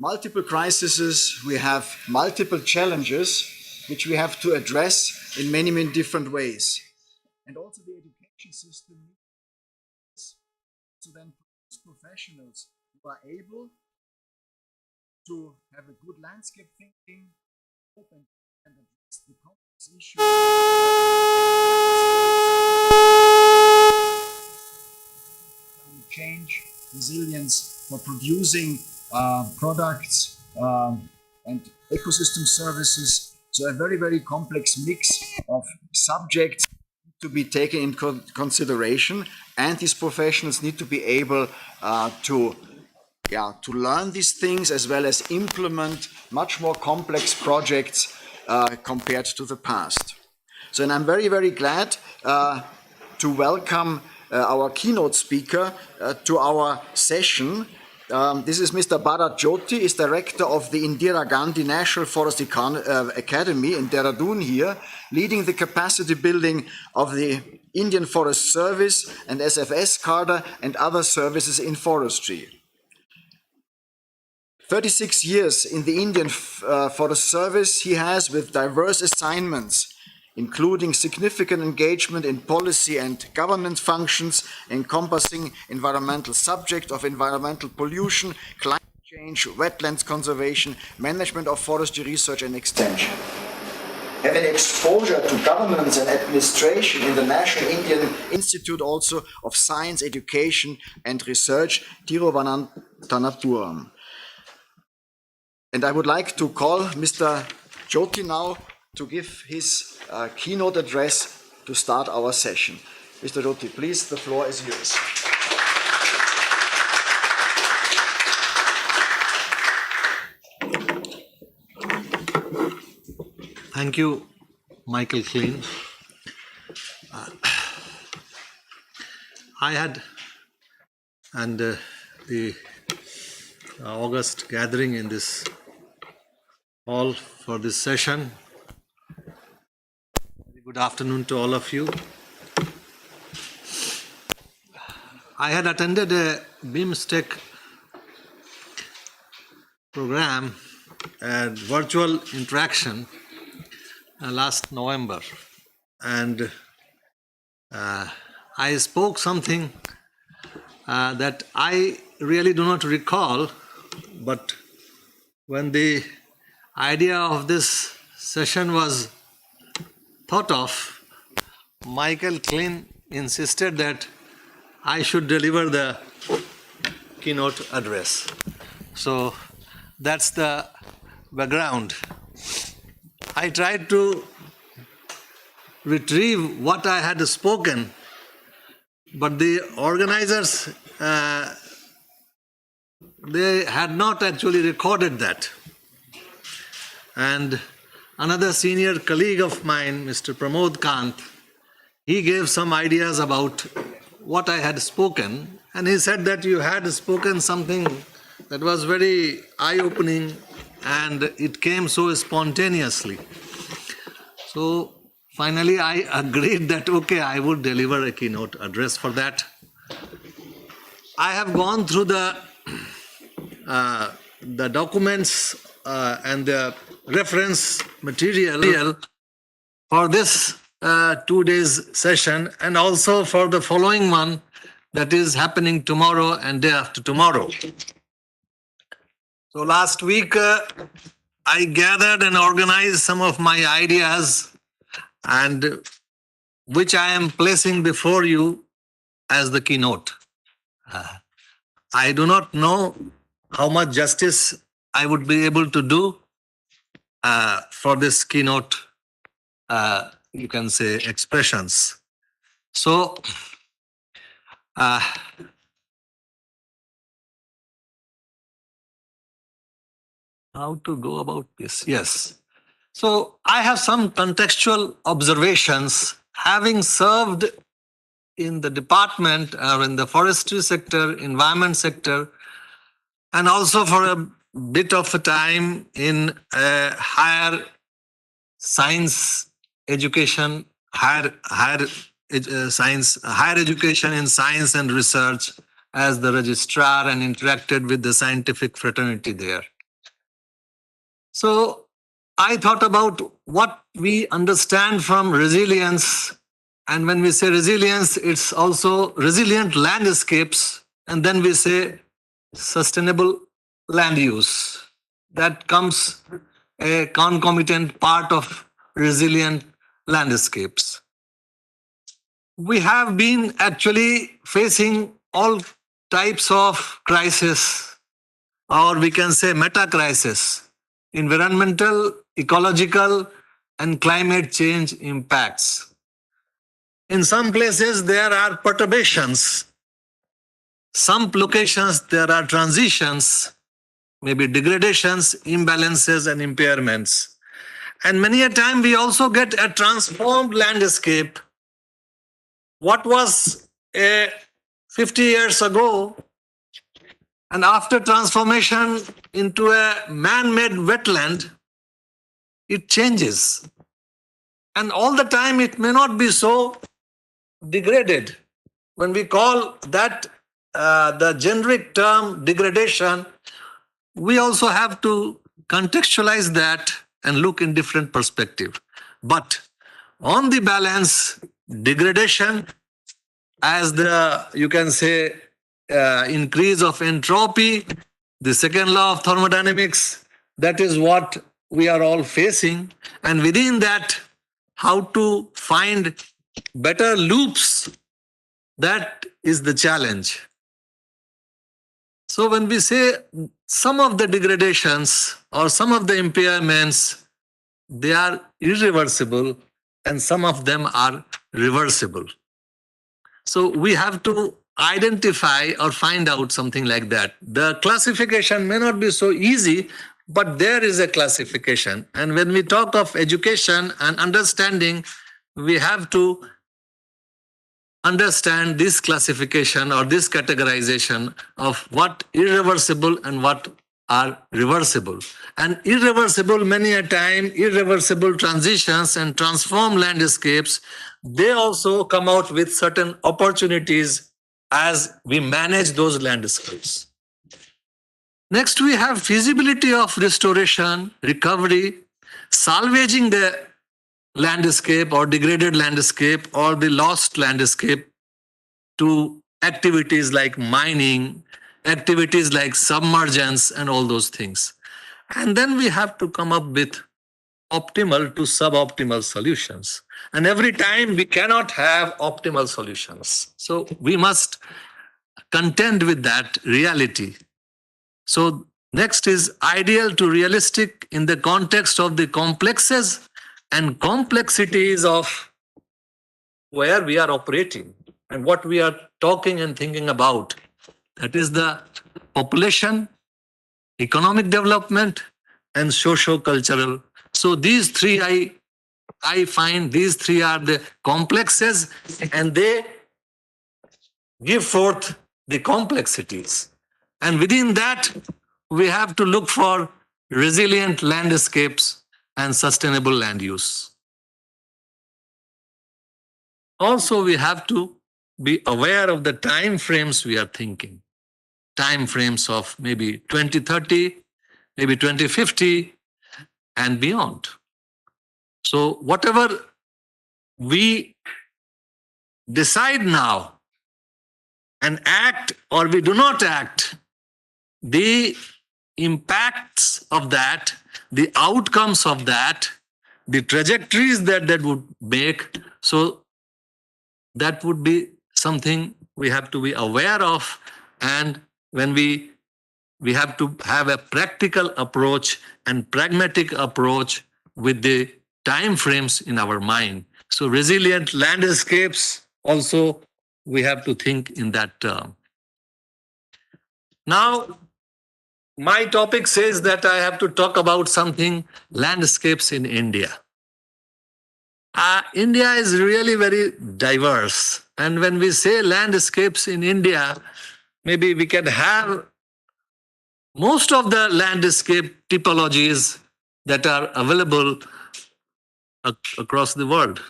multiple crises, we have multiple challenges which we have to address in many, many different ways. And also the education system needs to then produce professionals who are able to have a good landscape thinking, open and address the complex issues. Change, resilience for producing products and ecosystem services. So a very, very complex mix of subjects to be taken in consideration, and these professionals need to be able to learn these things as well as implement much more complex projects compared to the past. So, and I'm very, very glad to welcome our keynote speaker to our session. This is Mr. Bharat Jyoti, is director of the Indira Gandhi National Forest Academy in Dehradun here, leading the capacity building of the Indian Forest Service and SFS cadre and other services in forestry. 36 years in the Indian Forest Service he has, with diverse assignments, including significant engagement in policy and governance functions encompassing environmental subjects of environmental pollution, climate change, wetlands conservation, management of forestry research and extension. Having exposure to governance and administration in the National Indian Institute also of Science, Education and Research, Tiruvananthapuram. And I would like to call Mr. Jyoti now to give his keynote address to start our session. Mr. Jyoti, please, the floor is yours. Thank you, Michael Klein. I had, and the August gathering in this hall for this session. Good afternoon to all of you. I had attended a BIMSTEC program, a virtual interaction last November, and I spoke something that I really do not recall, but when the idea of this session was thought of, Michael Klein insisted that I should deliver the keynote address. So that's the background. I tried to retrieve what I had spoken, but the organizers, they had not actually recorded that. And another senior colleague of mine, Mr. Pramod Kant, he gave some ideas about what I had spoken, and he said that you had spoken something that was very eye-opening and it came so spontaneously. So finally I agreed that okay, I would deliver a keynote address for that. I have gone through the documents and the reference material for this 2 days session, and also for the following one that is happening tomorrow and day after tomorrow. So last week I gathered and organized some of my ideas, and which I am placing before you as the keynote. I do not know how much justice I would be able to do for this keynote, you can say, expressions. So, how to go about this? Yes. So, I have some contextual observations, having served in the department or in the forestry sector, environment sector, and also for a bit of a time in higher science education, higher education in science and research as the registrar, and interacted with the scientific fraternity there. So I thought about what we understand from resilience. And when we say resilience, it's also resilient landscapes. And then we say sustainable land use. That comes a concomitant part of resilient landscapes. We have been actually facing all types of crisis, or we can say meta crisis, environmental, ecological, and climate change impacts. In some places, there are perturbations. Some locations, there are transitions, maybe degradations, imbalances, and impairments. And many a time, we also get a transformed landscape. What was 50 years ago, and after transformation into a man-made wetland, it changes. And all the time, it may not be so degraded. When we call that the generic term degradation, we also have to contextualize that and look in different perspective. But on the balance, degradation as the, you can say, increase of entropy, the second law of thermodynamics, that is what we are all facing. And within that, how to find better loops, that is the challenge. So when we say some of the degradations or some of the impairments, they are irreversible and some of them are reversible. So we have to identify or find out something like that. The classification may not be so easy, but there is a classification. And when we talk of education and understanding, we have to understand this classification or this categorization of what irreversible and what are reversible. And irreversible, many a time, irreversible transitions and transform landscapes, they also come out with certain opportunities as we manage those landscapes. Next, we have feasibility of restoration, recovery, salvaging the landscape or degraded landscape or the lost landscape to activities like mining, activities like submergence and all those things. And then we have to come up with optimal to suboptimal solutions. And every time we cannot have optimal solutions. So we must contend with that reality. So next is ideal to realistic in the context of the complexes and complexities of where we are operating and what we are talking and thinking about. That is the population, economic development, and socio-cultural. So these three, I find these three are the complexes and they give forth the complexities. And within that, we have to look for resilient landscapes and sustainable land use. Also, we have to be aware of the time frames we are thinking. Time frames of maybe 2030, maybe 2050, and beyond. So whatever we decide now and act or we do not act, the impacts of that, the outcomes of that, the trajectories that would make, so that would be something we have to be aware of. And when we have to have a practical approach and pragmatic approach with the time frames in our mind. So resilient landscapes also we have to think in that term. Now, my topic says that I have to talk about something, landscapes in India. India is really very diverse. And when we say landscapes in India, maybe we can have most of the landscape typologies that are available across the world.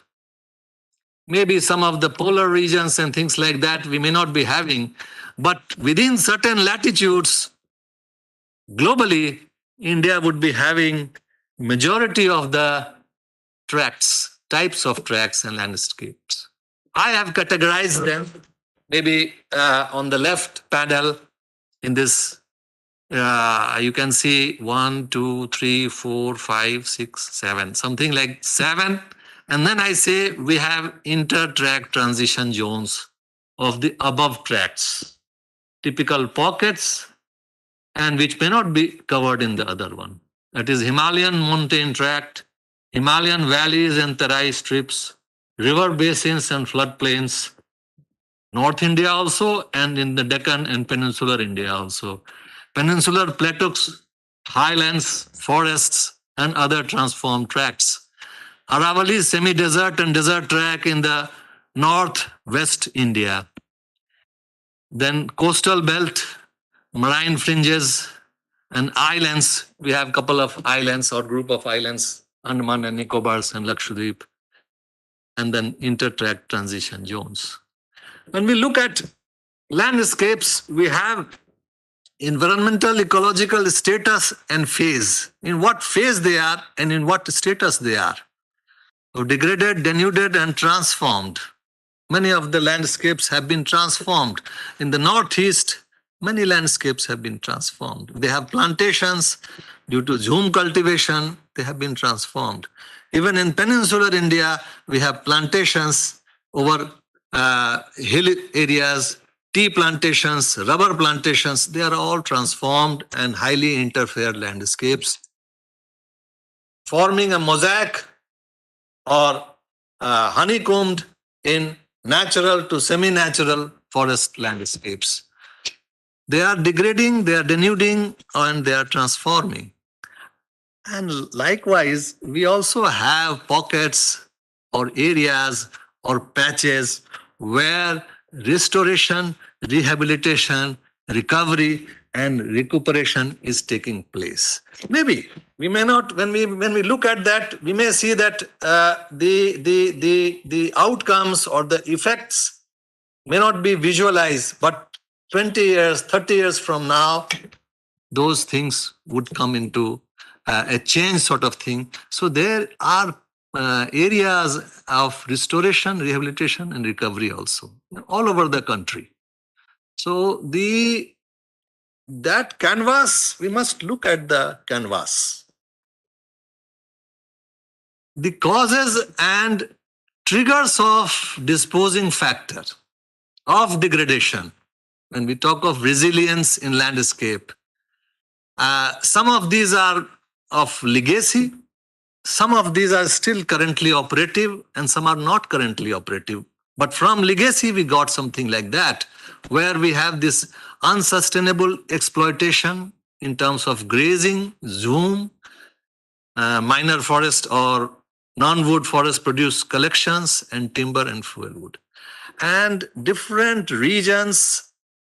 Maybe some of the polar regions and things like that we may not be having, but within certain latitudes, globally, India would be having majority of the tracts, types of tracts and landscapes. I have categorized them maybe on the left panel in this. You can see 1, 2, 3, 4, 5, 6, 7, something like 7. And then I say we have inter-tract transition zones of the above tracts, typical pockets, and which may not be covered in the other one. That is Himalayan mountain tract, Himalayan valleys and terai strips, river basins and floodplains, North India also, and in the Deccan and peninsular India also. Peninsular plateaus, highlands, forests, and other transformed tracts. Aravalli semi-desert and desert tract in the northwest India. Then coastal belt, marine fringes, and islands. We have a couple of islands or group of islands, Andaman and Nicobars and Lakshadweep, and then inter-tract transition zones. When we look at landscapes, we have environmental ecological status and phase, in what phase they are and in what status they are. So degraded, denuded, and transformed. Many of the landscapes have been transformed. In the Northeast, many landscapes have been transformed. They have plantations due to zoom cultivation, they have been transformed. Even in peninsular India, we have plantations over hill areas, tea plantations, rubber plantations, they are all transformed and highly interfered landscapes, forming a mosaic or honeycombed in natural to semi-natural forest landscapes. They are degrading, they are denuding, and they are transforming. And likewise, we also have pockets or areas or patches where restoration, rehabilitation, recovery, and recuperation is taking place. Maybe we may not, when we look at that, we may see that the outcomes or the effects may not be visualized, but 20 years, 30 years from now, those things would come into a change sort of thing. So there are areas of restoration, rehabilitation, and recovery also all over the country. So that canvas, we must look at the canvas. The causes and triggers of disposing factor of degradation. When we talk of resilience in landscape, some of these are of legacy, some of these are still currently operative, and some are not currently operative. But from legacy, we got something like that, where we have this unsustainable exploitation in terms of grazing, zoom, minor forest or non-wood forest produce collections, and timber and fuel wood. And different regions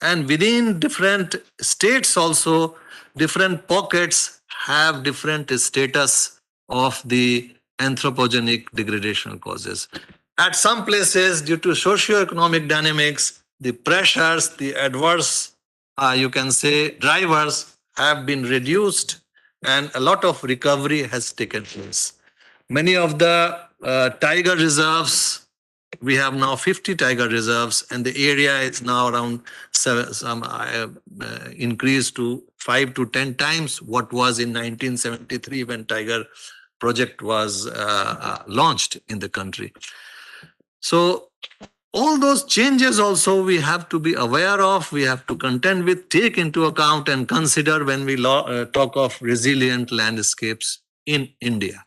and within different states also, different pockets have different status of the anthropogenic degradation causes. At some places, due to socio-economic dynamics, the pressures, the adverse, you can say, drivers have been reduced and a lot of recovery has taken place. Many of the tiger reserves, we have now 50 tiger reserves, and the area is now around increased to 5 to 10 times what was in 1973 when tiger project was launched in the country. So all those changes also we have to be aware of, we have to contend with, take into account and consider when we talk of resilient landscapes in India.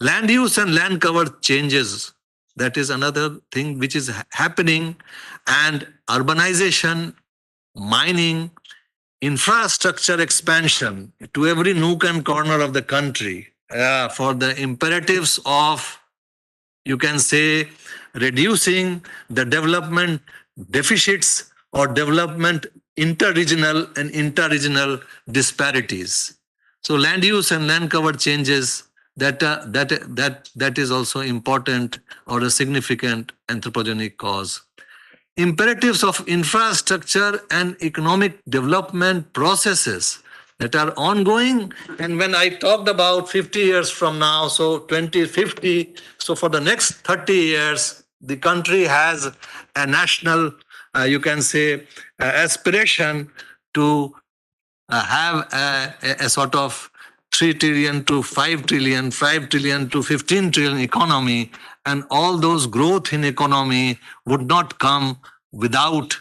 Land use and land cover changes, that is another thing which is happening, and urbanization, mining, infrastructure expansion to every nook and corner of the country for the imperatives of, you can say, reducing the development deficits or development inter-regional and inter-regional disparities. So land use and land cover changes, that is also important or a significant anthropogenic cause. Imperatives of infrastructure and economic development processes that are ongoing. And when I talked about 50 years from now, so 2050, so for the next 30 years, the country has a national, you can say, aspiration to have a sort of 3 trillion to 5 trillion, 5 trillion to 15 trillion economy, and all those growth in economy would not come without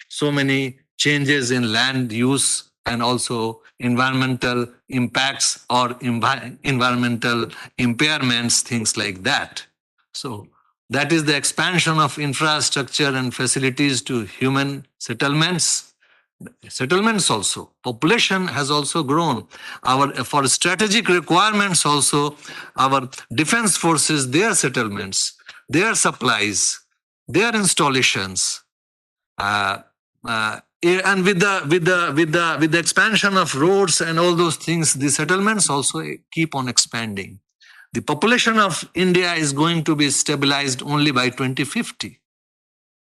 so many changes in land use and also environmental impacts or environmental impairments, things like that. So that is the expansion of infrastructure and facilities to human settlements also. Population has also grown. For strategic requirements also, our defense forces, their settlements, their supplies, their installations, and with the expansion of roads and all those things, the settlements also keep on expanding. The population of India is going to be stabilized only by 2050.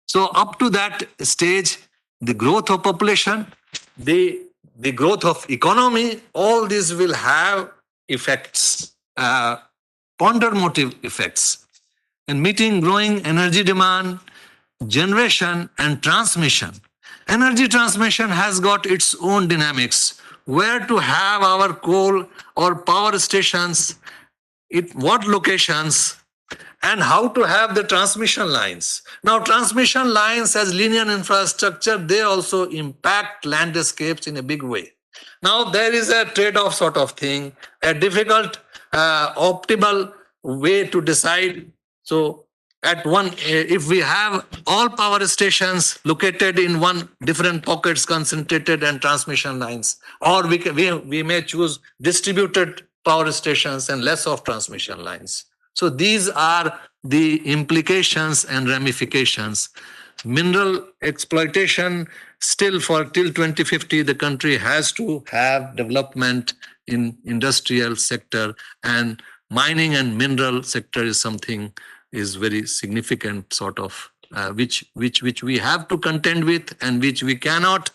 So up to that stage, the growth of population, the growth of economy, all these will have effects, ponder-motive effects. And meeting growing energy demand, generation and transmission. Energy transmission has got its own dynamics. Where to have our coal or power stations, what locations, and how to have the transmission lines. Now, transmission lines as linear infrastructure, they also impact landscapes in a big way. Now, there is a trade-off sort of thing, a difficult, optimal way to decide. So, if we have all power stations located in one different pockets, concentrated and transmission lines, or we may choose distributed power stations and less of transmission lines. So these are the implications and ramifications. Mineral exploitation, still till 2050, the country has to have development in industrial sector, and mining and mineral sector is something is very significant sort of which we have to contend with, and which we cannot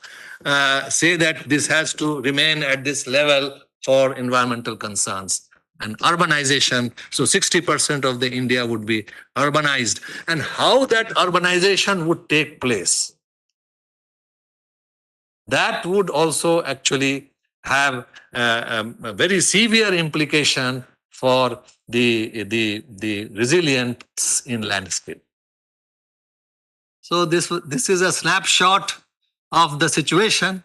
say that this has to remain at this level for environmental concerns. And urbanization, so 60% of the India would be urbanized. And how that urbanization would take place, that would also actually have a very severe implication for the resilience in landscape. So this is a snapshot of the situation.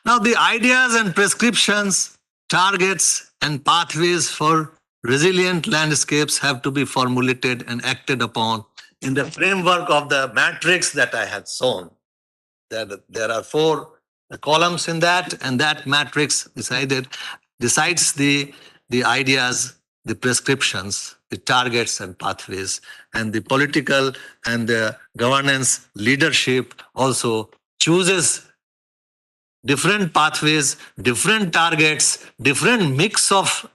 Now the ideas and prescriptions, targets and pathways for resilient landscapes have to be formulated and acted upon in the framework of the matrix that I had shown. There are 4 columns in that, and that matrix decides the ideas, the prescriptions, the targets and pathways, and the political and the governance leadership also chooses different pathways, different targets, different mix of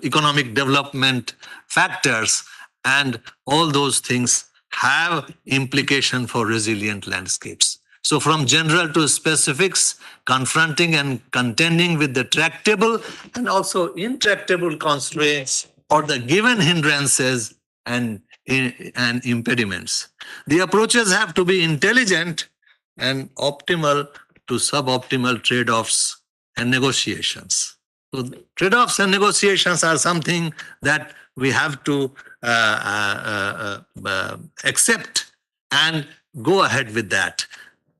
economic development factors, and all those things have implication for resilient landscapes. So from general to specifics, confronting and contending with the tractable and also intractable constraints or the given hindrances and impediments. The approaches have to be intelligent and optimal to suboptimal trade-offs and negotiations. So trade-offs and negotiations are something that we have to accept and go ahead with that.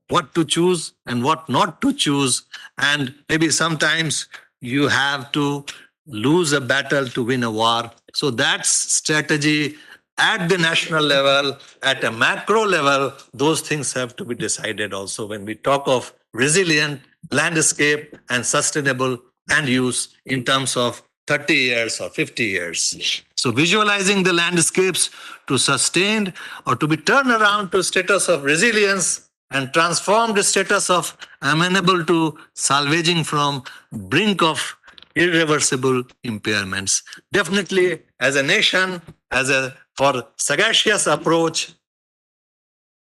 What to choose and what not to choose, and maybe sometimes you have to lose a battle to win a war. So that's strategy at the national level, at a macro level, those things have to be decided also when we talk of resilient landscape and sustainable land use in terms of 30 years or 50 years. So visualizing the landscapes to sustain or to be turned around to status of resilience and transform the status of amenable to salvaging from brink of irreversible impairments. Definitely, as a nation, for sagacious approach,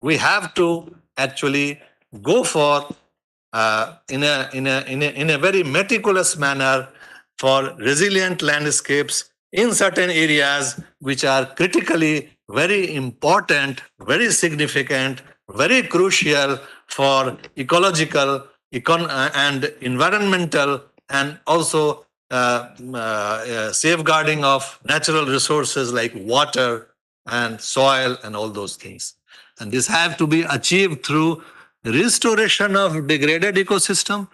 we have to actually go for in a very meticulous manner for resilient landscapes in certain areas which are critically very important, very significant, very crucial for ecological and environmental and also safeguarding of natural resources like water and soil and all those things. And this have to be achieved through restoration of degraded ecosystem,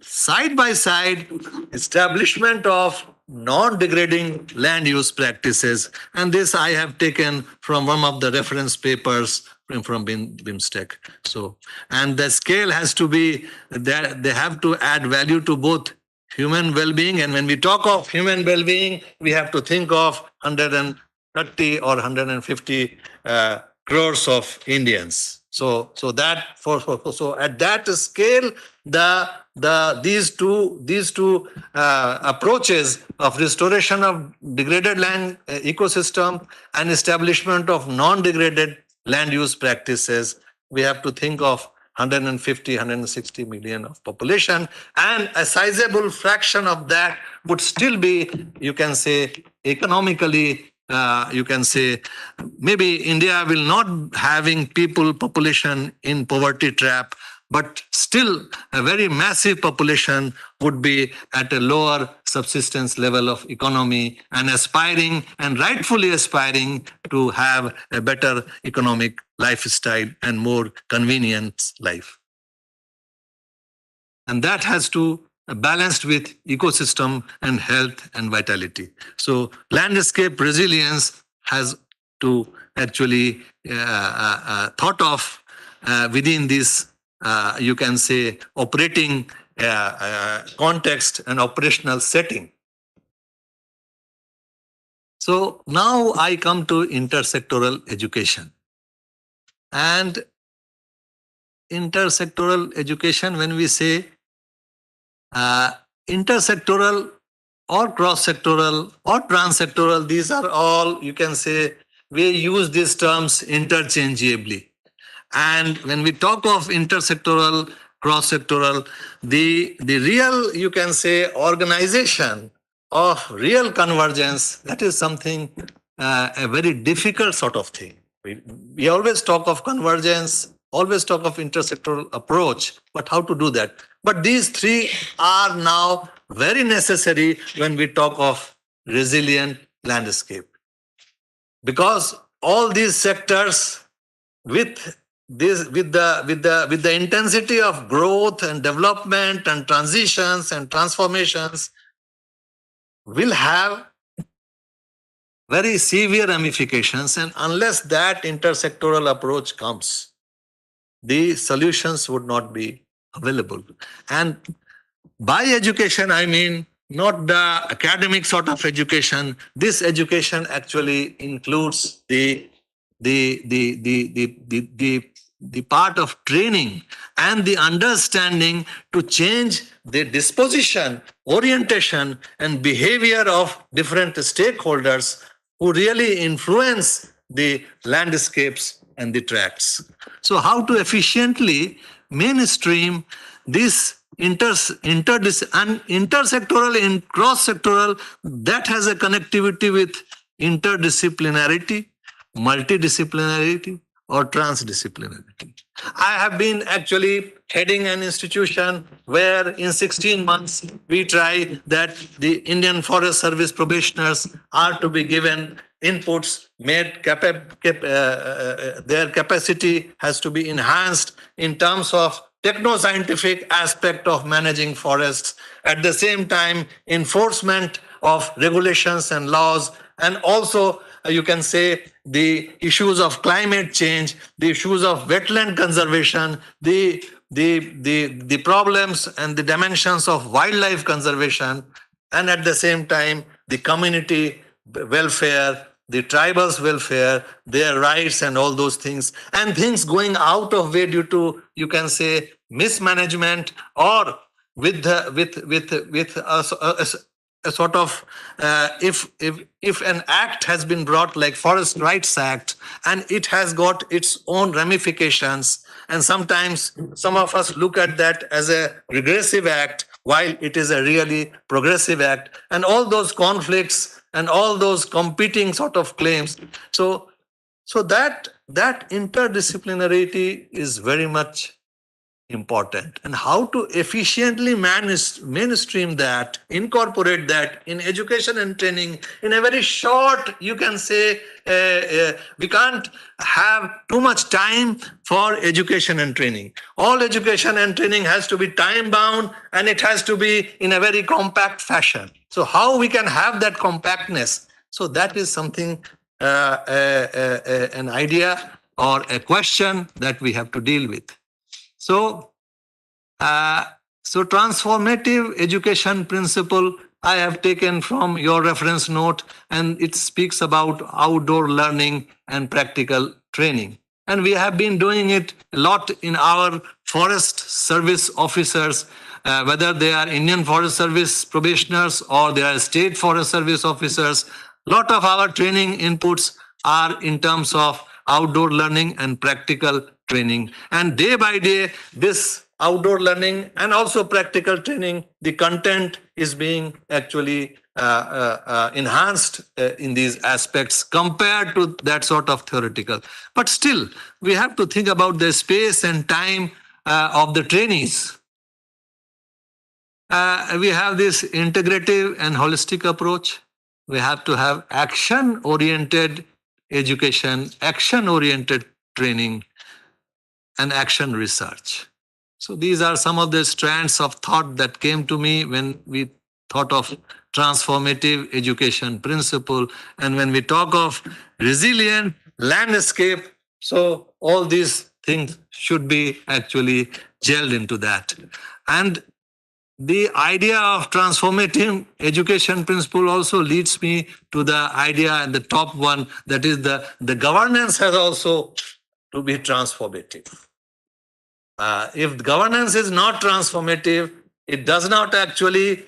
side by side establishment of non-degrading land use practices. And this I have taken from one of the reference papers from BIMSTEC. So, and the scale has to be that they have to add value to both human well-being. And when we talk of human well-being, we have to think of 130 or 150 crores of Indians. So at that scale, these two approaches of restoration of degraded land ecosystem and establishment of non-degraded land use practices, we have to think of 150, 160 million of population, and a sizable fraction of that would still be, you can say, economically, you can say, maybe India will not having population in poverty trap, but still a very massive population would be at a lower subsistence level of economy and aspiring and rightfully aspiring to have a better economic lifestyle and more convenient life. And that has to balanced with ecosystem and health and vitality. So landscape resilience has to actually thought of within this, you can say, operating context and operational setting. So now I come to intersectoral education. And intersectoral education, when we say intersectoral or cross-sectoral or trans-sectoral, these are all, you can say, we use these terms interchangeably. And when we talk of intersectoral, cross-sectoral, the real, you can say, organization of real convergence, that is something, a very difficult sort of thing. We always talk of convergence, always talk of intersectoral approach, but how to do that? But these three are now very necessary when we talk of resilient landscape. Because all these sectors with the intensity of growth and development and transitions and transformations will have very severe ramifications, and unless that intersectoral approach comes, the solutions would not be available. And by education, I mean not the academic sort of education. This education actually includes the part of training and the understanding to change the disposition, orientation, and behavior of different stakeholders who really influence the landscapes and the tracts. So how to efficiently mainstream this intersectoral and cross-sectoral that has a connectivity with interdisciplinarity, multidisciplinarity, or transdisciplinarity. I have been actually heading an institution where in 16 months we try that the Indian Forest Service probationers are to be given inputs, made their capacity has to be enhanced in terms of techno-scientific aspect of managing forests. At the same time, enforcement of regulations and laws, and also you can say the issues of climate change, the issues of wetland conservation, the problems and the dimensions of wildlife conservation, and at the same time the community welfare, the tribals' welfare, their rights and all those things, and things going out of way due to, you can say, mismanagement or with a a sort of if an act has been brought like Forest Rights Act, and it has got its own ramifications, and sometimes some of us look at that as a regressive act while it is a really progressive act, and all those conflicts and all those competing sort of claims. So that interdisciplinarity is very much important, and how to efficiently manage mainstream that, incorporate that in education and training in a very short, you can say, we can't have too much time for education and training. All education and training has to be time bound, and it has to be in a very compact fashion. So how we can have that compactness? So that is something, an idea or a question that we have to deal with. So, so transformative education principle I have taken from your reference note, and it speaks about outdoor learning and practical training. And we have been doing it a lot in our forest service officers, whether they are Indian Forest Service probationers or they are state forest service officers. A lot of our training inputs are in terms of outdoor learning and practical training. And day by day, this outdoor learning and also practical training, the content is being actually enhanced in these aspects compared to that sort of theoretical. But still, we have to think about the space and time of the trainees. We have this integrative and holistic approach. We have to have action-oriented education, action-oriented training, and action research. So these are some of the strands of thought that came to me when we thought of transformative education principle. And when we talk of resilient landscape, so all these things should be actually gelled into that. And the idea of transformative education principle also leads me to the idea and the top one, that is the governance has also to be transformative. If governance is not transformative, it does not actually,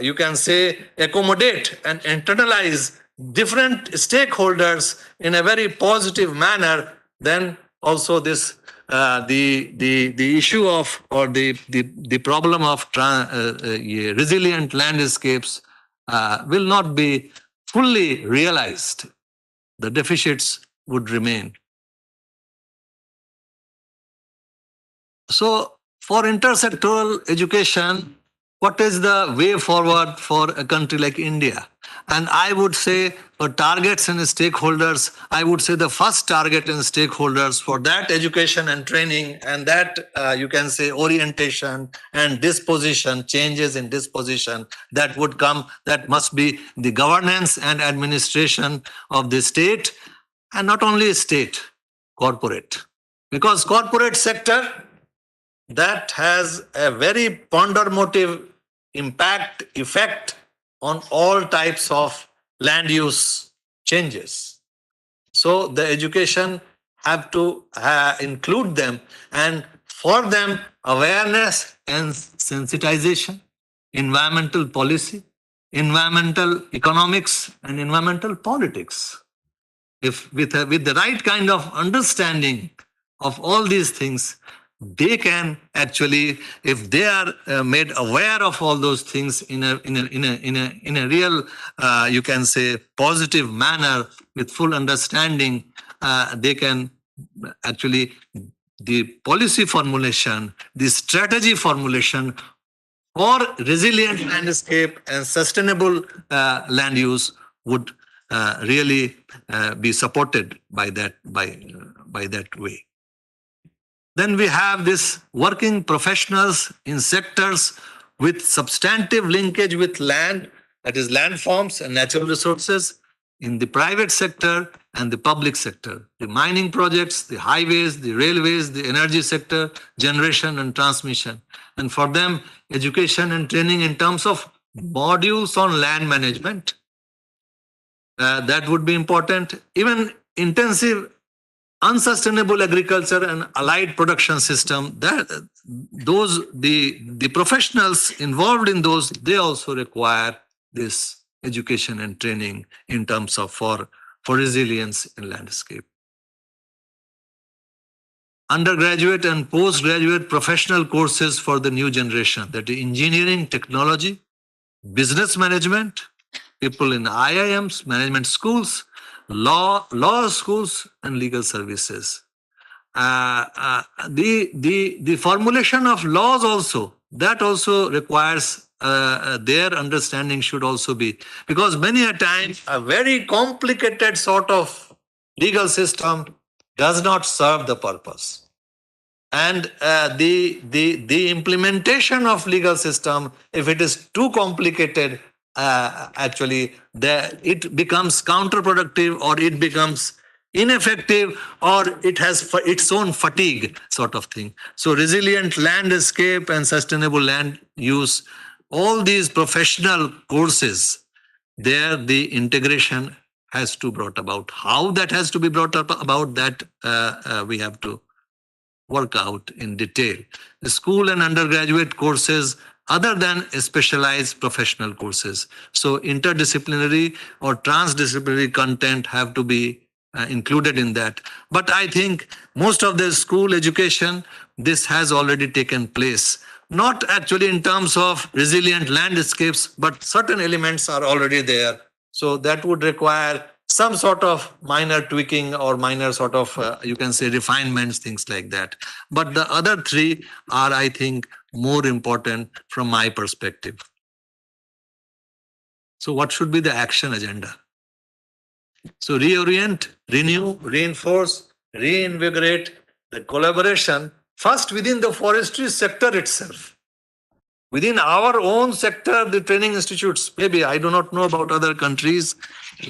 you can say, accommodate and internalize different stakeholders in a very positive manner, then also this the issue of, or the problem of resilient landscapes will not be fully realized. The deficits would remain. So for intersectoral education, what is the way forward for a country like India? And I would say for targets and stakeholders, I would say the first target and stakeholders for that education and training, and that you can say orientation and disposition, changes in disposition that would come, that must be the governance and administration of the state, and not only state, corporate. Because corporate sector, that has a very ponderative impact, effect on all types of land use changes. So the education have to include them, and for them awareness and sensitization, environmental policy, environmental economics, and environmental politics. If with the right kind of understanding of all these things, they can actually, if they are made aware of all those things in a real, you can say, positive manner with full understanding, they can actually, the policy formulation, the strategy formulation for resilient landscape and sustainable land use would really be supported by that way. Then we have this working professionals in sectors with substantive linkage with land, that is land forms and natural resources, in the private sector and the public sector, the mining projects, the highways, the railways, the energy sector, generation and transmission. And for them, education and training in terms of modules on land management, that would be important. Even intensive unsustainable agriculture and allied production system, the professionals involved in those, they also require this education and training in terms of for resilience in landscape. Undergraduate and postgraduate professional courses for the new generation, that is engineering, technology, business management, people in IIMs, management schools, law schools, and legal services. The formulation of laws also, that also requires their understanding should also be, because many a time a very complicated sort of legal system does not serve the purpose. And the implementation of legal system, if it is too complicated, actually it becomes counterproductive, or it becomes ineffective, or it has its own fatigue sort of thing. So resilient landscape and sustainable land use, all these professional courses, there the integration has to be brought about. How that has to be brought about, that we have to work out in detail. The school and undergraduate courses other than specialized professional courses. So interdisciplinary or transdisciplinary content have to be included in that. But I think most of the school education, this has already taken place. Not actually in terms of resilient landscapes, but certain elements are already there. So that would require some sort of minor tweaking or minor sort of, you can say, refinements, things like that. But the other three are, I think, more important from my perspective. So what should be the action agenda? So reorient, renew, reinforce, reinvigorate the collaboration, first within the forestry sector itself. Within our own sector, the training institutes, maybe I do not know about other countries,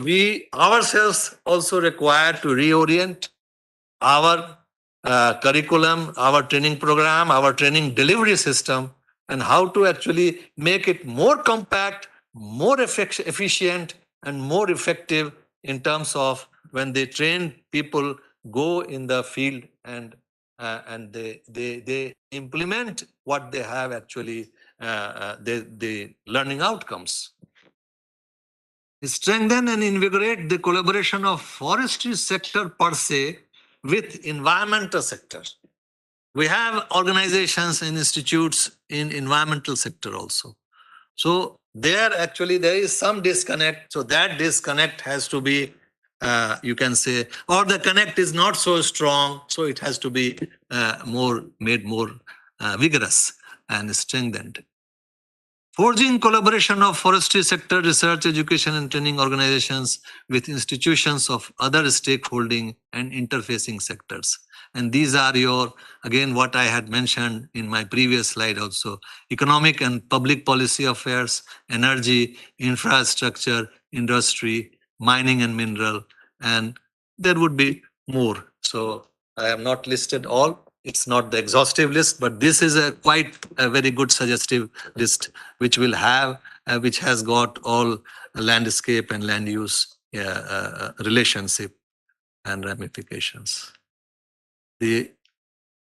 we ourselves also require to reorient our curriculum, our training program, our training delivery system, and how to actually make it more compact, more efficient, and more effective in terms of when they train people go in the field and they implement what they have actually, the learning outcomes. Strengthen and invigorate the collaboration of forestry sector per se with environmental sector. We have organizations and institutes in environmental sector also. So there actually there is some disconnect. So that disconnect has to be, you can say, or the connect is not so strong. So it has to be made more vigorous and strengthened. Forging collaboration of forestry sector research, education and training organizations with institutions of other stakeholding and interfacing sectors. And these are your, again, what I had mentioned in my previous slide also, economic and public policy affairs, energy, infrastructure, industry, mining and mineral, and there would be more. So I have not listed all. It's not the exhaustive list, but this is a quite a very good suggestive list, which will have, which has got all landscape and land use relationship and ramifications. The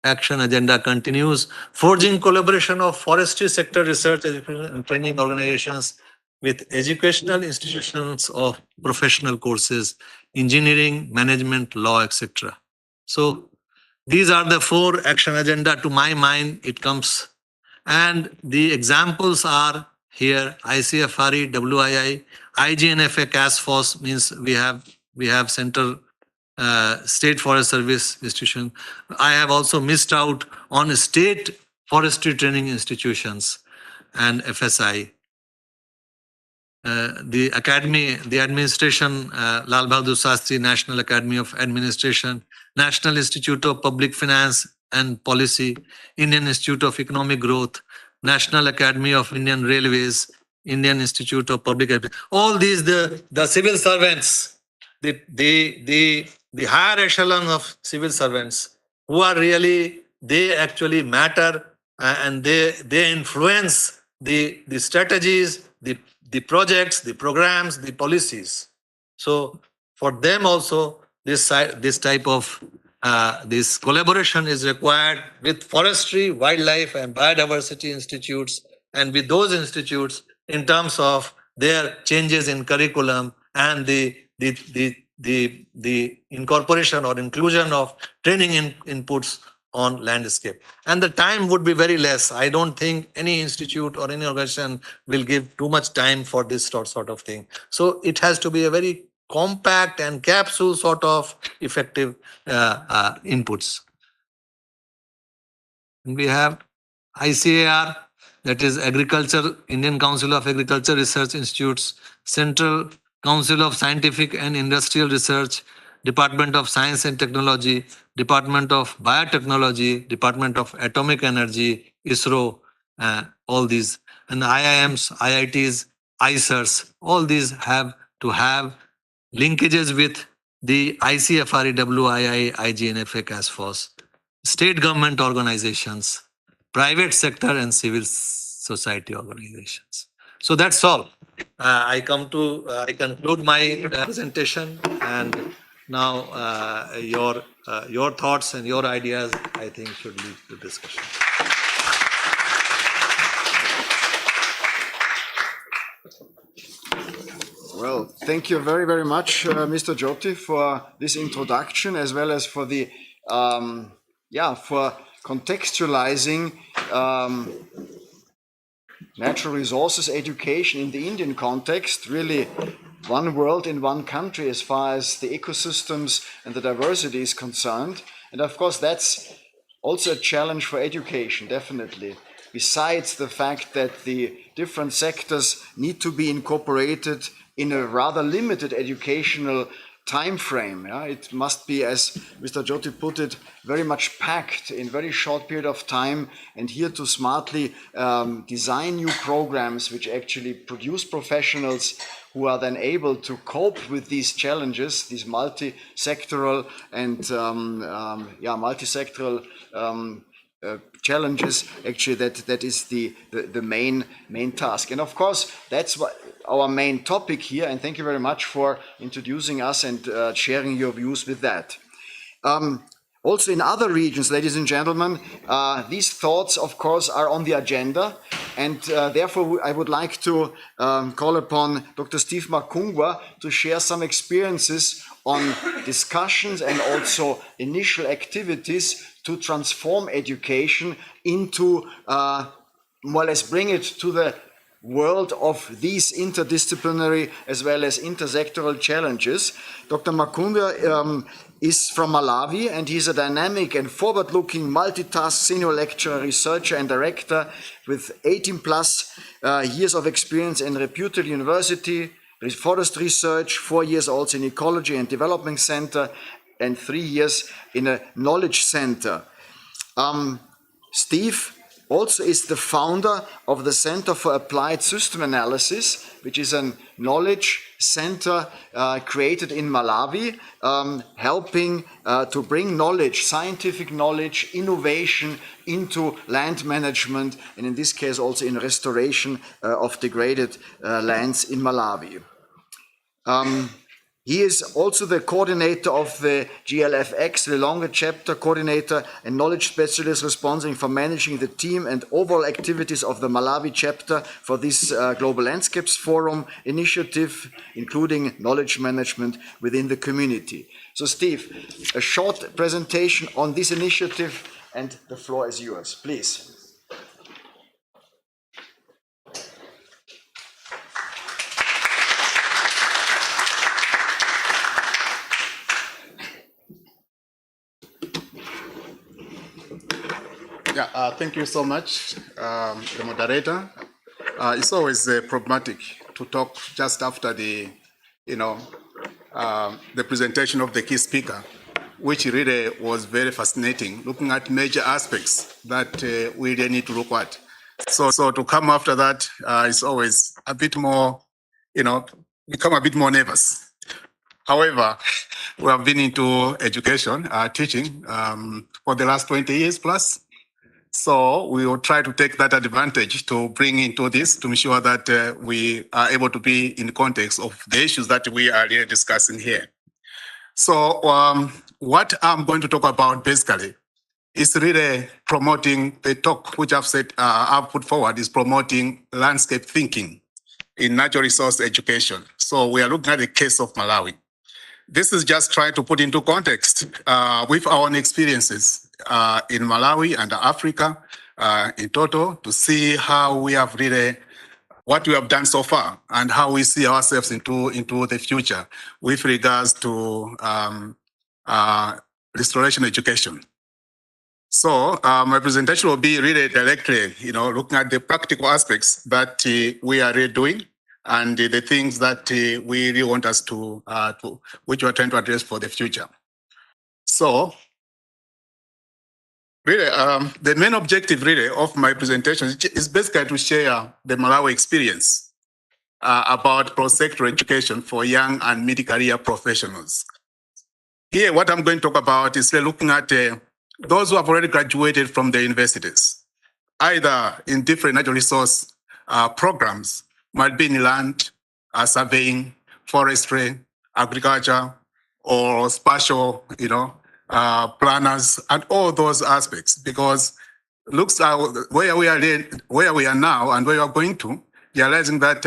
action agenda continues. Forging collaboration of forestry sector research, education and training organizations with educational institutions of professional courses, engineering, management, law, etc. So these are the 4 action agenda. To my mind, it comes, and the examples are here: ICFRE, WII, IGNFA, CASFOS, means we have Central State Forest Service institution. I have also missed out on state forestry training institutions and FSI. The academy, the administration, Lal Bahadur Shastri National Academy of Administration, National Institute of Public Finance and Policy, Indian Institute of Economic Growth, National Academy of Indian Railways, Indian Institute of Public, all these the civil servants, the higher echelon of civil servants who are really, they actually matter, and they influence the strategies, the projects, the programs, the policies. So for them also, this type of this collaboration is required with forestry, wildlife, and biodiversity institutes, and with those institutes in terms of their changes in curriculum and the incorporation or inclusion of training inputs on landscape. And the time would be very less. I don't think any institute or any organization will give too much time for this sort of thing. So it has to be a very compact and capsule sort of effective inputs. And we have ICAR, that is Agriculture, Indian Council of Agriculture Research Institutes, Central Council of Scientific and Industrial Research, Department of Science and Technology, Department of Biotechnology, Department of Atomic Energy, ISRO, all these, and IIMs, IITs, ICERs, all these have to have linkages with the ICFRE, WII, IGNFA, CASFOS, state government organizations, private sector and civil society organizations. So that's all. I conclude my presentation, and now your thoughts and your ideas, I think, should lead to discussion. Well, thank you very, very much, Mr. Jyoti, for this introduction, as well as for the, for contextualizing natural resources education in the Indian context. Really, one world in one country as far as the ecosystems and the diversity is concerned. And of course, that's also a challenge for education, definitely. Besides the fact that the different sectors need to be incorporated in a rather limited educational time frame. Yeah? It must be, as Mr. Jyoti put it, very much packed in very short period of time, and here to smartly design new programs which actually produce professionals who are then able to cope with these challenges, these multi-sectoral and challenges. Actually, that is the main task. And of course, that's what our main topic here, and thank you very much for introducing us and sharing your views with that. Also in other regions, ladies and gentlemen, these thoughts, of course, are on the agenda, and therefore I would like to call upon Dr. Steve Makungwa to share some experiences on discussions and also initial activities to transform education into, more or less bring it to the world of these interdisciplinary as well as intersectoral challenges. Dr. Makungwa is from Malawi, and he's a dynamic and forward-looking multitask senior lecturer, researcher and director with 18 plus years of experience in reputed university, forest research, 4 years also in ecology and development center, and 3 years in a knowledge center. Steve also is the founder of the Center for Applied System Analysis, which is a knowledge center created in Malawi, helping to bring knowledge, scientific knowledge, innovation into land management, and in this case also in restoration of degraded lands in Malawi. He is also the coordinator of the GLFX, the longer chapter coordinator and knowledge specialist responsible for managing the team and overall activities of the Malawi chapter for this Global Landscapes Forum initiative, including knowledge management within the community. So Steve, a short presentation on this initiative, and the floor is yours, please. Yeah, thank you so much, the moderator. It's always problematic to talk just after the presentation of the key speaker, which really was very fascinating, looking at major aspects that we really need to look at. So to come after that, it's always a bit more, become a bit more nervous. However, we have been into education, teaching for the last 20 years plus. So we will try to take that advantage to bring into this to ensure that we are able to be in the context of the issues that we are really discussing here. So what I'm going to talk about basically is really promoting the talk which I've put forward is promoting landscape thinking in natural resource education. So we are looking at the case of Malawi. This is just trying to put into context with our own experiences in Malawi and Africa in total to see how we have really what we have done so far and how we see ourselves into the future with regards to restoration education. So my presentation will be really directly, looking at the practical aspects that we are really doing and the things that we really want us to which we are trying to address for the future. So really, the main objective really of my presentation is basically to share the Malawi experience about cross-sector education for young and mid-career professionals. Here, what I'm going to talk about is looking at those who have already graduated from the universities, either in different natural resource programs, might be in land, surveying, forestry, agriculture, or spatial, planners, and all those aspects. Because looks where we are now and where we are going to, realizing that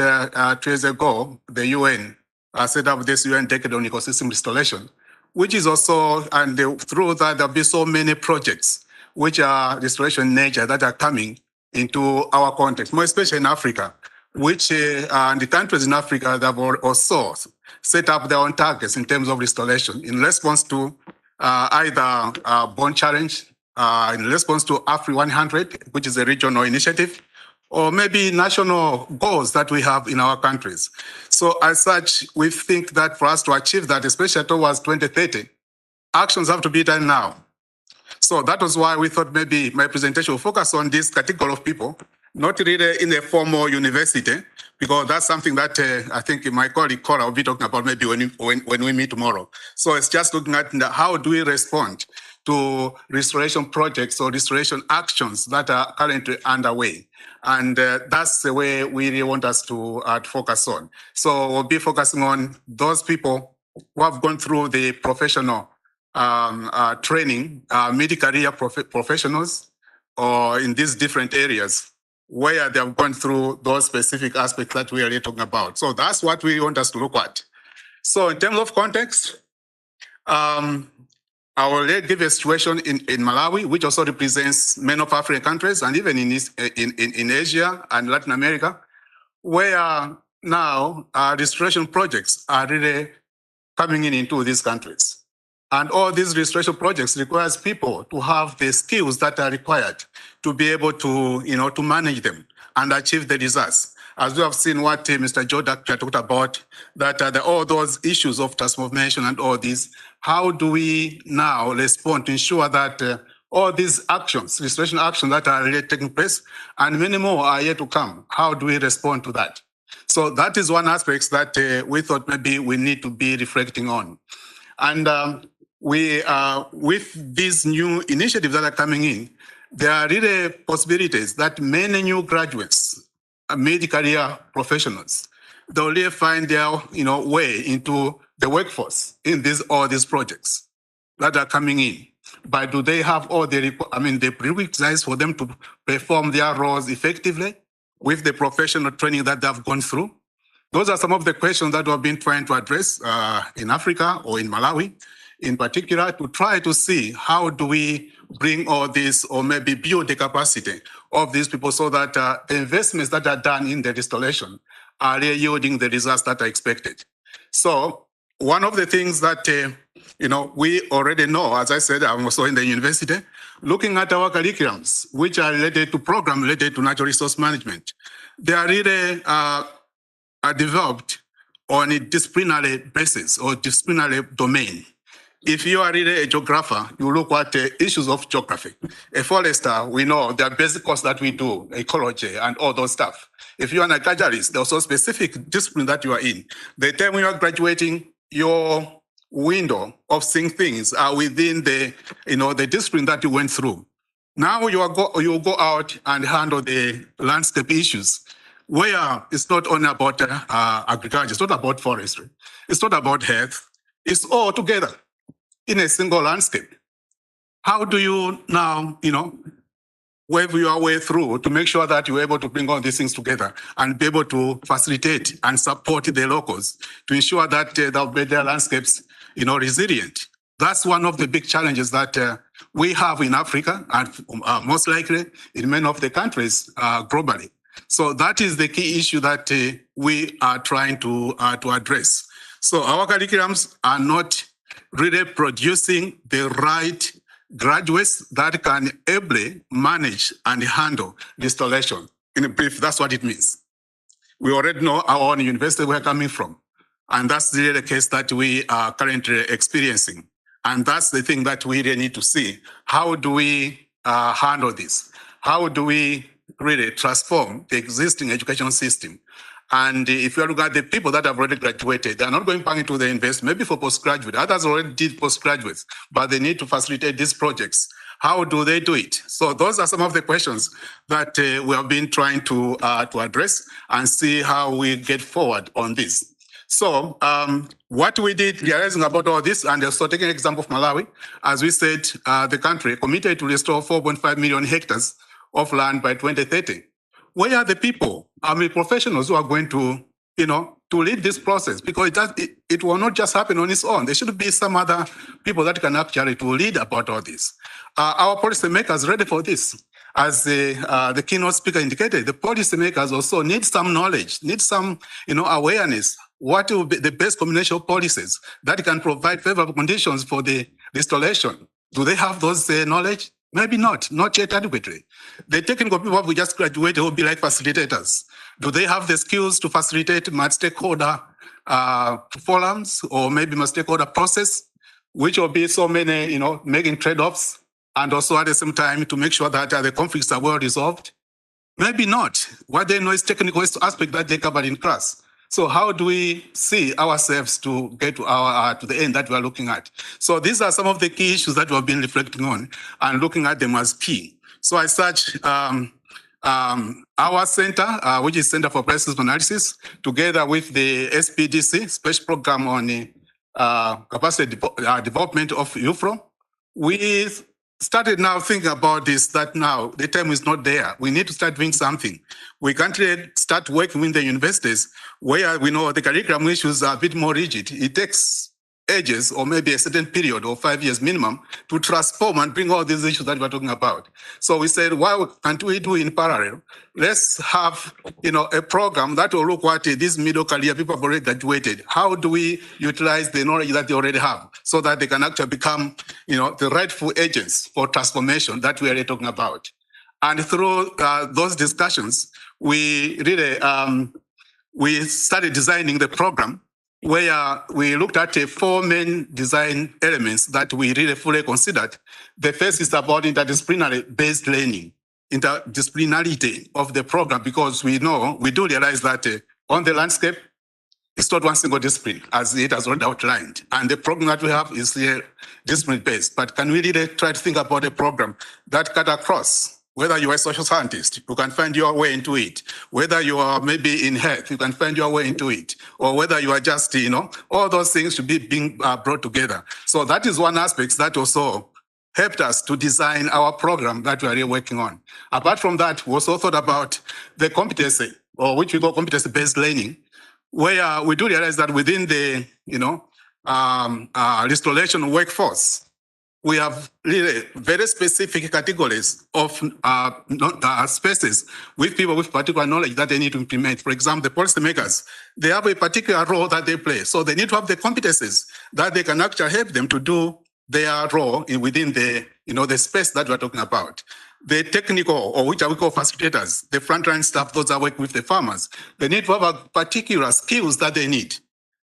2 years ago the UN set up this UN Decade on Ecosystem Restoration, which is also, and through that there'll be so many projects which are restoration in nature that are coming into our context, more especially in Africa, which and the countries in Africa that have also set up their own targets in terms of restoration in response to either Bond Challenge, in response to AFRI 100, which is a regional initiative, or maybe national goals that we have in our countries. So as such, we think that for us to achieve that, especially towards 2030, actions have to be done now. So that was why we thought maybe my presentation will focus on this category of people, not really in a formal university, because that's something that I think my colleague Cora will be talking about maybe when we meet tomorrow. So it's just looking at how do we respond to restoration projects or restoration actions that are currently underway. And that's the way we really want us to focus on. So we'll be focusing on those people who have gone through the professional training, mid-career professionals, or in these different areas where they have gone through those specific aspects that we are really talking about. So that's what we want us to look at. So in terms of context, I will give a situation in Malawi, which also represents many of African countries and even in Asia and Latin America, where now restoration projects are really coming into these countries. And all these restoration projects requires people to have the skills that are required to be able to, to manage them and achieve the results. As we have seen what Mr. Jodak talked about, that all those issues of transformation and all these, how do we now respond to ensure that all these actions, restoration actions that are really taking place, and many more are yet to come, how do we respond to that? So that is one aspect that we thought maybe we need to be reflecting on. And we, with these new initiatives that are coming in, there are really possibilities that many new graduates, mid-career professionals, they'll really find their way into the workforce in all these projects that are coming in. But do they have all the prerequisites for them to perform their roles effectively with the professional training that they've gone through? Those are some of the questions that we've been trying to address in Africa or in Malawi, in particular, to try to see how do we bring all this or maybe build the capacity of these people so that the investments that are done in the restoration are really yielding the results that are expected. So one of the things that we already know, as I said, I'm also in the university, looking at our curriculums, which are related to programs related to natural resource management, they are really are developed on a disciplinary basis or disciplinary domain. If you are really a geographer, you look at the issues of geography. A forester, we know there are basic courses that we do, ecology and all those stuff. If you're an agriculturist, there's also specific discipline that you are in. The time when you are graduating, your window of seeing things are within the, the discipline that you went through. Now you go out and handle the landscape issues, where it's not only about agriculture, it's not about forestry, it's not about health, It's all together in a single landscape. How do you now, wave your way through to make sure that you're able to bring all these things together and be able to facilitate and support the locals to ensure that they'll make their landscapes, resilient? That's one of the big challenges that we have in Africa and most likely in many of the countries globally. So that is the key issue that we are trying to address. So our curriculums are not really producing the right graduates that can ably manage and handle installation. In brief, that's what it means. We already know our own university we're coming from. And that's really the case that we are currently experiencing. And that's the thing that we really need to see. How do we handle this? How do we really transform the existing education system? And if you look at the people that have already graduated, they're not going back into the university, maybe for postgraduate. Others already did postgraduates, but they need to facilitate these projects. How do they do it? So those are some of the questions that we have been trying to address and see how we get forward on this. So what we did, realizing about all this, and also taking an example of Malawi, as we said, the country committed to restore 4.5 million hectares of land by 2030. Where are the people, professionals who are going to, to lead this process? Because it will not just happen on its own. There should be some other people that can actually to lead about all this. Our policymakers ready for this. As the keynote speaker indicated, the policymakers also need some knowledge, need some, awareness. What will be the best combination of policies that can provide favorable conditions for the installation? Do they have those knowledge? Maybe not yet adequately. The technical people who just graduated will be like facilitators. Do they have the skills to facilitate multi-stakeholder forums or maybe multi-stakeholder process, which will be so many, making trade-offs and also at the same time to make sure that the conflicts are well resolved? Maybe not. What they know is technical aspect that they covered in class. So how do we see ourselves to get to to the end that we are looking at? So these are some of the key issues that we have been reflecting on and looking at them as key. So as such, our center, which is Center for Price Analysis, together with the SPDC, Special Program on Capacity Development of IUFRO, we started now thinking about this, that now the time is not there. We need to start doing something. We can't really start working with the universities where we know the curriculum issues are a bit more rigid. It takes ages or maybe a certain period or 5 years minimum to transform and bring all these issues that we're talking about. So we said, why can't we do in parallel? Let's have, a program that will look at these middle career people have already graduated. How do we utilize the knowledge that they already have so that they can actually become, the rightful agents for transformation that we are talking about? And through those discussions, we really we started designing the program where we looked at 4 main design elements that we really fully considered. The first is about interdisciplinary-based learning, interdisciplinarity of the program, because we do realize that on the landscape, it's not one single discipline, as it has already outlined. And the program that we have is discipline-based. But can we really try to think about a program that cut across? Whether you are a social scientist, you can find your way into it. Whether you are maybe in health, you can find your way into it. Or whether you are just, all those things should be being brought together. So that is one aspect that also helped us to design our program that we are really working on. Apart from that, we also thought about the competency, or which we call competency-based learning, where we do realize that within the, restoration workforce, we have really very specific categories of spaces with people with particular knowledge that they need to implement. For example, the policymakers, they have a particular role that they play. So they need to have the competencies that they can actually help them to do their role within the, the space that we're talking about. The technical, or which we call facilitators, the frontline staff, those that work with the farmers, they need to have a particular skills that they need.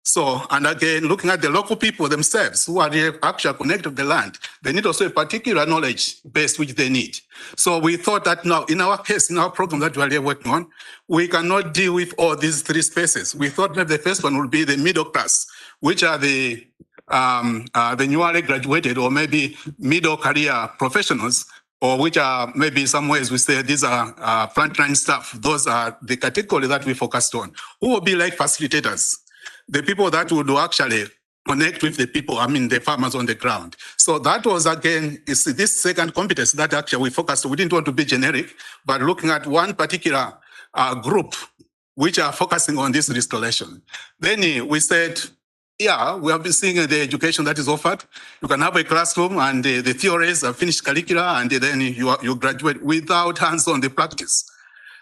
So, and again, looking at the local people themselves who are actually connected to the land, they need also a particular knowledge base which they need. So we thought that now, in our case, in our program that we are working on, we cannot deal with all these 3 spaces. We thought maybe the first one would be the middle class, which are the newly graduated or maybe middle career professionals, or which are maybe in some ways we say these are frontline staff. Those are the category that we focused on. Who will be like facilitators? The people that would actually connect with the people, the farmers on the ground. So that was, again, is this second competence that actually we focused. We didn't want to be generic, but looking at one particular group which are focusing on this restoration. Then we said, yeah, we have been seeing the education that is offered. You can have a classroom and the theories are finished curricula, and then you graduate without hands-on the practice.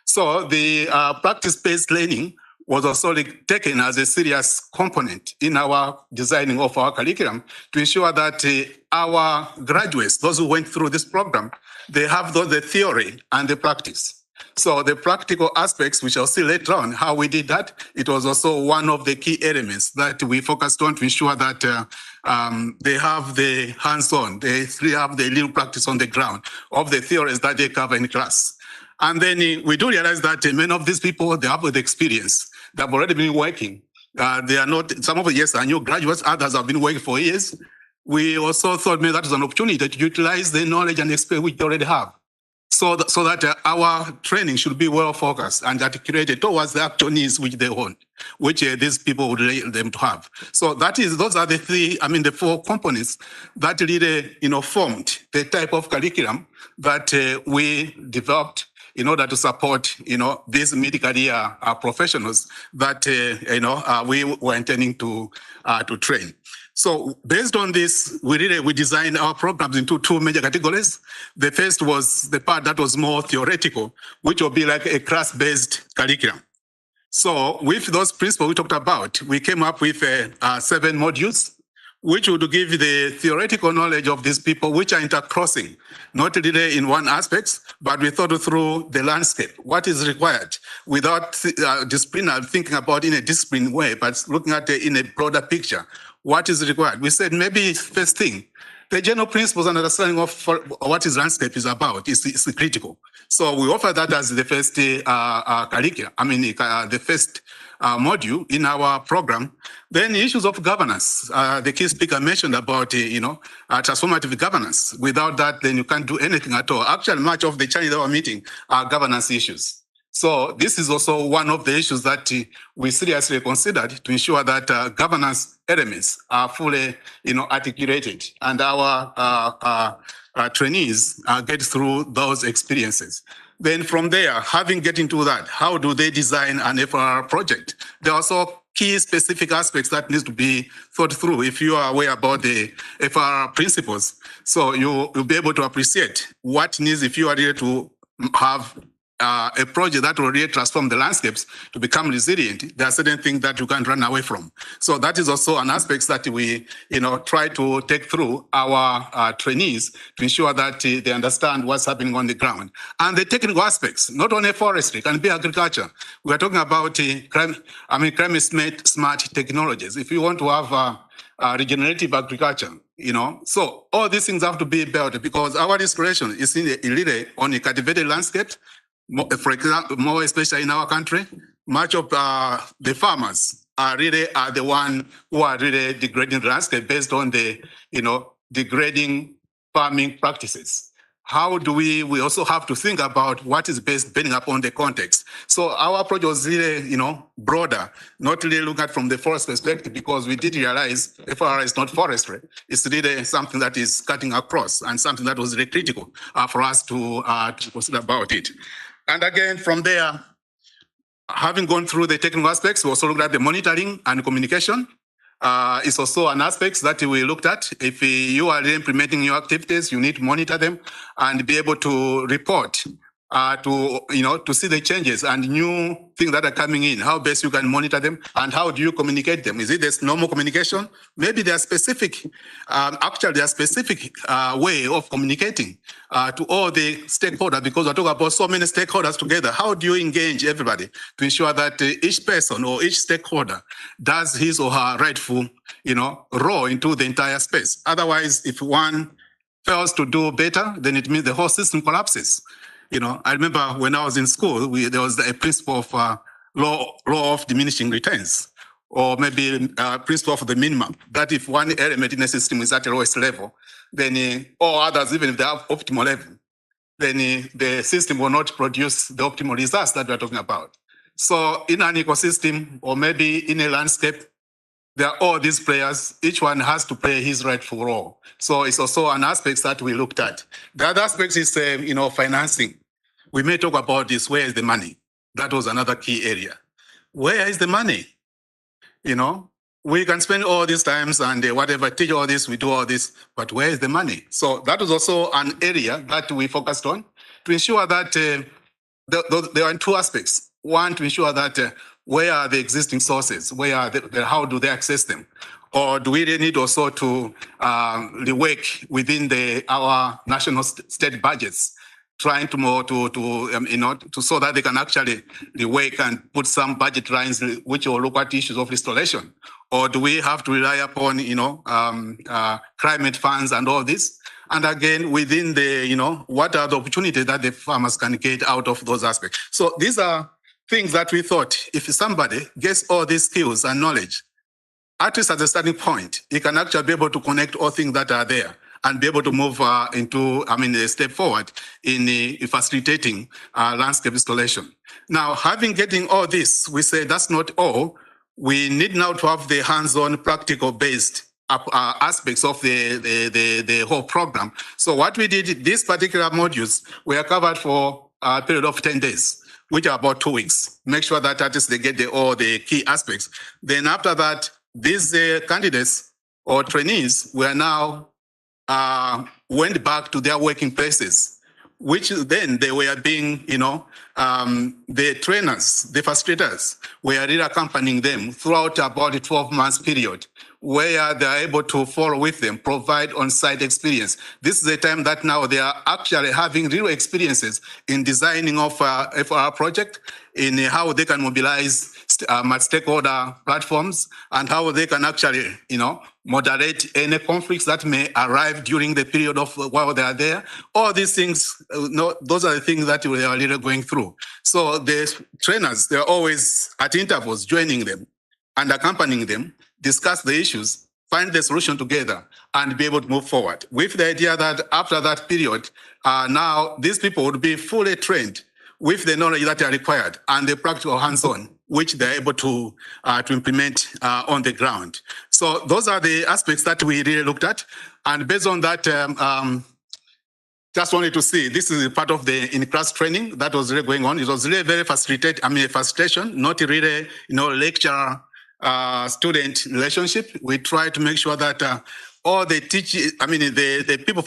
So the practice-based learning was also taken as a serious component in our designing of our curriculum to ensure that our graduates, those who went through this program, they have both the theory and the practice. So the practical aspects, we shall see later on how we did that. It was also one of the key elements that we focused on to ensure that they have the hands-on, they have the real practice on the ground of the theories that they cover in class. And then we do realize that many of these people, they have the experience. They have already been working. They are not, some of them, yes, are new graduates, others have been working for years. We also thought maybe that was an opportunity to utilize the knowledge and experience which they already have. So that our training should be well focused and articulated towards the actual needs which they want, which these people would like them to have. So those are the four components that really, formed the type of curriculum that we developed in order to support, these mid-career professionals that, we were intending to train. So based on this, we designed our programs into two major categories. The first was the part that was more theoretical, which will be like a class-based curriculum. So with those principles we talked about, we came up with 7 modules, which would give the theoretical knowledge of these people, which are intercrossing, not really in one aspect, but we thought through the landscape, what is required, without disciplinary thinking about in a disciplined way, but looking at it in a broader picture. What is required? We said maybe first thing, the general principles and understanding of what is landscape is about is critical. So we offer that as the first curriculum, the first module in our program. Then issues of governance. The key speaker mentioned about, transformative governance. Without that, then you can't do anything at all. Actually, much of the Chinese hour meeting are governance issues. So this is also one of the issues that we seriously considered to ensure that governance elements are fully, articulated, and our trainees get through those experiences. Then from there, having get into that, how do they design an FR project? There are also key specific aspects that needs to be thought through if you are aware about the FR principles. So you'll be able to appreciate what needs if you are here to have a project that will really transform the landscapes to become resilient. There are certain things that you can't run away from. So that is also an aspect that we, try to take through our trainees to ensure that they understand what's happening on the ground. And the technical aspects, not only forestry, can be agriculture. We are talking about climate smart technologies. If you want to have regenerative agriculture, so all these things have to be built because our restoration is really on a cultivated landscape. For example, more especially in our country, much of the farmers are the one who are really degrading the landscape based on the, degrading farming practices. How do we also have to think about what is best depending upon the context. So our approach was really, broader, not really look at from the forest perspective, because we did realize FR is not forestry. It's really something that is cutting across and something that was really critical for us to consider about it. And again, from there, having gone through the technical aspects, we also looked at the monitoring and communication. It's also an aspect that we looked at. If you are implementing your activities, you need to monitor them and be able to report to see the changes and new things that are coming in, how best you can monitor them and how do you communicate them? Is it this normal communication? Maybe they are specific, way of communicating to all the stakeholders, because we're talking about so many stakeholders together. How do you engage everybody to ensure that each person or each stakeholder does his or her rightful, role into the entire space? Otherwise, if one fails to do better, then it means the whole system collapses. I remember when I was in school, there was a principle of law of diminishing returns, or maybe principle of the minimum, that if one element in a system is at the lowest level, then all others, even if they have optimal level, then the system will not produce the optimal results that we're talking about. So in an ecosystem, or maybe in a landscape, there are all these players, each one has to play his rightful role. So it's also an aspect that we looked at. The other aspect is, financing. We may talk about this, where is the money? That was another key area. Where is the money? We can spend all these times and whatever, teach all this, we do all this, but where is the money? So that was also an area that we focused on to ensure that there are two aspects. One, to ensure that where are the existing sources? Where are how do they access them? Or do we really need also to rework within our national state budgets, trying to more to so that they can actually rework and put some budget lines which will look at issues of restoration? Or do we have to rely upon climate funds and all this? And again, within what are the opportunities that the farmers can get out of those aspects? So these are things that we thought if somebody gets all these skills and knowledge, at least at the starting point, he can actually be able to connect all things that are there and be able to move a step forward in facilitating landscape restoration. Now, getting all this, we say that's not all. We need now to have the hands-on, practical-based aspects of the whole program. So what we did, these particular modules were covered for a period of 10 days, which are about 2 weeks. Make sure that at least they get all the key aspects. Then after that, these candidates or trainees were now went back to their working places, which then they were being, the trainers, the facilitators were really accompanying them throughout about a 12 months period, where they are able to follow with them, provide on-site experience. This is the time that now they are actually having real experiences in designing of our project, in how they can mobilize stakeholder platforms, and how they can actually, moderate any conflicts that may arrive during the period of while they are there. All these things, those are the things that we are really going through. So the trainers, they're always at intervals joining them and accompanying them, discuss the issues, find the solution together, and be able to move forward. With the idea that after that period, now these people would be fully trained with the knowledge that are required and the practical hands-on, which they're able to implement on the ground. So those are the aspects that we really looked at. And based on that, just wanted to see, this is part of the in-class training that was really going on. It was really very facilitation, not really, lecture student relationship. We try to make sure that all the the people,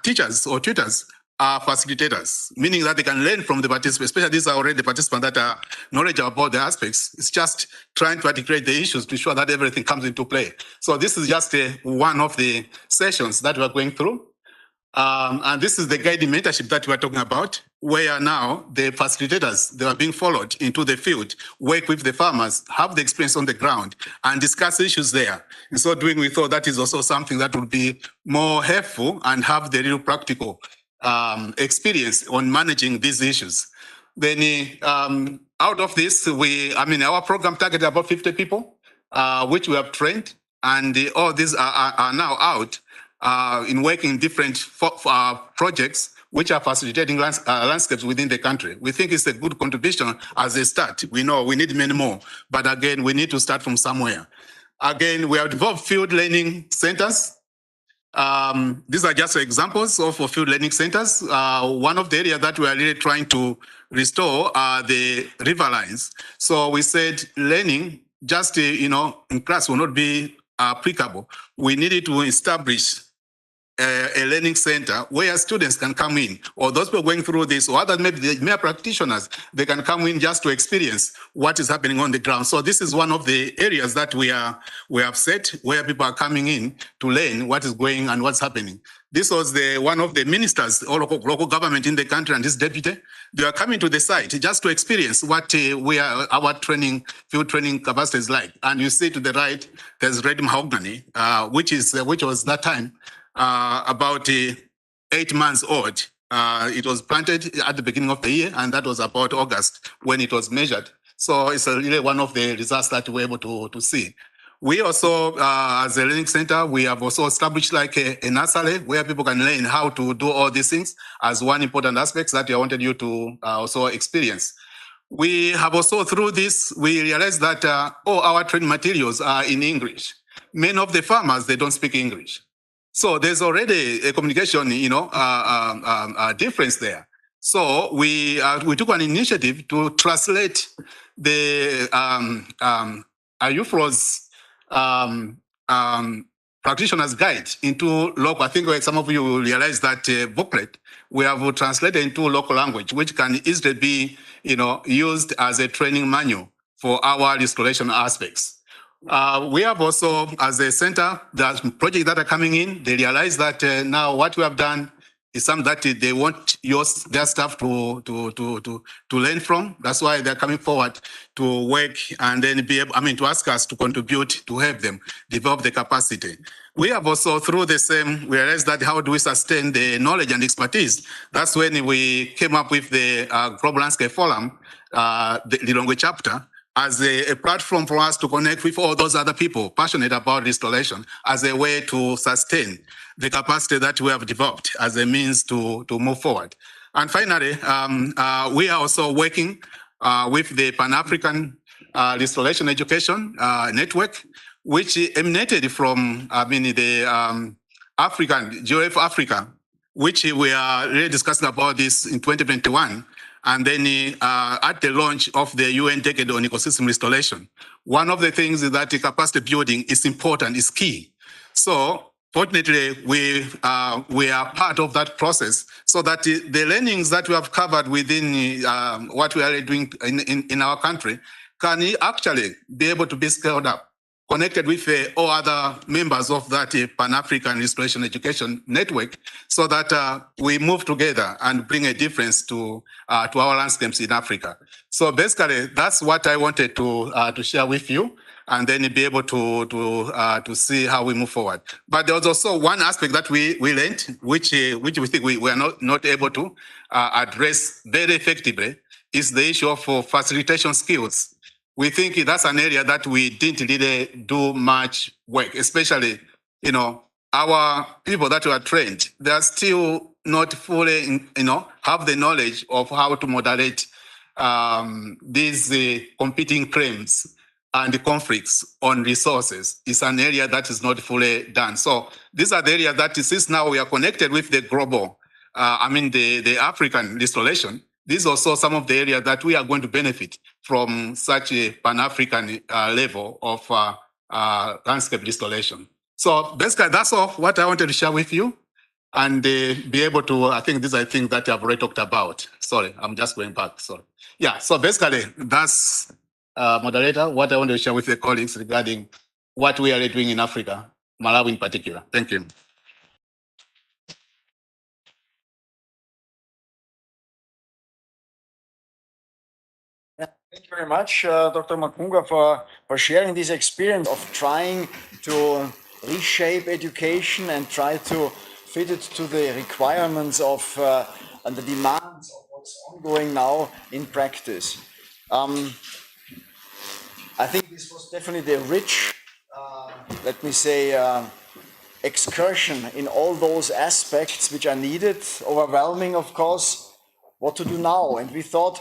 teachers or tutors, are facilitators, meaning that they can learn from the participants, especially these are already the participants that are knowledgeable about the aspects. It's just trying to articulate the issues to ensure that everything comes into play. So this is just one of the sessions that we're going through. And this is the guiding mentorship that we're talking about, where now the facilitators, they are being followed into the field, work with the farmers, have the experience on the ground, and discuss issues there. In so doing, we thought that is also something that would be more helpful and have the real practical experience on managing these issues. Then out of this, our program targeted about 50 people, which we have trained, and all these are now out in working different projects which are facilitating landscapes within the country. We think it's a good contribution as a start. We know we need many more, but again, we need to start from somewhere. Again, we have developed field learning centers. These are just examples of field learning centers. One of the areas that we are really trying to restore are the riverlines. So we said learning just in class will not be applicable. We needed to establish a learning center where students can come in, or those people going through this, or other maybe the mere practitioners, they can come in just to experience what is happening on the ground. So this is one of the areas that we have set where people are coming in to learn what is going and what's happening. This was one of the ministers or local government in the country and this deputy. They are coming to the site just to experience what our field training capacity is like. And you see to the right, there's red mahogany, which was that time about 8 months old. It was planted at the beginning of the year, and that was about August when it was measured. So it's really one of the results that we're able to see. We also, as a learning center, we have also established like a nursery where people can learn how to do all these things as one important aspect that I wanted you to also experience. We have also, through this, we realized that all our trade materials are in English. Many of the farmers, they don't speak English. So there's already a communication, difference there. So we took an initiative to translate the IUFRO's practitioner's guide into local. I think some of you will realize that booklet we have translated into local language, which can easily be, used as a training manual for our restoration aspects. We have also, as a center, there's projects that are coming in. They realize that now what we have done is something that they want their staff to learn from. That's why they're coming forward to work and then be able, to ask us to contribute to help them develop the capacity. We have also, through the same, we realized that how do we sustain the knowledge and expertise? That's when we came up with the Global Landscape Forum, the Lilongwe chapter, as a platform for us to connect with all those other people passionate about restoration as a way to sustain the capacity that we have developed as a means to move forward. And finally, we are also working with the Pan-African Restoration Education Network, which emanated from, the African, GOF Africa, which we are really discussing about this in 2021. And then at the launch of the UN Decade on Ecosystem Restoration, one of the things is that the capacity building is important, is key. So fortunately, we are part of that process so that the learnings that we have covered within what we are doing in our country can actually be able to be scaled up, connected with all other members of that Pan-African Restoration Education Network so that we move together and bring a difference to our landscapes in Africa. So basically, that's what I wanted to share with you and then be able to see how we move forward. But there was also one aspect that we learned, which we think we are not able to address very effectively, is the issue of facilitation skills. We think that's an area that we didn't really do much work, especially, our people that were trained, they are still not fully, have the knowledge of how to moderate these competing claims and the conflicts on resources. Is an area that is not fully done. So these are the areas that since now we are connected with the global, the African restoration, these are also some of the areas that we are going to benefit from such a Pan-African level of landscape restoration. So basically, that's all what I wanted to share with you and be able to, I think these are things that I've already talked about. Sorry, I'm just going back, sorry. Yeah, so basically, that's, moderator, what I want to share with the colleagues regarding what we are doing in Africa, Malawi in particular. Thank you. Thank you very much, Dr. Makunga, for sharing this experience of trying to reshape education and try to fit it to the requirements of and the demands of what's ongoing now in practice. I think this was definitely a rich, let me say, excursion in all those aspects which are needed, overwhelming, of course, what to do now. And we thought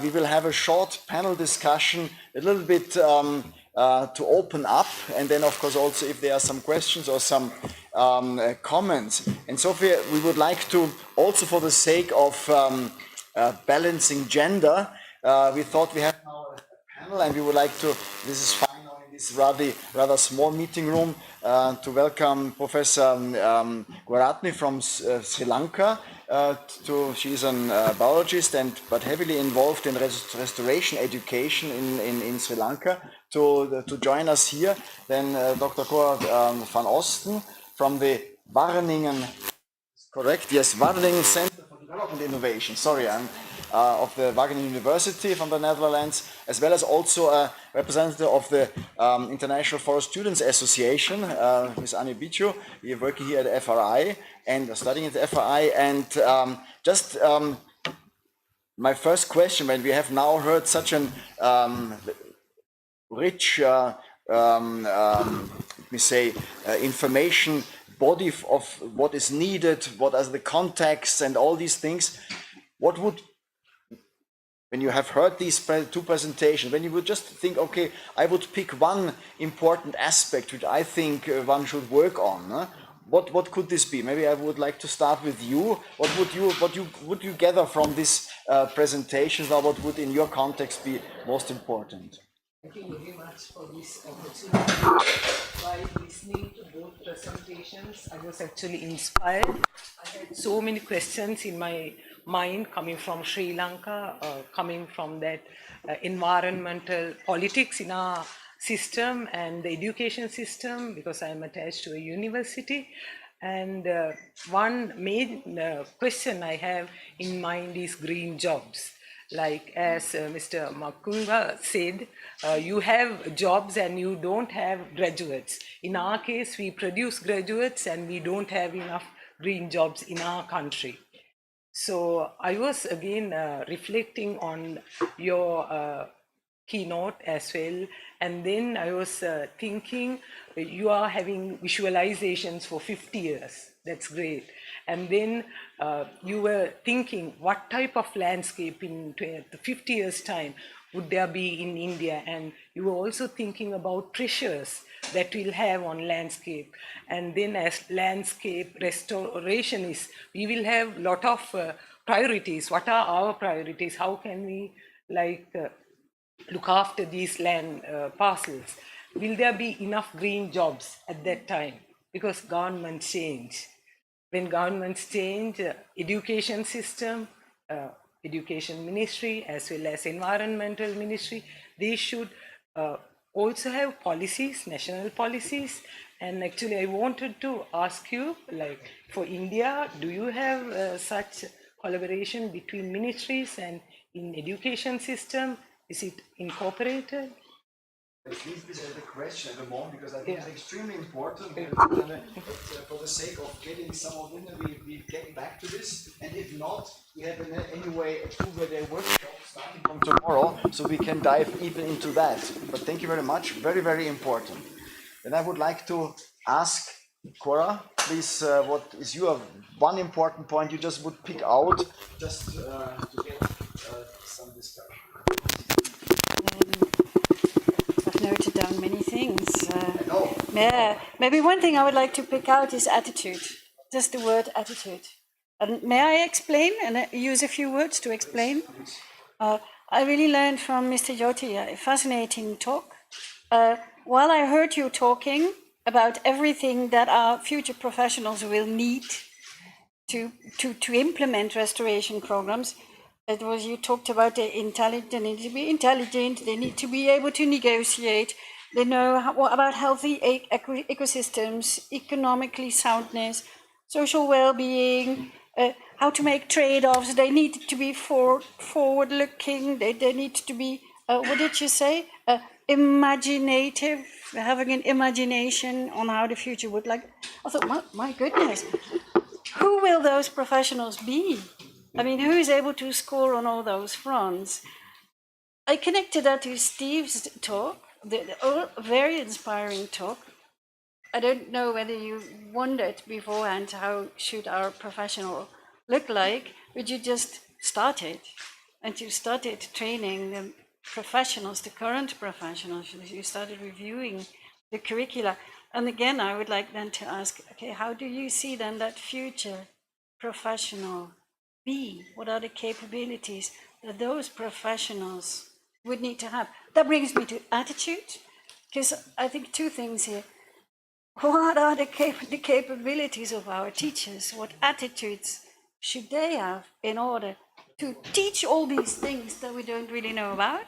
we will have a short panel discussion, a little bit to open up, and then, of course, also if there are some questions or some comments. And so we would like to, also for the sake of balancing gender, we thought we have now a panel, and we would like to, this is fine now in this rather small meeting room, to welcome Professor Guaratni from Sri Lanka. She's a biologist but heavily involved in restoration education in Sri Lanka to join us here. Then Dr. Cor van Osten from the Wageningen, correct? Yes, Wageningen Center for Development Innovation. Sorry, I'm of the Wageningen University from the Netherlands, as well as also a representative of the International Forest Students Association, Ms. Annie Bichu. We are working here at the FRI and studying at the FRI. And just my first question, when we have now heard such an rich, let me say, information body of what is needed, what are the contexts and all these things, what would when you have heard these two presentations, when you would just think, okay, I would pick one important aspect which I think one should work on. What could this be? Maybe I would like to start with you. What would you gather from this presentation, or what would in your context be most important? Thank you very much for this opportunity. While listening to both presentations, I was actually inspired. I had so many questions in my mind coming from Sri Lanka, coming from that environmental politics in our system and the education system, because I am attached to a university. And one main question I have in mind is green jobs. Like as Mr. Makunga said, you have jobs and you don't have graduates. In our case, we produce graduates and we don't have enough green jobs in our country. So I was again reflecting on your keynote as well, and then I was thinking you are having visualizations for 50 years. That's great. And then you were thinking what type of landscape in 50 years time would there be in India, and you were also thinking about pressures that we'll have on landscape. And then as landscape restorationists, we will have a lot of priorities. What are our priorities? How can we look after these land parcels? Will there be enough green jobs at that time? Because governments change. When governments change, education system, education ministry, as well as environmental ministry, they should also have policies, national policies. And actually, I wanted to ask you, like for India, do you have such collaboration between ministries and in education system? Is it incorporated? Let's leave this as a question at the moment, because I think it's extremely important. For the sake of getting some of them, we get back to this. And if not, we have anyway a 2-day workshop starting from tomorrow, so we can dive even into that. But thank you very much. Very, very important. Then I would like to ask Cora, please, what is your one important point you just would pick out, just to get some discussion? I've noted down many things. Maybe one thing I would like to pick out is attitude. Just the word attitude. And may I explain and use a few words to explain? I really learned from Mr. Jyoti a fascinating talk. While I heard you talking about everything that our future professionals will need to implement restoration programs, it was, you talked about the intelligent, they need to be intelligent, they need to be able to negotiate, they know about healthy ecosystems, economically soundness, social well-being, how to make trade-offs, they need to be forward-looking, they need to be, what did you say? Imaginative, having an imagination on how the future would like. I thought, my goodness, who will those professionals be? I mean, who is able to score on all those fronts? I connected that to Steve's talk, the very inspiring talk. I don't know whether you wondered beforehand how should our professional look like, but you just started. And you started training the professionals, the current professionals. You started reviewing the curricula. And again, I would like then to ask, okay, how do you see then that future professional be? What are the capabilities that those professionals would need to have? That brings me to attitude, because I think two things here. What are the capabilities of our teachers? What attitudes should they have in order to teach all these things that we don't really know about?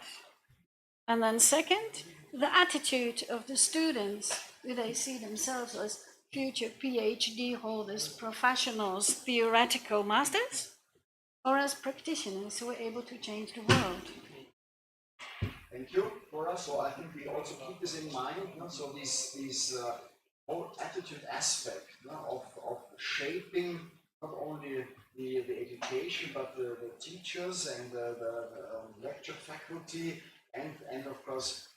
And then second, the attitude of the students. Do they see themselves as future PhD holders, professionals, theoretical masters? Or as practitioners who are able to change the world? Thank you, Cora. So I think we also keep this in mind. So this whole attitude aspect of shaping not only the education, but the teachers and the lecture faculty, and of course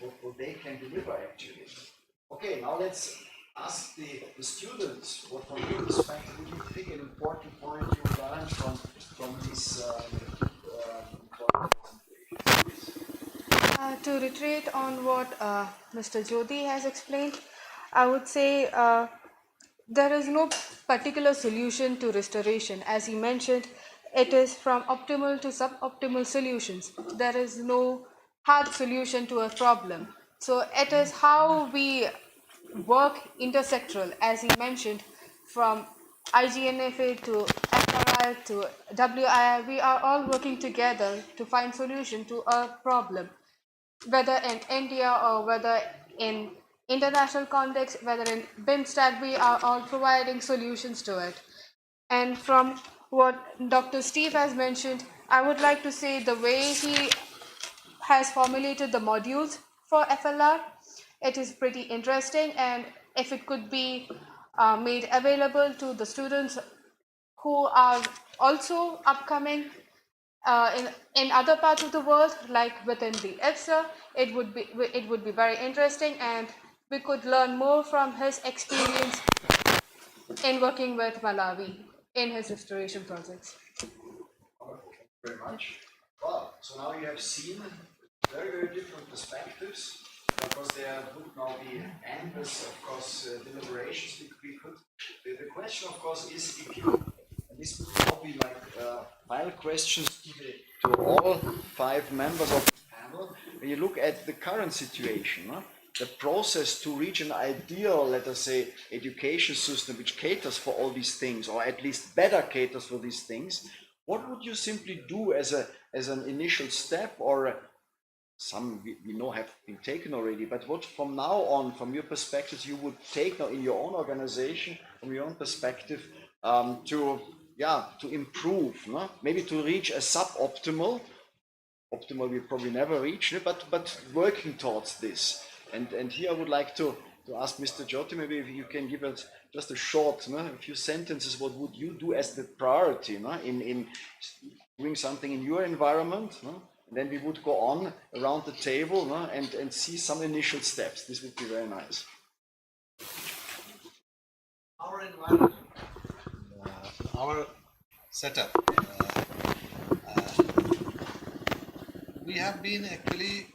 what they can deliver actually. Okay, now let's ask the students what from your perspective would you think an important point you learned from this important To reiterate on what Mr. Jyoti has explained, I would say there is no particular solution to restoration. As he mentioned, it is from optimal to suboptimal solutions. There is no hard solution to a problem. So it is how we work intersectoral, as he mentioned, from IGNFA to FRI to WII, we are all working together to find solution to a problem, whether in India or whether in international context, whether in BIMSTAT, we are all providing solutions to it. And from what Dr. Steve has mentioned, I would like to say the way he has formulated the modules for FLR, it is pretty interesting, and if it could be made available to the students who are also upcoming in other parts of the world, like within the IFSA, it would be very interesting, and we could learn more from his experience in working with Malawi in his restoration projects. Thank you very much. Well, so now you have seen very, very different perspectives. Of course, there would now be endless, of course, deliberations we could. The question, of course, is if you, and this would now be like final questions to all 5 members of the panel. When you look at the current situation, the process to reach an ideal, let us say, education system which caters for all these things, or at least better caters for these things, what would you simply do as an initial step, or some we know have been taken already, but what from now on, from your perspective, you would take now in your own organization, from your own perspective, to improve, no? Maybe to reach a suboptimal, optimal we probably never reach, no? but working towards this. And here I would like to ask Mr. Jyoti, maybe if you can give us just a short, no? A few sentences, what would you do as the priority, no? in doing something in your environment, no? And then we would go on around the table, no? and see some initial steps. This would be very nice. Our environment, our setup, we have been actually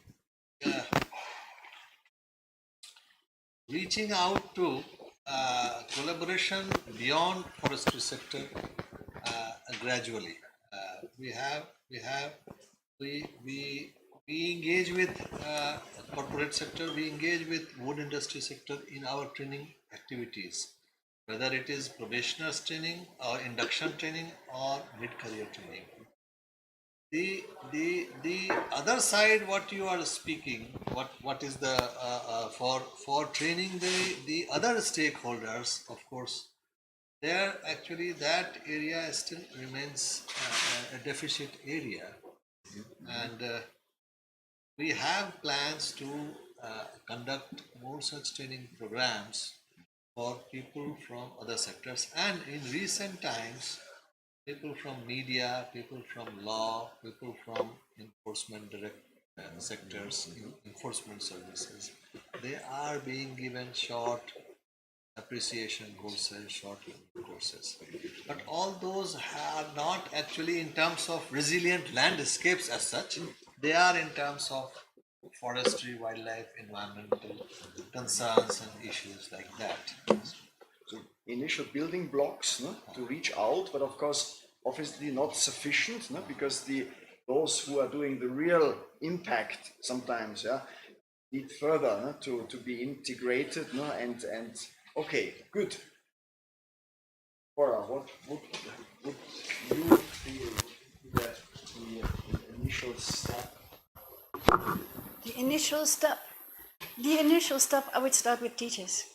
reaching out to collaboration beyond forestry sector gradually. We engage with corporate sector, we engage with wood industry sector in our training activities, whether it is probationers training or induction training or mid-career training. The other side, what you are speaking, what is the for training the other stakeholders, of course, there actually that area still remains a deficit area, and we have plans to conduct more such training programs for people from other sectors, and in recent times people from media, people from law, people from enforcement direct sectors, enforcement services, they are being given short appreciation courses, short courses. But all those are not actually in terms of resilient landscapes as such. They are in terms of forestry, wildlife, environmental concerns and issues like that. So initial building blocks, no, to reach out, but of course, obviously not sufficient, no, because those who are doing the real impact sometimes, need further, no, to be integrated, no, and okay, good. Cora, what would you feel that the initial step? The initial step, I would start with teachers.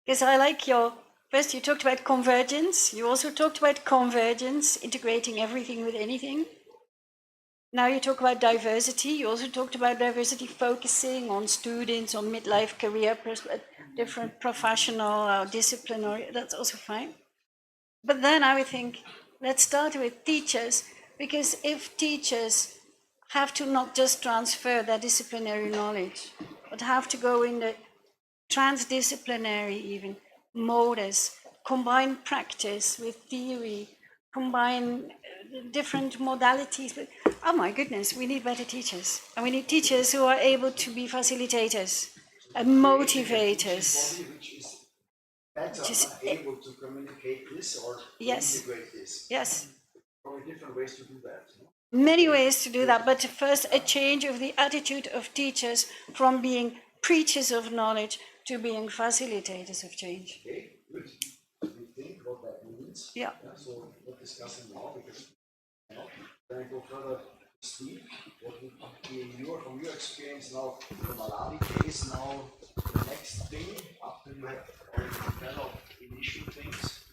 Because I like first you talked about convergence, you also talked about convergence, integrating everything with anything. Now you talk about diversity, you also talked about diversity focusing on students, on midlife career, different professional discipline, that's also fine. But then I would think, let's start with teachers, because if teachers have to not just transfer their disciplinary knowledge, but have to go in the transdisciplinary even modus, combine practice with theory, combine different modalities. Oh my goodness, we need better teachers. And we need teachers who are able to be facilitators and motivators. Better able to communicate this or integrate this. Yes. Probably different ways to do that. Many ways to do that, but first a change of the attitude of teachers from being preachers of knowledge to being facilitators of change. Okay, good. We think what that means. Yeah. So we're discussing now because then I go further to Steve. What would be from your experience now, the Malawi case now, the next thing after you have already developed initial things?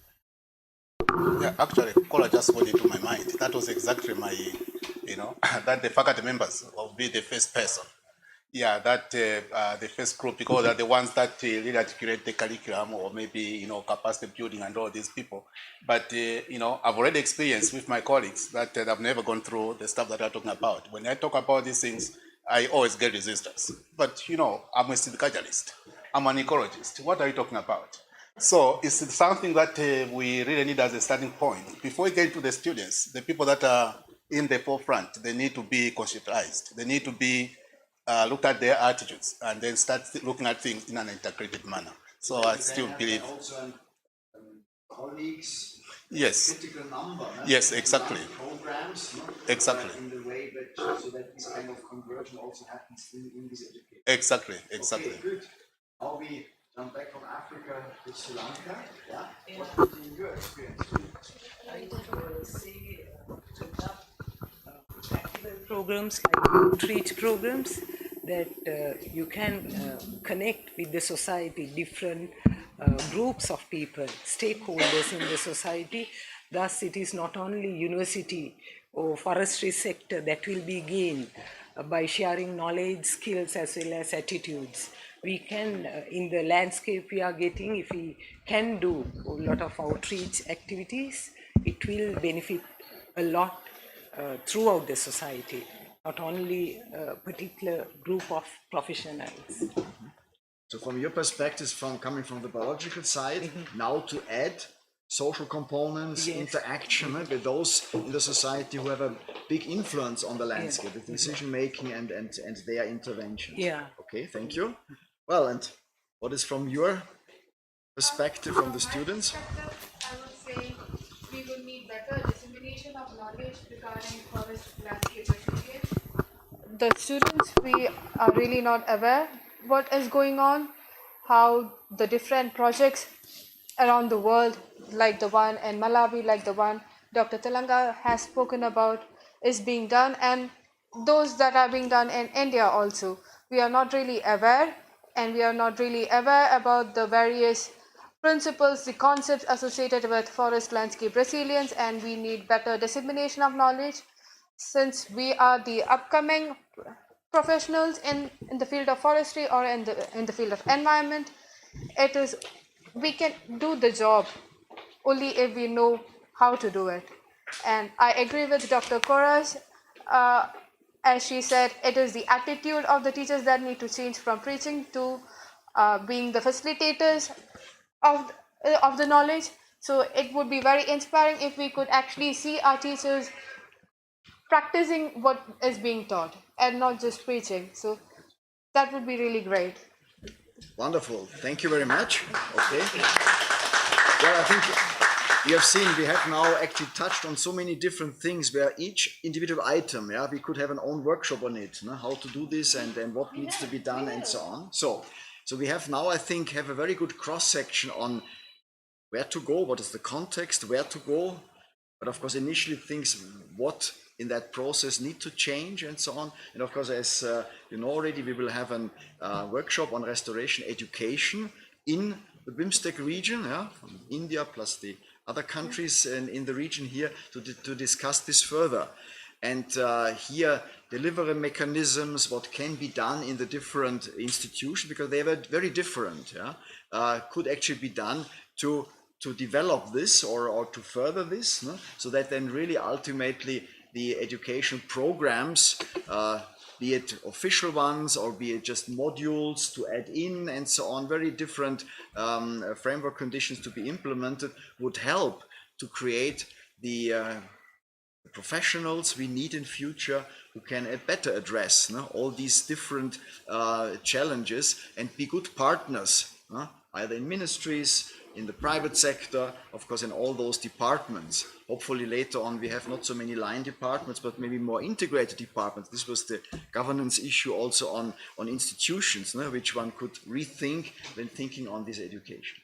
Yeah, actually, Kola just put it to my mind. That was exactly my, that the faculty members will be the first person. Yeah, that the first group, because they're the ones that really articulate the curriculum or maybe, capacity building and all these people. But, I've already experienced with my colleagues that I've never gone through the stuff that I'm talking about. When I talk about these things, I always get resistance. But, I'm a syndicatalist. I'm an ecologist. What are you talking about? So it's something that we really need as a starting point. Before we get to the students, the people that are in the forefront, they need to be conscientized. They need to be looked at their attitudes and then start looking at things in an integrated manner. So I still believe. Also, colleagues. Yes. Critical number. Yes, exactly. Programs. Exactly. In the way that so that this kind of conversion also happens in this education. Exactly. Exactly. Okay, good. Now we jump back from Africa to Sri Lanka. Yeah. What would be your experience? I would say practical programs like outreach programs that you can connect with the society, different groups of people, stakeholders in the society. Thus, it is not only university or forestry sector that will be gained by sharing knowledge, skills, as well as attitudes. We can, in the landscape we are getting, if we can do a lot of outreach activities, it will benefit a lot throughout the society, not only a particular group of professionals. So from your perspective, coming from the biological side, now to add social components, interaction with those in the society who have a big influence on the landscape, with decision making and their intervention. Yeah. Okay, thank you. Well, and what is from your perspective from the students? I would say we will need better dissemination of knowledge regarding forest landscape resilience. The students, we are really not aware what is going on, how the different projects around the world, like the one in Malawi, like the one Dr. Talanga has spoken about, is being done, and those that are being done in India also. We are not really aware, and we are not really aware about the various principles, the concepts associated with forest landscape resilience, and we need better dissemination of knowledge. Since we are the upcoming professionals in the field of forestry or in the field of environment, it is we can do the job only if we know how to do it. And I agree with Dr. Koras. As she said, it is the attitude of the teachers that need to change from preaching to being the facilitators of the knowledge. So it would be very inspiring if we could actually see our teachers practicing what is being taught and not just preaching. So that would be really great. Wonderful. Thank you very much. Okay. Well, I think you have seen we have now actually touched on so many different things where each individual item, we could have an own workshop on it, how to do this and what needs to be done and so on. So we have now, I think, have a very good cross-section on where to go, what is the context, where to go, but of course initially things what in that process need to change and so on. And of course, as you know already, we will have a workshop on restoration education in the BIMSTEC region, from India plus the other countries in the region here to discuss this further. And here, delivery mechanisms, what can be done in the different institutions, because they were very different, could actually be done to develop this or to further this, so that then really ultimately the education programs, be it official ones or be it just modules to add in and so on, very different framework conditions to be implemented, would help to create the professionals we need in future who can better address all these different challenges and be good partners, either in ministries, in the private sector, of course, in all those departments. Hopefully later on we have not so many line departments, but maybe more integrated departments. This was the governance issue also on institutions, which one could rethink when thinking on this education.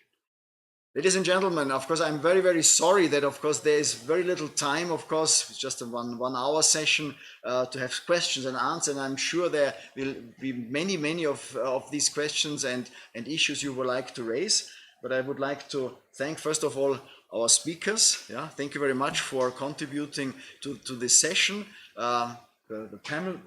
Ladies and gentlemen, of course, I'm very, very sorry that, of course, there is very little time, of course, it's just a one-hour session to have questions and answers, and I'm sure there will be many of these questions and issues you would like to raise. But I would like to thank, first of all, our speakers. Yeah, thank you very much for contributing to this session, the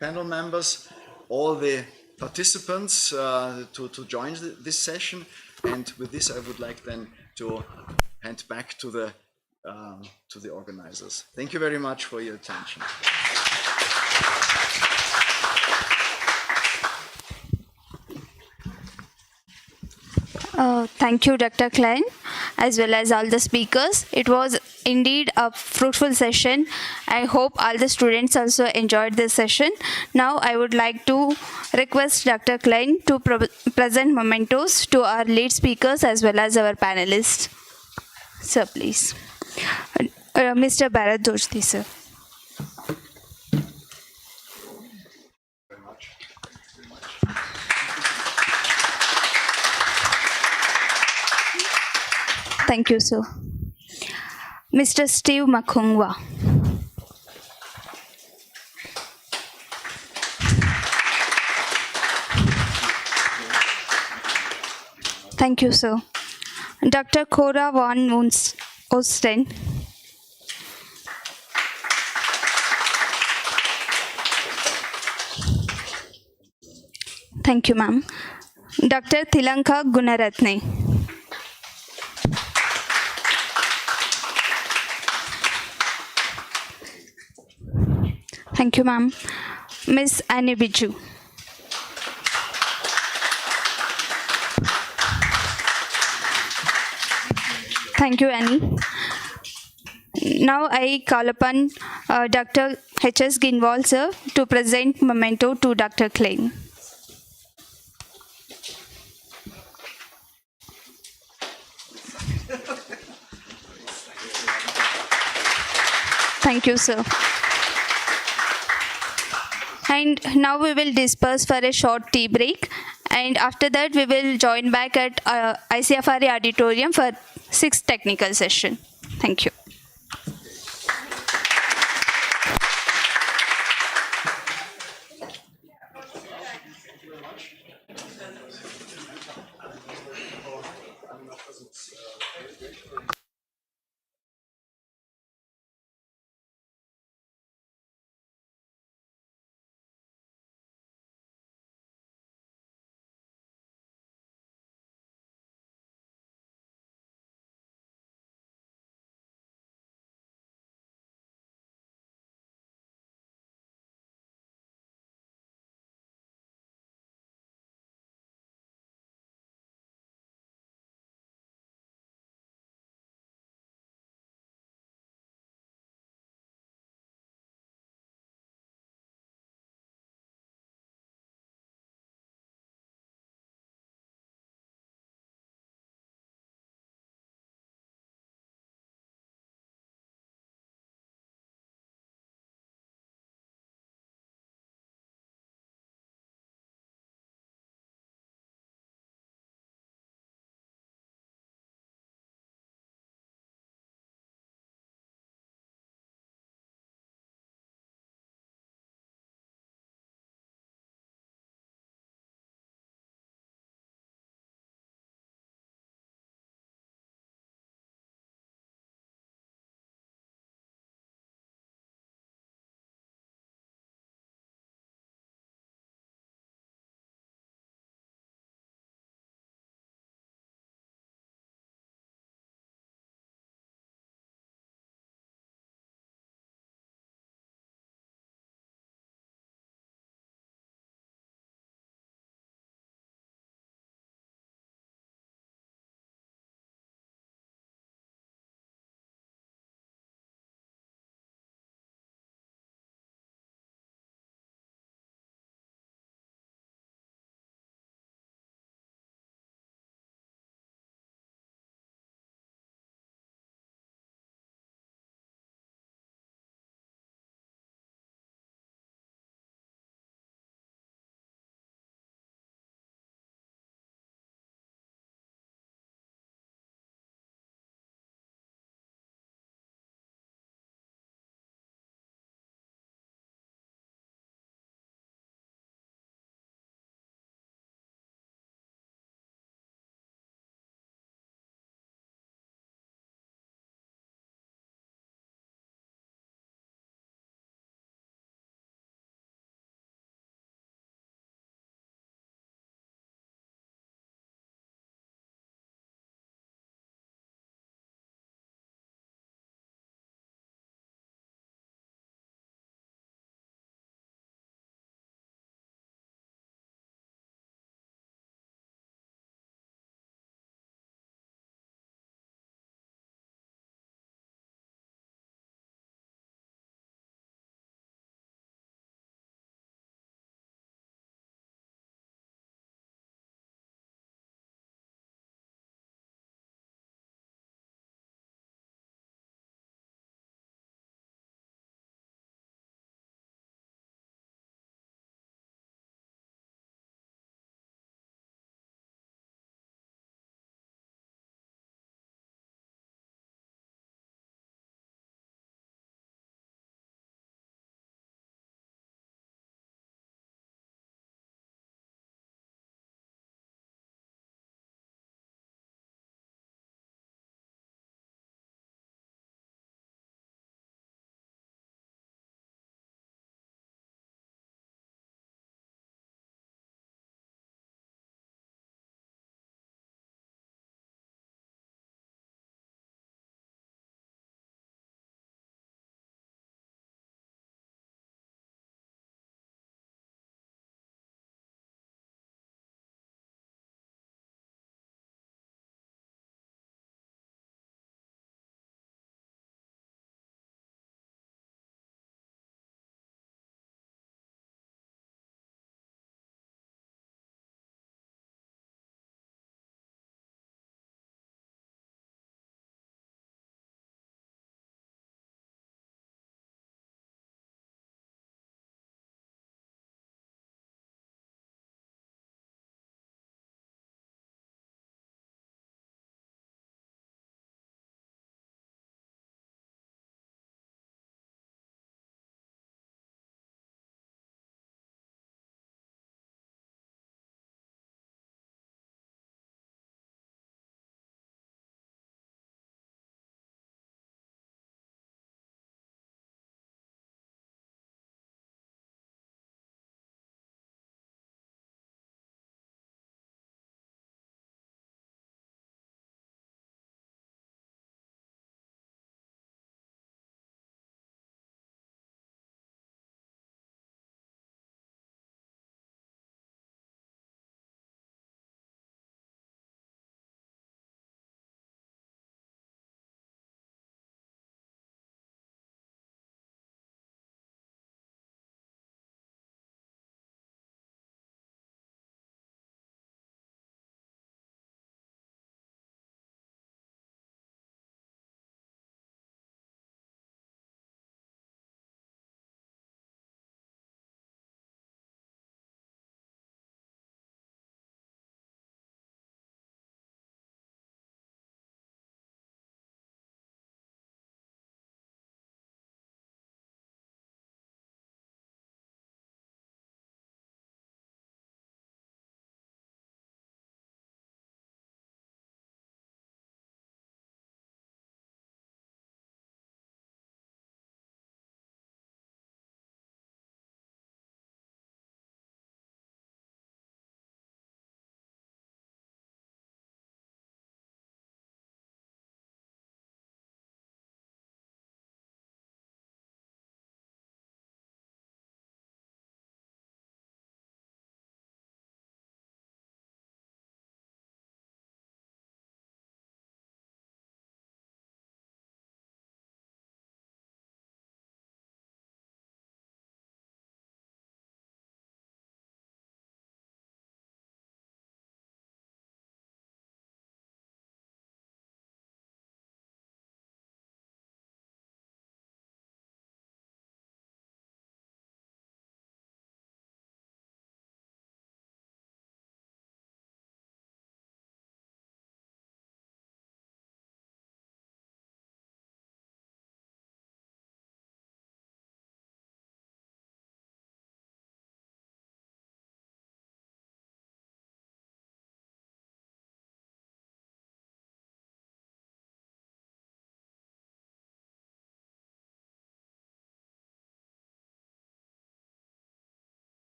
panel members, all the participants to join this session. And with this, I would like then to hand back to the organizers. Thank you very much for your attention. Thank you, Dr. Klein, as well as all the speakers. It was indeed a fruitful session. I hope all the students also enjoyed this session. Now, I would like to request Dr. Klein to present mementos to our lead speakers as well as our panelists. Sir, please. Mr. Bharat Doshti, sir. Thank you, sir. Mr. Steve Makungwa. Thank you, sir. Dr. Cora von Osten. Thank you, ma'am. Dr. Tilanka Gunaratne. Thank you, ma'am. Miss Annie Biju. Thank you, Annie. Now I call upon Dr. H.S. Ginwal, sir, to present memento to Dr. Klein. Thank you, sir. And now we will disperse for a short tea break. And after that, we will join back at ICFRE auditorium for 6th technical session. Thank you.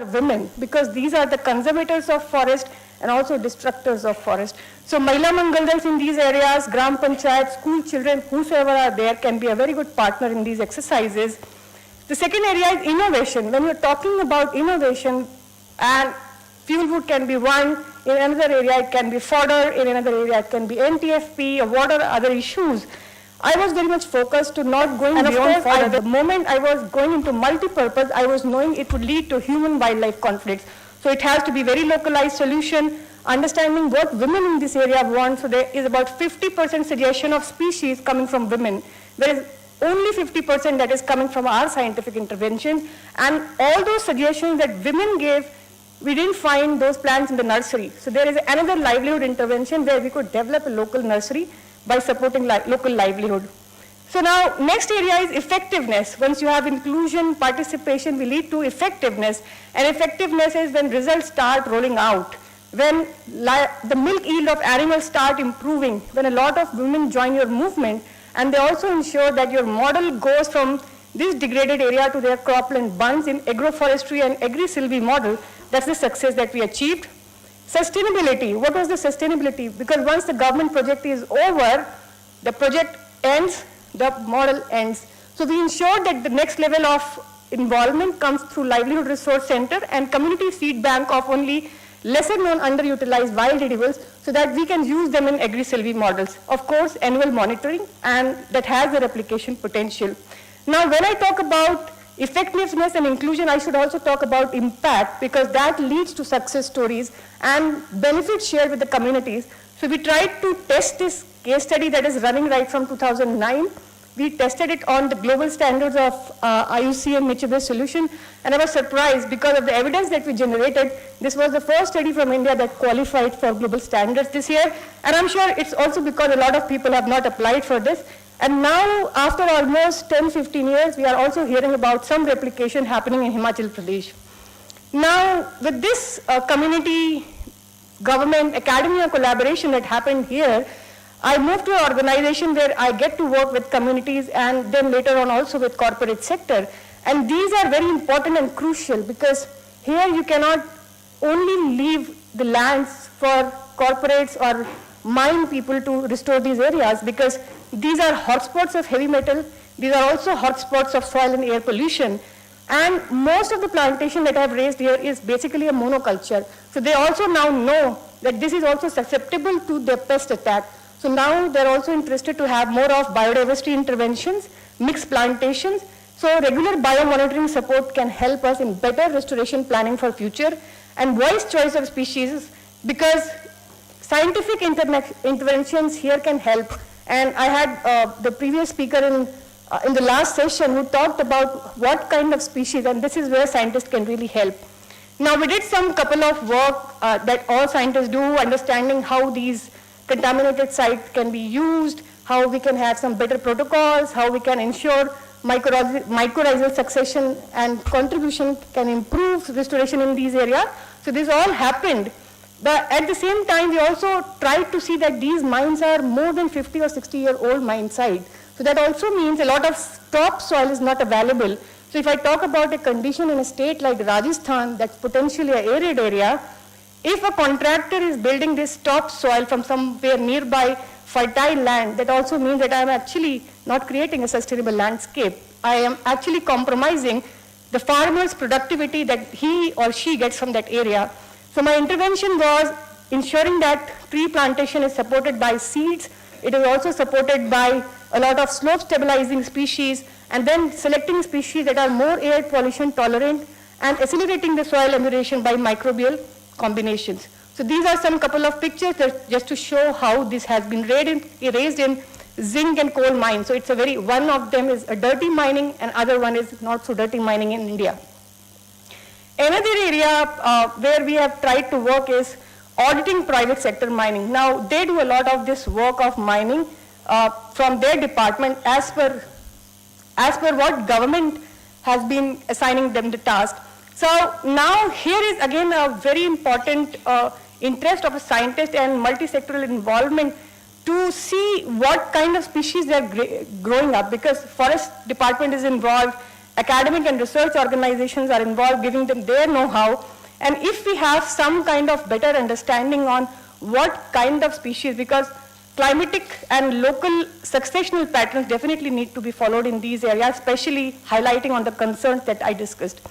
women, because these are the conservators of forest and also destructors of forest. So Mahila Mangaldals in these areas, Gram Panchayat, school children, whosoever are there can be a very good partner in these exercises. The second area is innovation. When we're talking about innovation, and fuel wood can be one, in another area it can be fodder, in another area it can be NTFP, or what are other issues. I was very much focused to not going beyond fodder. The moment I was going into multi-purpose, I was knowing it would lead to human-wildlife conflicts. So it has to be very localized solution, understanding what women in this area want. So there is about 50% suggestion of species coming from women, whereas only 50% that is coming from our scientific intervention. And all those suggestions that women gave, we didn't find those plants in the nursery. So there is another livelihood intervention where we could develop a local nursery by supporting local livelihood. So now, next area is effectiveness. Once you have inclusion, participation, we lead to effectiveness. And effectiveness is when results start rolling out, when the milk yield of animals start improving, when a lot of women join your movement, and they also ensure that your model goes from this degraded area to their cropland bunds in agroforestry and agri-silvi model. That's the success that we achieved. Sustainability, what was the sustainability? Because once the government project is over, the project ends, the model ends. So we ensured that the next level of involvement comes through Livelihood Resource Center and community seed bank of only lesser known underutilized wild edibles so that we can use them in agri-silvi models. Of course, annual monitoring, and that has a replication potential. Now, when I talk about effectiveness and inclusion, I should also talk about impact, because that leads to success stories and benefits shared with the communities. So we tried to test this case study that is running right from 2009. We tested it on the global standards of IUCN nature-based solution, and I was surprised because of the evidence that we generated. This was the first study from India that qualified for global standards this year, and I'm sure it's also because a lot of people have not applied for this. And now, after almost 10-15 years, we are also hearing about some replication happening in Himachal Pradesh. Now, with this community, government, academia collaboration that happened here, I moved to an organization where I get to work with communities and then later on also with corporate sector. And these are very important and crucial, because here you cannot only leave the lands for corporates or mine people to restore these areas, because these are hotspots of heavy metal. These are also hotspots of soil and air pollution. And most of the plantation that I've raised here is basically a monoculture. So they also now know that this is also susceptible to the pest attack. So now they're also interested to have more of biodiversity interventions, mixed plantations. So regular biomonitoring support can help us in better restoration planning for future, and wise choice of species, because scientific interventions here can help. And I had the previous speaker in the last session who talked about what kind of species, and this is where scientists can really help. Now, we did some couple of work that all scientists do, understanding how these contaminated sites can be used, how we can have some better protocols, how we can ensure mycorrhizal succession and contribution can improve restoration in these areas. So this all happened. But at the same time, we also tried to see that these mines are more than 50 or 60-year-old mine site. So that also means a lot of topsoil is not available. So if I talk about a condition in a state like Rajasthan, that's potentially an arid area, if a contractor is building this topsoil from somewhere nearby fertile land, that also means that I am actually not creating a sustainable landscape. I am actually compromising the farmer's productivity that he or she gets from that area. So my intervention was ensuring that tree plantation is supported by seeds. It is also supported by a lot of slope stabilizing species, and then selecting species that are more air pollution tolerant and accelerating the soil amelioration by microbial combinations. So these are some couple of pictures just to show how this has been raised in zinc and coal mines. So it's a one of them is a dirty mining and other one is not so dirty mining in India. Another area where we have tried to work is auditing private sector mining. Now, they do a lot of this work of mining from their department as per what government has been assigning them the task. So now here is again a very important interest of a scientist and multi-sectoral involvement to see what kind of species they are growing up, because forest department is involved, academic and research organizations are involved, giving them their know-how. And if we have some kind of better understanding on what kind of species, because climatic and local successional patterns definitely need to be followed in these areas, especially highlighting on the concerns that I discussed.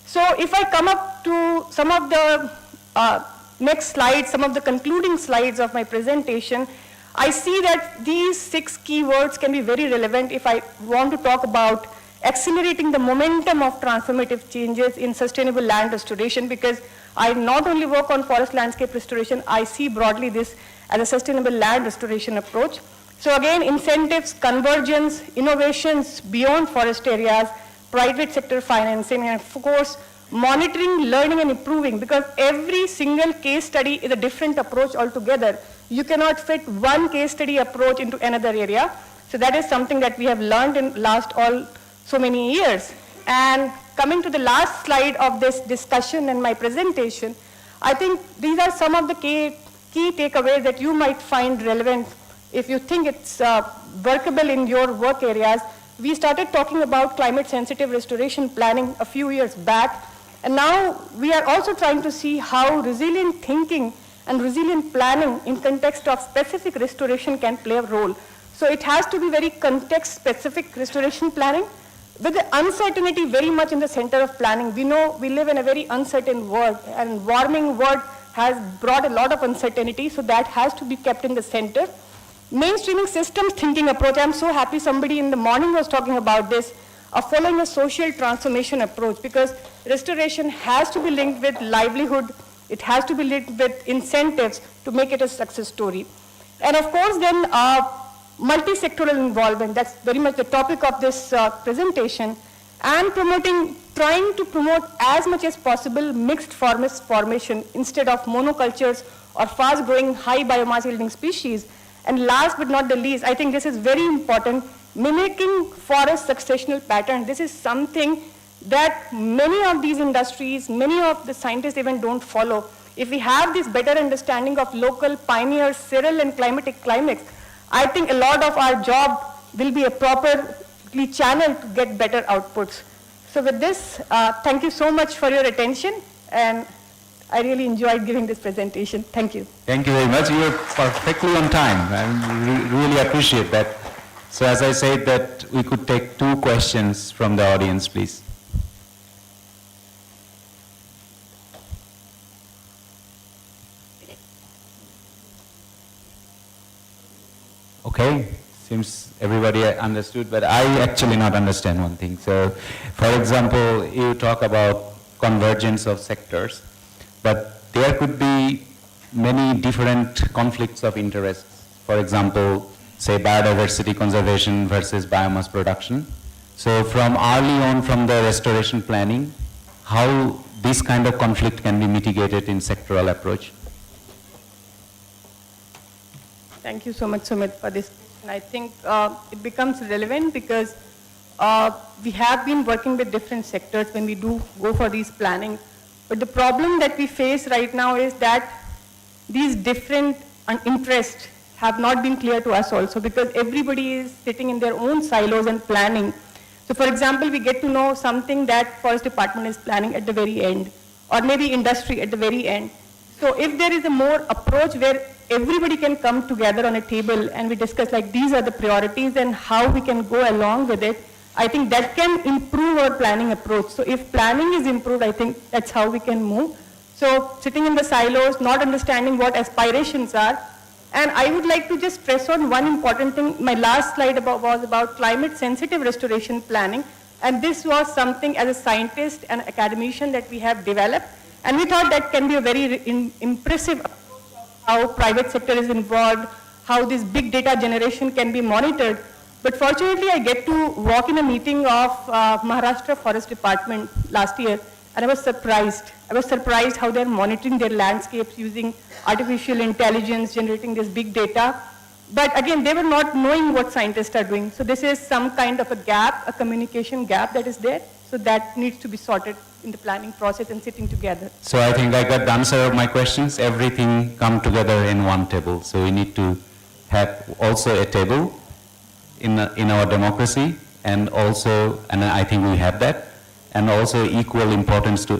So if I come up to some of the next slides, some of the concluding slides of my presentation, I see that these 6 keywords can be very relevant if I want to talk about accelerating the momentum of transformative changes in sustainable land restoration, because I not only work on forest landscape restoration, I see broadly this as a sustainable land restoration approach. So again, incentives, convergence, innovations beyond forest areas, private sector financing, and of course, monitoring, learning, and improving, because every single case study is a different approach altogether. You cannot fit one case study approach into another area. So that is something that we have learned in last so many years. And coming to the last slide of this discussion and my presentation, I think these are some of the key takeaways that you might find relevant if you think it's workable in your work areas. We started talking about climate sensitive restoration planning a few years back, and now we are also trying to see how resilient thinking and resilient planning in context of specific restoration can play a role. So it has to be very context specific restoration planning, with the uncertainty very much in the center of planning. We know we live in a very uncertain world, and warming world has brought a lot of uncertainty, so that has to be kept in the center. Mainstreaming systems thinking approach. I'm so happy somebody in the morning was talking about this, of following a social transformation approach, because restoration has to be linked with livelihood, it has to be linked with incentives to make it a success story. And of course then multi-sectoral involvement, that's very much the topic of this presentation, and trying to promote as much as possible mixed forest formation instead of monocultures or fast-growing high biomass yielding species. And last but not the least, I think this is very important, mimicking forest successional pattern. This is something that many of these industries, many of the scientists even don't follow. If we have this better understanding of local pioneers, cereal and climatic climates, I think a lot of our job will be properly channeled to get better outputs. So with this, thank you so much for your attention, and I really enjoyed giving this presentation. Thank you. Thank you very much. You were perfectly on time. I really appreciate that. So as I said, that we could take 2 questions from the audience, please. Okay, seems everybody understood, but I actually not understand one thing. So, for example, you talk about convergence of sectors, but there could be many different conflicts of interest. For example, say biodiversity conservation versus biomass production. So from early on from the restoration planning, how this kind of conflict can be mitigated in sectoral approach? Thank you so much, Sumit, for this. And I think it becomes relevant because we have been working with different sectors when we do go for these planning. But the problem that we face right now is that these different interests have not been clear to us also, because everybody is sitting in their own silos and planning. So for example, we get to know something that forest department is planning at the very end, or maybe industry at the very end. So if there is a more approach where everybody can come together on a table and we discuss like these are the priorities and how we can go along with it, I think that can improve our planning approach. So if planning is improved, I think that's how we can move. So sitting in the silos, not understanding what aspirations are. And I would like to just press on one important thing. My last slide was about climate sensitive restoration planning. And this was something as a scientist and academician that we have developed. And we thought that can be a very impressive approach of how private sector is involved, how this big data generation can be monitored. But fortunately, I get to walk in a meeting of Maharashtra Forest Department last year, and I was surprised. I was surprised how they're monitoring their landscapes using artificial intelligence, generating this big data. But again, they were not knowing what scientists are doing. So this is some kind of a gap, a communication gap that is there. So that needs to be sorted in the planning process and sitting together. So I think I got the answer of my questions. Everything come together in one table. So we need to have also a table in our democracy and also, and I think we have that, and also equal importance to